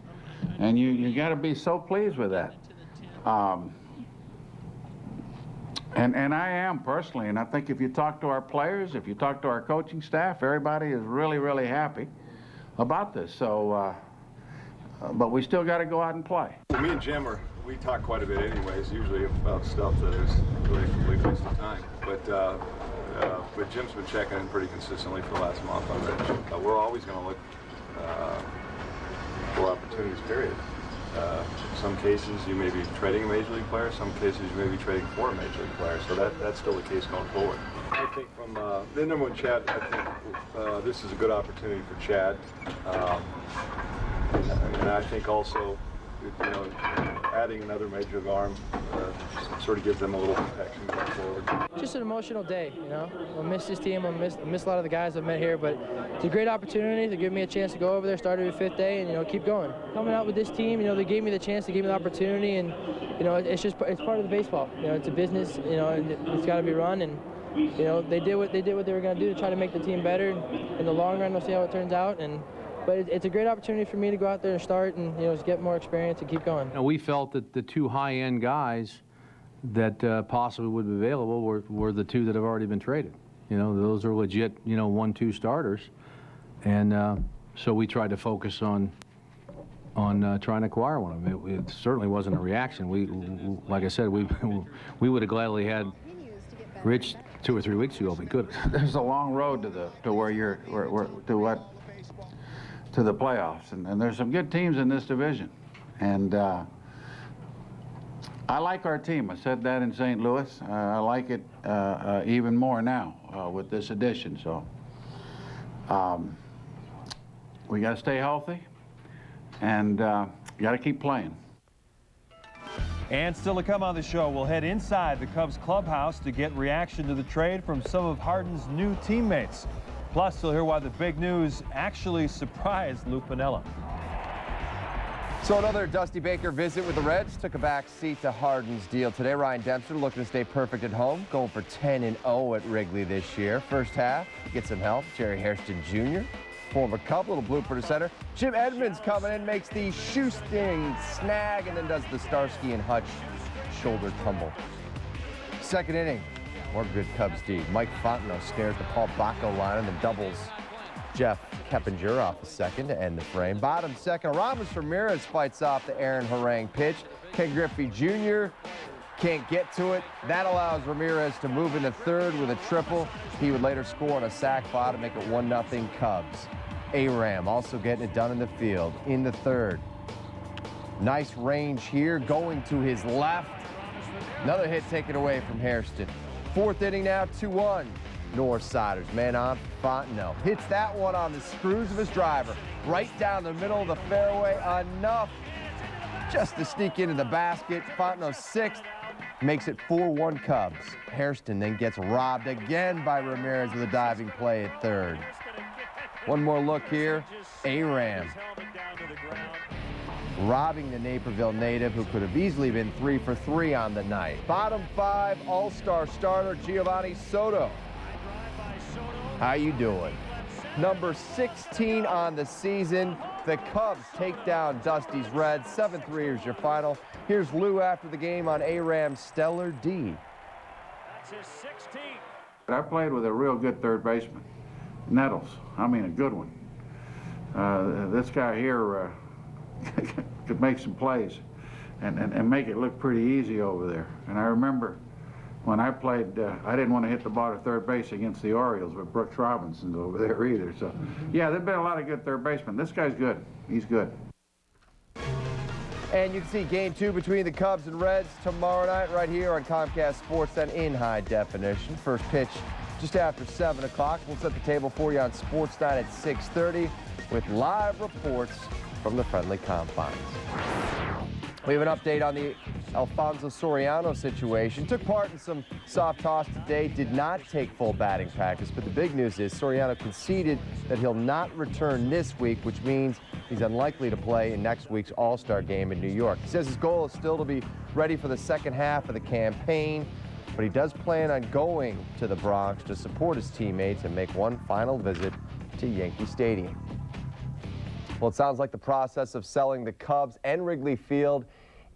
and you got to be so pleased with that. And I am personally, and I think if you talk to our players, if you talk to our coaching staff, everybody is really, really happy about this. So but we still got to go out and play. Well, me and Jim we talk quite a bit anyways, usually about stuff that is really a complete waste of time. But Jim's been checking in pretty consistently for the last month on Rich. We're always going to look for opportunities, period. Some cases you may be trading a major league player, some cases you may be trading for a major league player, so that's still the case going forward. I think from the number one, Chad, I think this is a good opportunity for Chad. And I think also, adding another major league arm sort of gives them a little protection going forward. Just an emotional day, I'll miss this team, I'll miss a lot of the guys I've met here, but it's a great opportunity to give me a chance to go over there, start every 5th day, and keep going. Coming out with this team, they gave me the chance, they gave me the opportunity, and it's part of the baseball. It's a business, and it's got to be run, and they did what they were going to do to try to make the team better. In the long run, we'll see how it turns out. But it's a great opportunity for me to go out there and start and just get more experience and keep going. We felt that the 2 high-end guys that possibly would be available were the 2 that have already been traded. Those are legit 1-2 starters, and so we tried to focus on trying to acquire one of them. It certainly wasn't a reaction. Like I said, we would have gladly had Rich 2 or 3 weeks ago if we could. There's a long road to the playoffs, and there's some good teams in this division, and I like our team. I said that in St. Louis. I like it even more now with this addition. So we got to stay healthy, and got to keep playing. And still to come on the show, we'll head inside the Cubs clubhouse to get reaction to the trade from some of Harden's new teammates. Plus, you'll hear why the big news actually surprised Lou Piniella. So another Dusty Baker visit with the Reds took a back seat to Harden's deal today. Ryan Dempster looking to stay perfect at home, going for 10-0 at Wrigley this year. First half, get some help. Jerry Hairston Jr., former Cub, little blooper to center. Jim Edmonds coming in, makes the shoestring snag, and then does the Starsky and Hutch shoulder tumble. Second inning. More good Cubs D. Mike Fontenot stares the Paul Bacco line and then doubles Jeff Keppinger off the second to end the frame. Bottom second, Aramis Ramirez fights off the Aaron Harang pitch. Ken Griffey Jr. can't get to it. That allows Ramirez to move into third with a triple. He would later score on a sac fly to make it 1-0 Cubs. Aram also getting it done in the field in the third. Nice range here, going to his left. Another hit taken away from Hairston. Fourth inning now, 2-1. Northsiders, man on Fontenot. Hits that one on the screws of his driver. Right down the middle of the fairway. Enough just to sneak into the basket. Fontenot 6th makes it 4-1 Cubs. Hairston then gets robbed again by Ramirez with a diving play at third. One more look here. Aram robbing the Naperville native, who could have easily been 3 for 3 on the night. Bottom 5 all-star starter Giovanni Soto. How you doing? Number 16 on the season. The Cubs take down Dusty's Reds. 7-3 is your final. Here's Lou after the game on Aram's stellar D. That's his 16th. I played with a real good third baseman, Nettles. I mean, a good one. This guy here could make some plays and make it look pretty easy over there. And I remember when I played, I didn't want to hit the ball at third base against the Orioles, but Brooks Robinson's over there either. So, yeah, there've been a lot of good third basemen. This guy's good. He's good. And you can see Game 2 between the Cubs and Reds tomorrow night right here on Comcast Sportsnet in high definition. First pitch just after 7 o'clock. We'll set the table for you on Sports Night at 6:30 with live reports from the friendly confines. We have an update on the Alfonso Soriano situation. Took part in some soft toss today, did not take full batting practice, but the big news is Soriano conceded that he'll not return this week, which means he's unlikely to play in next week's All-Star game in New York. He says his goal is still to be ready for the second half of the campaign, but he does plan on going to the Bronx to support his teammates and make one final visit to Yankee Stadium. Well, it sounds like the process of selling the Cubs and Wrigley Field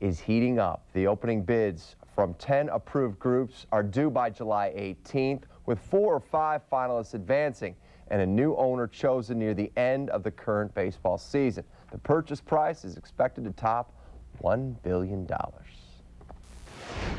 is heating up. The opening bids from 10 approved groups are due by July 18th, with 4 or 5 finalists advancing and a new owner chosen near the end of the current baseball season. The purchase price is expected to top $1 billion.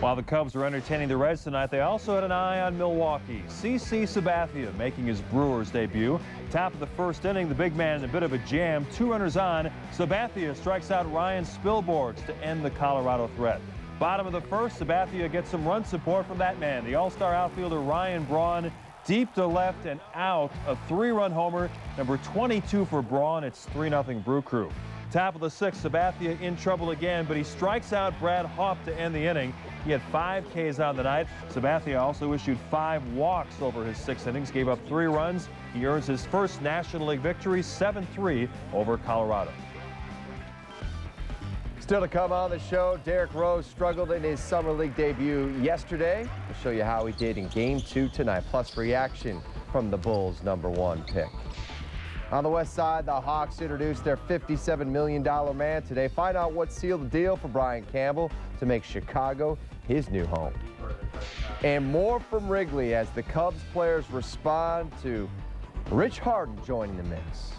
While the Cubs were entertaining the Reds tonight, they also had an eye on Milwaukee. CC Sabathia making his Brewers debut. Top of the first inning, the big man in a bit of a jam. 2 runners on. Sabathia strikes out Ryan Spilborghs to end the Colorado threat. Bottom of the first, Sabathia gets some run support from that man, the all-star outfielder Ryan Braun. Deep to left and out, a 3-run homer. Number 22 for Braun. It's 3-0 Brew Crew. Top of the 6th, Sabathia in trouble again, but he strikes out Brad Haupt to end the inning. He had 5 Ks on the night. Sabathia also issued 5 walks over his 6 innings, gave up 3 runs. He earns his first National League victory, 7-3 over Colorado. Still to come on the show, Derrick Rose struggled in his Summer League debut yesterday. We'll show you how he did in Game 2 tonight, plus reaction from the Bulls' #1 pick. On the West Side, the Hawks introduced their $57 million man today. Find out what sealed the deal for Brian Campbell to make Chicago his new home. And more from Wrigley as the Cubs players respond to Rich Harden joining the mix.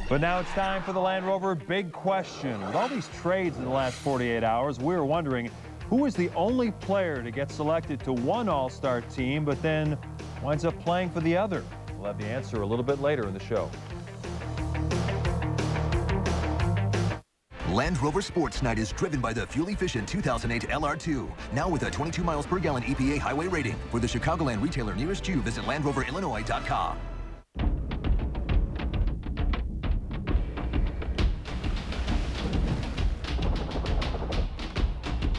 But now it's time for the Land Rover Big Question. With all these trades in the last 48 hours, we were wondering who is the only player to get selected to one All-Star team, but then winds up playing for the other. We'll have the answer a little bit later in the show. Land Rover Sports Night is driven by the fuel-efficient 2008 LR2. Now with a 22 miles per gallon EPA highway rating. For the Chicagoland retailer nearest you, visit LandRoverIllinois.com.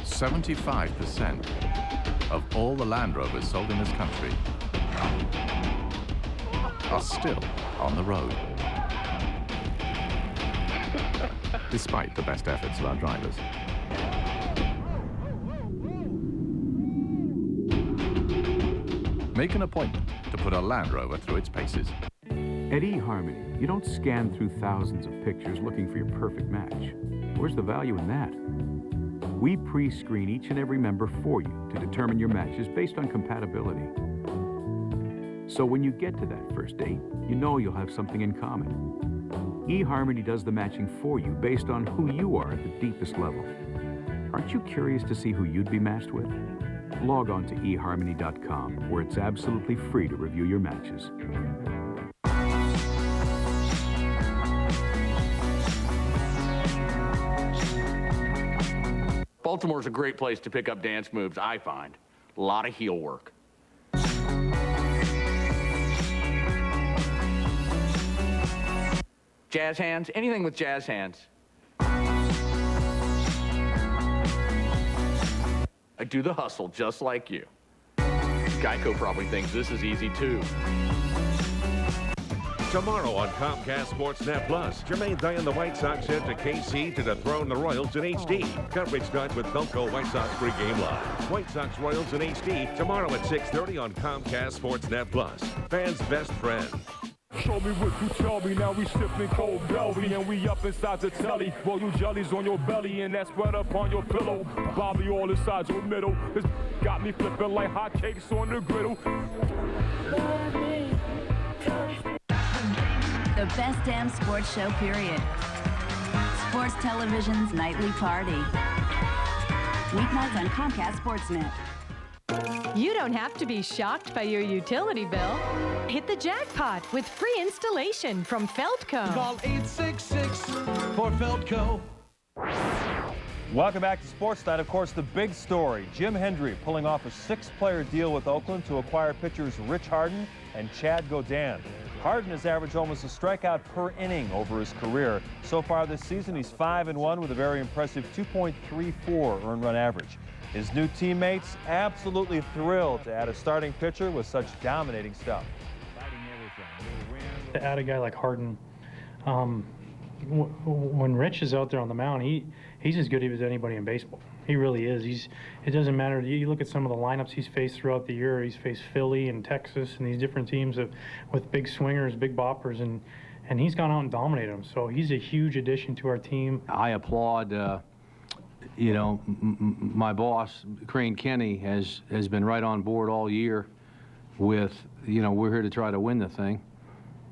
%75% of all the Land Rovers sold in this country are still on the road, despite the best efforts of our drivers. Make an appointment to put a Land Rover through its paces. At eHarmony, you don't scan through thousands of pictures looking for your perfect match. Where's the value in that? We pre-screen each and every member for you to determine your matches based on compatibility. So when you get to that first date, you know you'll have something in common. eHarmony does the matching for you based on who you are at the deepest level. Aren't you curious to see who you'd be matched with? Log on to eHarmony.com, where it's absolutely free to review your matches. Baltimore's a great place to pick up dance moves, I find. A lot of heel work. jazz hands, anything with jazz hands. I do the hustle just like you. Geico probably thinks this is easy too. Tomorrow on Comcast Sportsnet Plus, Jermaine Day and the White Sox head to KC to dethrone the Royals in HD. Coverage starts with Felco White Sox pregame live. White Sox Royals in HD tomorrow at 6:30 on Comcast Sportsnet Plus. Fans' best friend. Show me what you tell me, now we sipping cold belly and we up inside the telly. Roll you jellies on your belly and that spread up on your pillow. Bobby all inside your middle. This got me flipping like hotcakes on the griddle. The best damn sports show, period. Sports Television's nightly party. Weeknights on Comcast Sportsnet. You don't have to be shocked by your utility bill. Hit the jackpot with free installation from Feldco. Call 866 for Feldco. Welcome back to Sports Night. Of course, the big story, Jim Hendry pulling off a 6-player deal with Oakland to acquire pitchers Rich Harden and Chad Gaudin. Harden has averaged almost a strikeout per inning over his career. So far this season, he's 5-1 with a very impressive 2.34 earned run average. His new teammates absolutely thrilled to add a starting pitcher with such dominating stuff. To add a guy like Harden, when Rich is out there on the mound, he's as good as anybody in baseball. He really is. It doesn't matter. You look at some of the lineups he's faced throughout the year. He's faced Philly and Texas and these different teams with big swingers, big boppers, and he's gone out and dominated them. So he's a huge addition to our team. I applaud. My boss, Crane Kenny, has been right on board all year with, we're here to try to win the thing.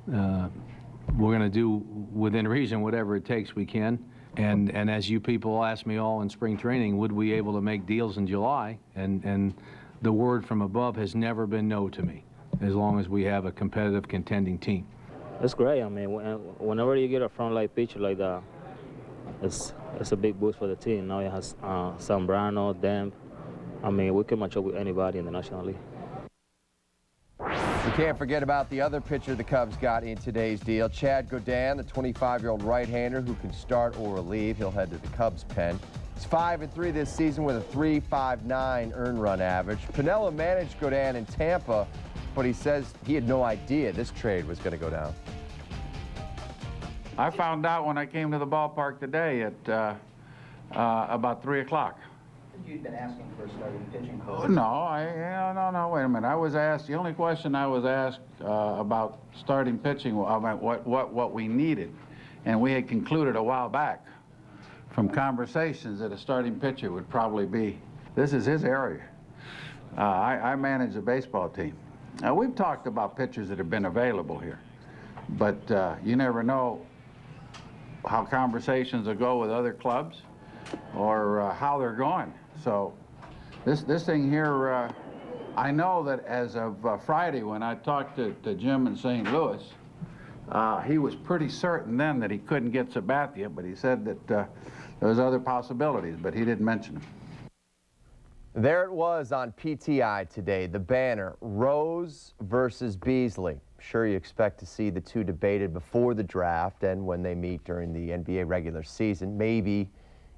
We're going to do within reason whatever it takes we can. And as you people asked me all in spring training, would we able to make deals in July? And the word from above has never been no to me, as long as we have a competitive, contending team. It's great. I mean, whenever you get a front-line pitcher like that, it's a big boost for the team. Now it has Zambrano, Demp. I mean, we can match up with anybody in the National League. We can't forget about the other pitcher the Cubs got in today's deal, Chad Gaudin, the 25-year-old right-hander who can start or relieve. He'll head to the Cubs pen. He's 5-3 this season with a 3.59 earned run average. Piniella managed Gaudin in Tampa, but he says he had no idea this trade was going to go down. I found out when I came to the ballpark today at about 3 o'clock. You'd been asking for a starting pitching coach. No, wait a minute. I was asked, the only question I was asked about starting pitching, about what we needed. And we had concluded a while back from conversations that a starting pitcher would probably be. This is his area. I manage a baseball team. Now, we've talked about pitchers that have been available here, but you never know how conversations will go with other clubs or how they're going. So this thing here, I know that as of Friday when I talked to Jim in St. Louis, he was pretty certain then that he couldn't get Sabathia, but he said that there was other possibilities, but he didn't mention them. There it was on PTI today, the banner, Rose versus Beasley. Sure, you expect to see the two debated before the draft and when they meet during the NBA regular season, maybe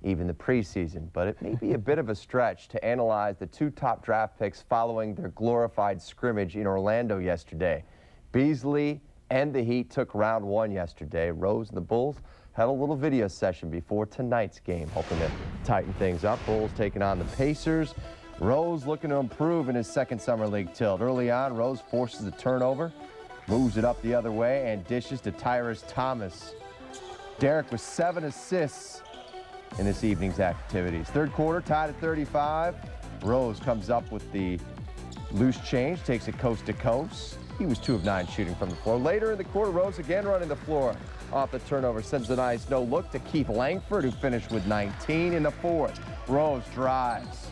even the preseason. But it may be a bit of a stretch to analyze the two top draft picks following their glorified scrimmage in Orlando yesterday. Beasley and the Heat took round one yesterday. Rose and the Bulls had a little video session before tonight's game, hoping to tighten things up. Bulls taking on the Pacers. Rose looking to improve in his second summer league tilt. Early on, Rose forces a turnover, moves it up the other way, and dishes to Tyrus Thomas. Derek with 7 assists in this evening's activities. Third quarter, tied at 35. Rose comes up with the loose change, takes it coast to coast. He was 2 of 9 shooting from the floor. Later in the quarter, Rose again running the floor off the turnover. Sends a nice no-look to Keith Langford, who finished with 19 in the fourth. Rose drives,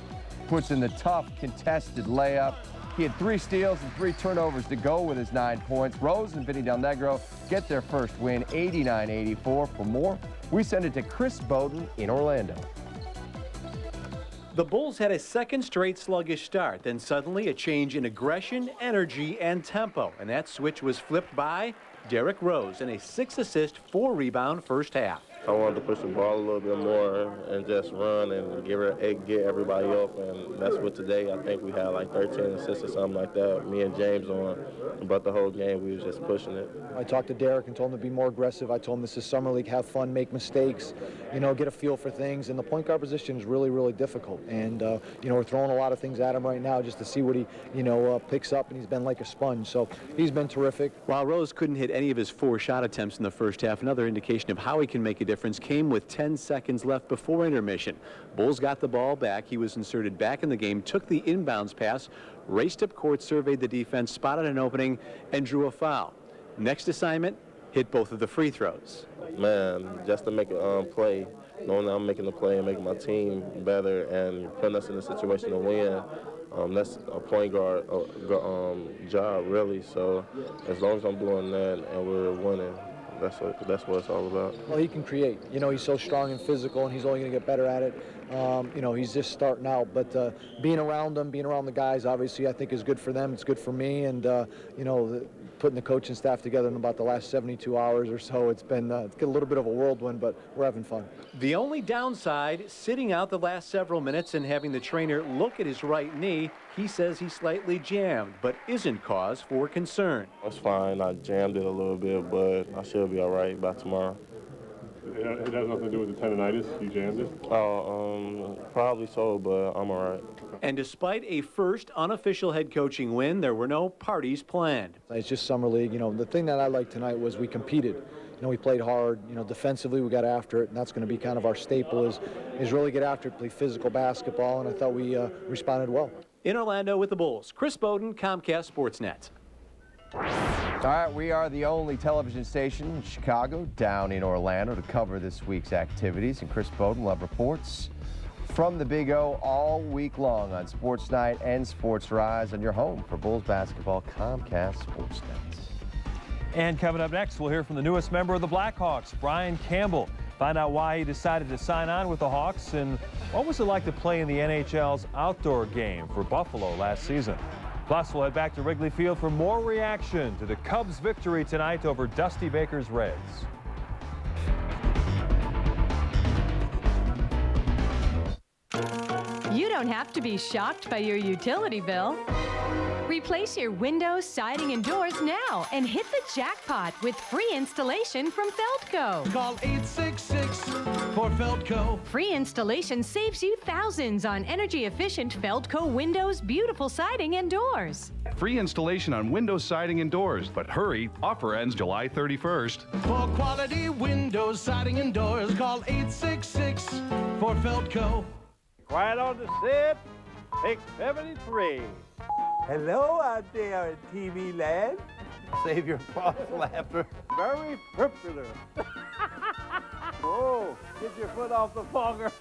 puts in the tough, contested layup. He had 3 steals and 3 turnovers to go with his 9 points. Rose and Vinny Del Negro get their first win, 89-84. For more, we send it to Chris Bowden in Orlando. The Bulls had a second straight sluggish start, then suddenly a change in aggression, energy, and tempo. And that switch was flipped by Derrick Rose in a 6-assist, 4-rebound first half. I wanted to push the ball a little bit more and just run and get everybody up, and that's what today I think we had like 13 assists or something like that, me and James on. But the whole game we was just pushing it. I talked to Derrick and told him to be more aggressive. I told him this is summer league, have fun, make mistakes, get a feel for things. And the point guard position is really, really difficult. And we're throwing a lot of things at him right now just to see what he picks up, and he's been like a sponge. So he's been terrific. While Rose couldn't hit any of his 4 shot attempts in the first half, another indication of how he can make a difference came with 10 seconds left before intermission. Bulls got the ball back. He was inserted back in the game, took the inbounds pass, raced up court, surveyed the defense, spotted an opening, and drew a foul. Next assignment, hit both of the free throws. Man, just to make a play, knowing that I'm making the play and making my team better and putting us in a situation to win, that's a point guard job, really. So as long as I'm doing that and we're winning, that's what it's all about. Well, he can create. He's so strong and physical, and he's only going to get better at it. He's just starting out. But being around them, being around the guys, obviously, I think is good for them. It's good for me. And, putting the coaching staff together in about the last 72 hours or so, it's been a little bit of a whirlwind, but we're having fun. The only downside, sitting out the last several minutes and having the trainer look at his right knee. He says he's slightly jammed, but isn't cause for concern. That's fine. I jammed it a little bit, but I should be all right by tomorrow. It has nothing to do with the tendonitis? You jammed it? Probably so, but I'm all right. And despite a first unofficial head coaching win, there were no parties planned. It's just summer league. The thing that I liked tonight was we competed. We played hard. Defensively we got after it, and that's going to be kind of our staple is really get after it, play physical basketball, and I thought we responded well. In Orlando with the Bulls, Chris Bowden, Comcast Sportsnet. All right, we are the only television station in Chicago down in Orlando to cover this week's activities, and Chris Bowden will have reports from the Big O all week long on Sports Night and Sports Rise on your home for Bulls basketball, Comcast Sportsnet. And coming up next, we'll hear from the newest member of the Blackhawks, Brian Campbell. Find out why he decided to sign on with the Hawks and what was it like to play in the NHL's outdoor game for Buffalo last season. Plus, we'll head back to Wrigley Field for more reaction to the Cubs' victory tonight over Dusty Baker's Reds. You don't have to be shocked by your utility bill. Replace your windows, siding, and doors now and hit the jackpot with free installation from Feldco. Call 866 for Feldco. Free installation saves you thousands on energy-efficient Feldco windows, beautiful siding, and doors. Free installation on windows, siding, and doors. But hurry, offer ends July 31st. For quality windows, siding, and doors, call 866 for Feldco. Quiet on the set, take 73. Hello out there in TV land. Save your false laughter. Very popular. Whoa, get your foot off the fogger.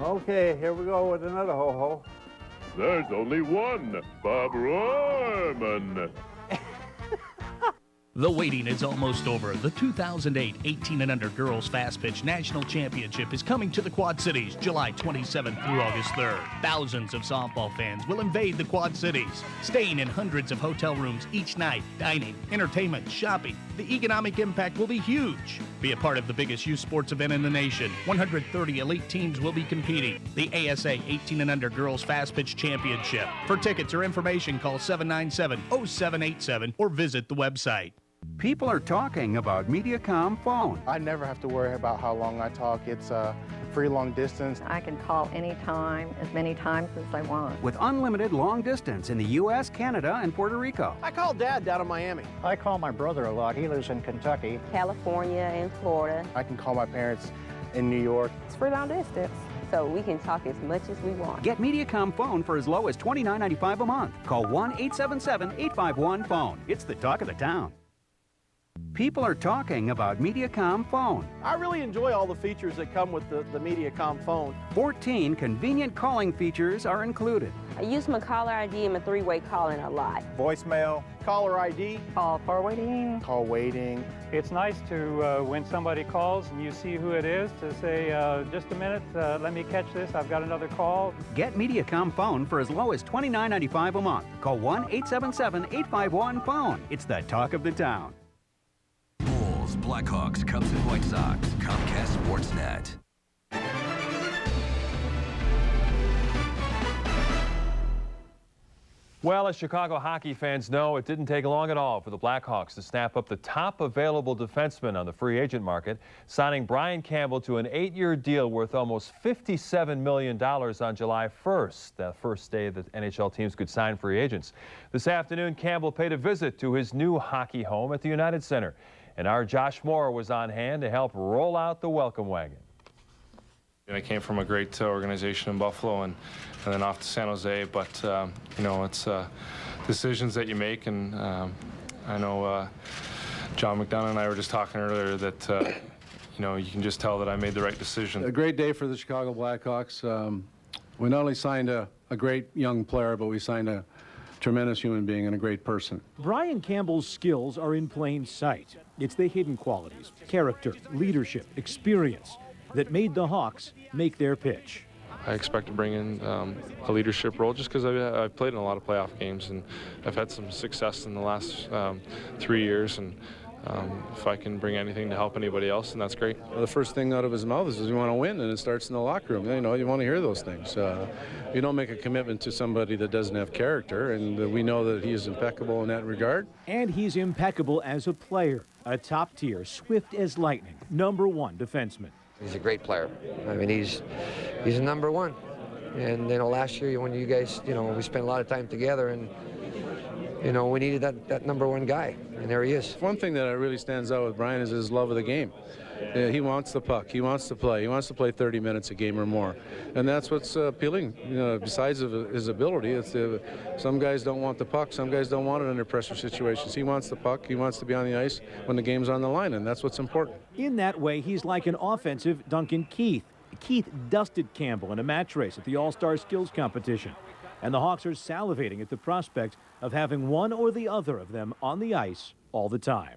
Okay, here we go with another ho-ho. There's only one, Bob Royman. The waiting is almost over. The 2008 18 and under Girls Fast Pitch National Championship is coming to the Quad Cities July 27th through August 3rd. Thousands of softball fans will invade the Quad Cities, staying in hundreds of hotel rooms each night, dining, entertainment, shopping. The economic impact will be huge. Be a part of the biggest youth sports event in the nation. 130 elite teams will be competing. The ASA 18 and under Girls Fast Pitch Championship. For tickets or information, call 797-0787 or visit the website. People are talking about Mediacom phone. I never have to worry about how long I talk. It's free long distance. I can call anytime, as many times as I want. With unlimited long distance in the U.S., Canada, and Puerto Rico. I call Dad down in Miami. I call my brother a lot. He lives in Kentucky. California and Florida. I can call my parents in New York. It's free long distance, so we can talk as much as we want. Get Mediacom phone for as low as $29.95 a month. Call 1-877-851-PHONE. It's the talk of the town. People are talking about Mediacom phone. I really enjoy all the features that come with the Mediacom phone. 14 convenient calling features are included. I use my caller ID and my three-way calling a lot. Voicemail, caller ID, Call for waiting. call waiting. It's nice to, when somebody calls and you see who it is, to say, just a minute, let me catch this, I've got another call. Get Mediacom phone for as low as $29.95 a month. Call 1-877-851-PHONE. It's the talk of the town. Bulls, Blackhawks, Cubs, and White Sox. Comcast Sportsnet. Well, as Chicago hockey fans know, it didn't take long at all for the Blackhawks to snap up the top available defenseman on the free agent market, signing Brian Campbell to an 8-year deal worth almost $57 million on July 1st, the first day that NHL teams could sign free agents. This afternoon, Campbell paid a visit to his new hockey home at the United Center, and our Josh Moore was on hand to help roll out the welcome wagon. I came from a great organization in Buffalo and then off to San Jose, but you know, it's decisions that you make, and I know John McDonough and I were just talking earlier that you know, you can just tell that I made the right decision. A great day for the Chicago Blackhawks. We not only signed a great young player, but we signed a tremendous human being and a great person. Brian Campbell's skills are in plain sight. It's the hidden qualities, character, leadership, experience that made the Hawks make their pitch. I expect to bring in a leadership role just because I've played in a lot of playoff games and I've had some success in the last 3 years, and if I can bring anything to help anybody else, then that's great. The first thing out of his mouth is we want to win, and it starts in the locker room. You know, you want to hear those things. You don't make a commitment to somebody that doesn't have character, and we know that he is impeccable in that regard. And he's impeccable as a player, a top-tier, swift as lightning, #1 defenseman. He's a great player. I mean, he's a #1. And, you know, last year when you guys, you know, we spent a lot of time together, and, you know, we needed that #1 guy, and there he is. One thing that really stands out with Brian is his love of the game. He wants the puck. He wants to play. He wants to play 30 minutes a game or more. And that's what's appealing, you know, besides of his ability. It's some guys don't want the puck. Some guys don't want it under pressure situations. He wants the puck. He wants to be on the ice when the game's on the line, and that's what's important. In that way, he's like an offensive Duncan Keith. Keith dusted Campbell in a match race at the All-Star Skills Competition. And the Hawks are salivating at the prospect of having one or the other of them on the ice all the time.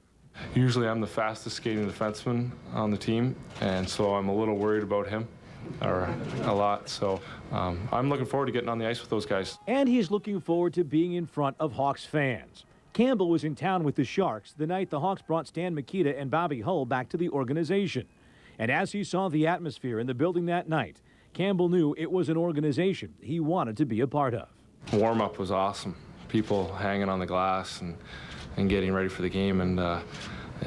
Usually I'm the fastest skating defenseman on the team, and so I'm a little worried about him, or a lot. So I'm looking forward to getting on the ice with those guys. And he's looking forward to being in front of Hawks fans. Campbell was in town with the Sharks the night the Hawks brought Stan Mikita and Bobby Hull back to the organization. And as he saw the atmosphere in the building that night, Campbell knew it was an organization he wanted to be a part of. Warm-up was awesome. People hanging on the glass and getting ready for the game, and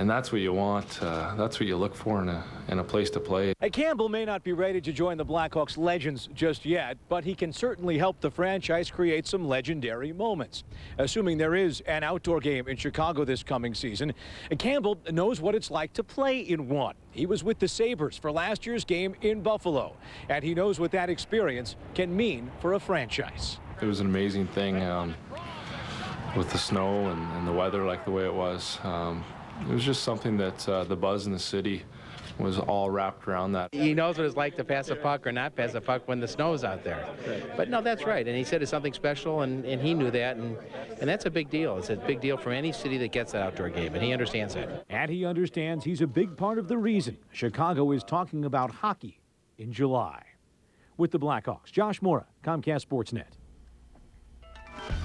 that's what you want. That's what you look for in a place to play. Campbell may not be ready to join the Blackhawks legends just yet, but he can certainly help the franchise create some legendary moments. Assuming there is an outdoor game in Chicago this coming season, Campbell knows what it's like to play in one. He was with the Sabres for last year's game in Buffalo, and he knows what that experience can mean for a franchise. It was an amazing thing with the snow and the weather like the way it was. It was just something that the buzz in the city was all wrapped around that. He knows what it's like to pass a puck or not pass a puck when the snow's out there. But no, that's right. And he said it's something special, and he knew that, and that's a big deal. It's a big deal for any city that gets that outdoor game, and he understands that. And he understands he's a big part of the reason Chicago is talking about hockey in July. With the Blackhawks, Josh Mora, Comcast Sportsnet.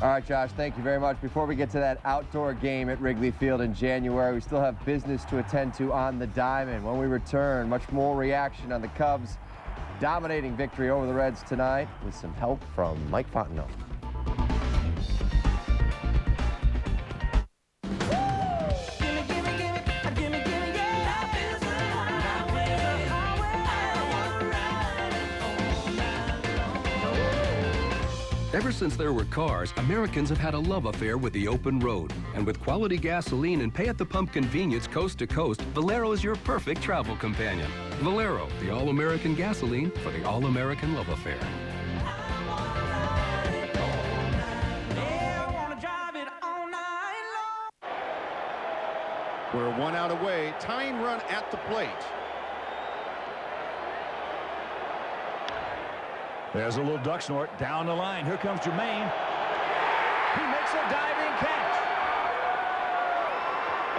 All right, Josh, thank you very much. Before we get to that outdoor game at Wrigley Field in January, we still have business to attend to on the diamond. When we return, much more reaction on the Cubs' dominating victory over the Reds tonight with some help from Mike Fontenot. Ever since there were cars, Americans have had a love affair with the open road. And with quality gasoline and pay-at-the-pump convenience coast to coast, Valero is your perfect travel companion. Valero, the all-American gasoline for the all-American love affair. We're 1 out away. Tying run at the plate. There's a little duck snort down the line. Here comes Jermaine. He makes a diving catch.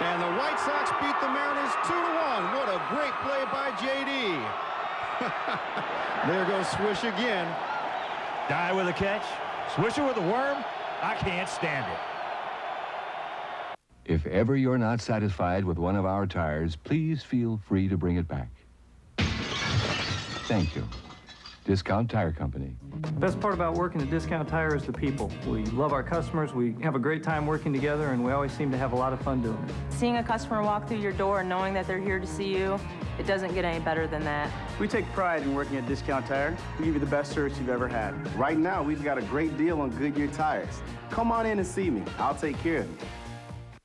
And the White Sox beat the Mariners 2-1. What a great play by J.D. There goes Swish again. Dye with a catch. Swisher with a worm. I can't stand it. If ever you're not satisfied with one of our tires, please feel free to bring it back. Thank you. Discount Tire Company. The best part about working at Discount Tire is the people. We love our customers, we have a great time working together, and we always seem to have a lot of fun doing it. Seeing a customer walk through your door and knowing that they're here to see you, it doesn't get any better than that. We take pride in working at Discount Tire. We give you the best service you've ever had. Right now, we've got a great deal on Goodyear tires. Come on in and see me. I'll take care of you.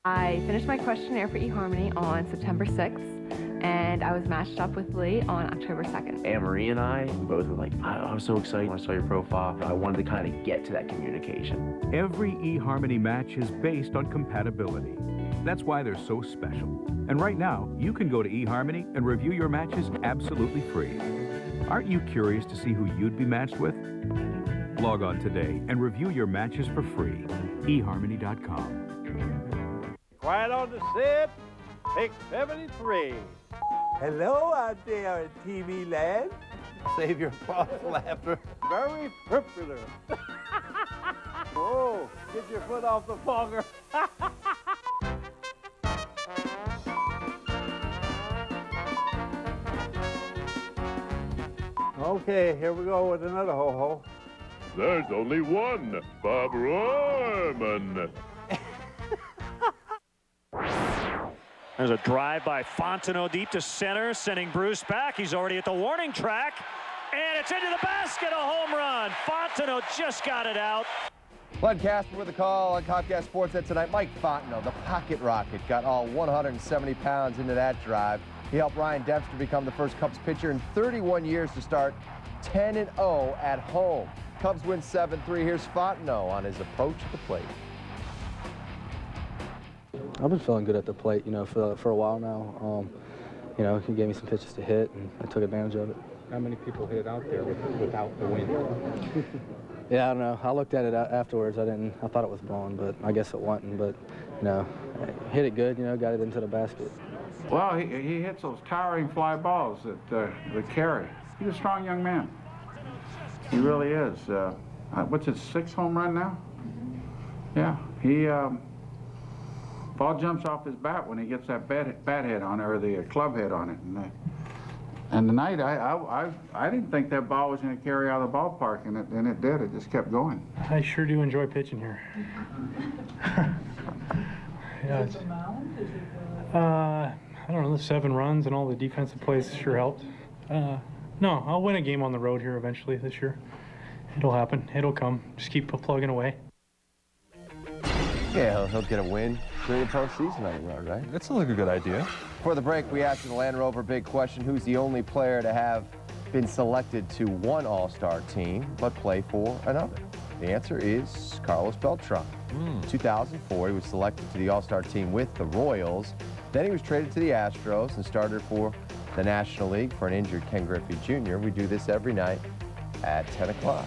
I finished my questionnaire for eHarmony on September 6th, and I was matched up with Lee on October 2nd. Anne-Marie and I both were like, I was so excited when I saw your profile. I wanted to kind of get to that communication. Every eHarmony match is based on compatibility. That's why they're so special. And right now, you can go to eHarmony and review your matches absolutely free. Aren't you curious to see who you'd be matched with? Log on today and review your matches for free. eHarmony.com. Quiet on the set. Take 73. Hello out there in TV land. Save your applause laughter. Very popular. Whoa, get your foot off the fogger. Okay, here we go with another ho-ho. There's only one, Bob Royman. There's a drive by Fontenot deep to center, sending Bruce back. He's already at the warning track, and it's into the basket, a home run. Fontenot just got it out. Glenn Casper with the call on Comcast Sportsnet tonight. Mike Fontenot, the pocket rocket, got all 170 pounds into that drive. He helped Ryan Dempster become the first Cubs pitcher in 31 years to start 10-0 at home. Cubs win 7-3. Here's Fontenot on his approach to the plate. I've been feeling good at the plate, for a while now. He gave me some pitches to hit, and I took advantage of it. How many people hit it out there without the wind? Yeah, I don't know. I looked at it afterwards. I thought it was blowing, but I guess it wasn't. But, hit it good, got it into the basket. Well, he hits those towering fly balls that carry. He's a strong young man. He really is. What's his 6th home run now? Yeah, he... ball jumps off his bat when he gets that bat head on it, or the club head on it. And tonight, I didn't think that ball was going to carry out of the ballpark, and it did. It just kept going. I sure do enjoy pitching here. Yeah, I don't know, the 7 runs and all the defensive plays sure helped. No, I'll win a game on the road here eventually this year. It'll happen. It'll come. Just keep plugging away. Yeah, he'll get a win during the postseason on the road, right? That sounds like a good idea. For the break, we asked the Land Rover big question: who's the only player to have been selected to one All-Star team but play for another? The answer is Carlos Beltran. In 2004, he was selected to the All-Star team with the Royals. Then he was traded to the Astros and started for the National League for an injured Ken Griffey Jr. We do this every night at 10 o'clock.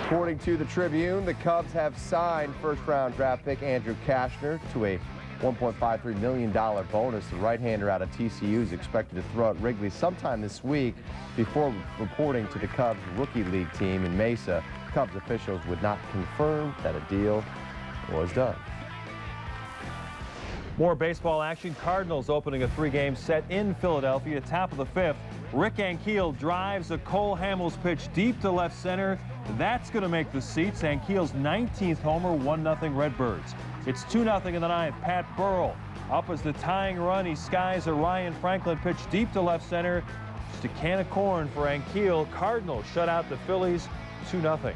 According to the Tribune, the Cubs have signed first-round draft pick Andrew Kashner to a $1.53 million bonus. The right-hander out of TCU is expected to throw at Wrigley sometime this week before reporting to the Cubs rookie league team in Mesa. Cubs officials would not confirm that a deal was done. More baseball action. Cardinals opening a 3-game set in Philadelphia. Top of the 5th. Rick Ankiel drives a Cole Hamels pitch deep to left center. That's going to make the seats. Ankiel's 19th homer, 1-0 Redbirds. It's 2-0 in the 9th. Pat Burrell up as the tying run. He skies a Ryan Franklin pitch deep to left center. Just a can of corn for Ankiel. Cardinals shut out the Phillies 2-0.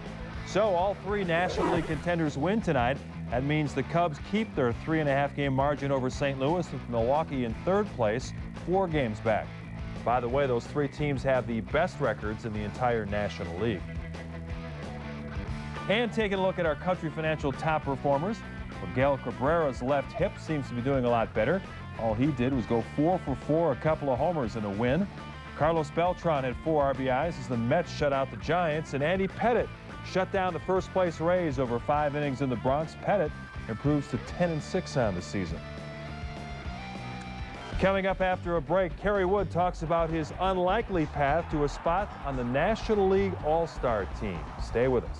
So all 3 National League contenders win tonight. That means the Cubs keep their 3.5-game margin over St. Louis, with Milwaukee in 3rd place, 4 games back. By the way, those 3 teams have the best records in the entire National League. And taking a look at our Country Financial top performers. Miguel Cabrera's left hip seems to be doing a lot better. All he did was go 4 for 4, a couple of homers and a win. Carlos Beltran had 4 RBIs as the Mets shut out the Giants, and Andy Pettitte shut down the first-place Rays over 5 innings in the Bronx. Pettitte improves to 10-6 on the season. Coming up after a break, Kerry Wood talks about his unlikely path to a spot on the National League All-Star team. Stay with us.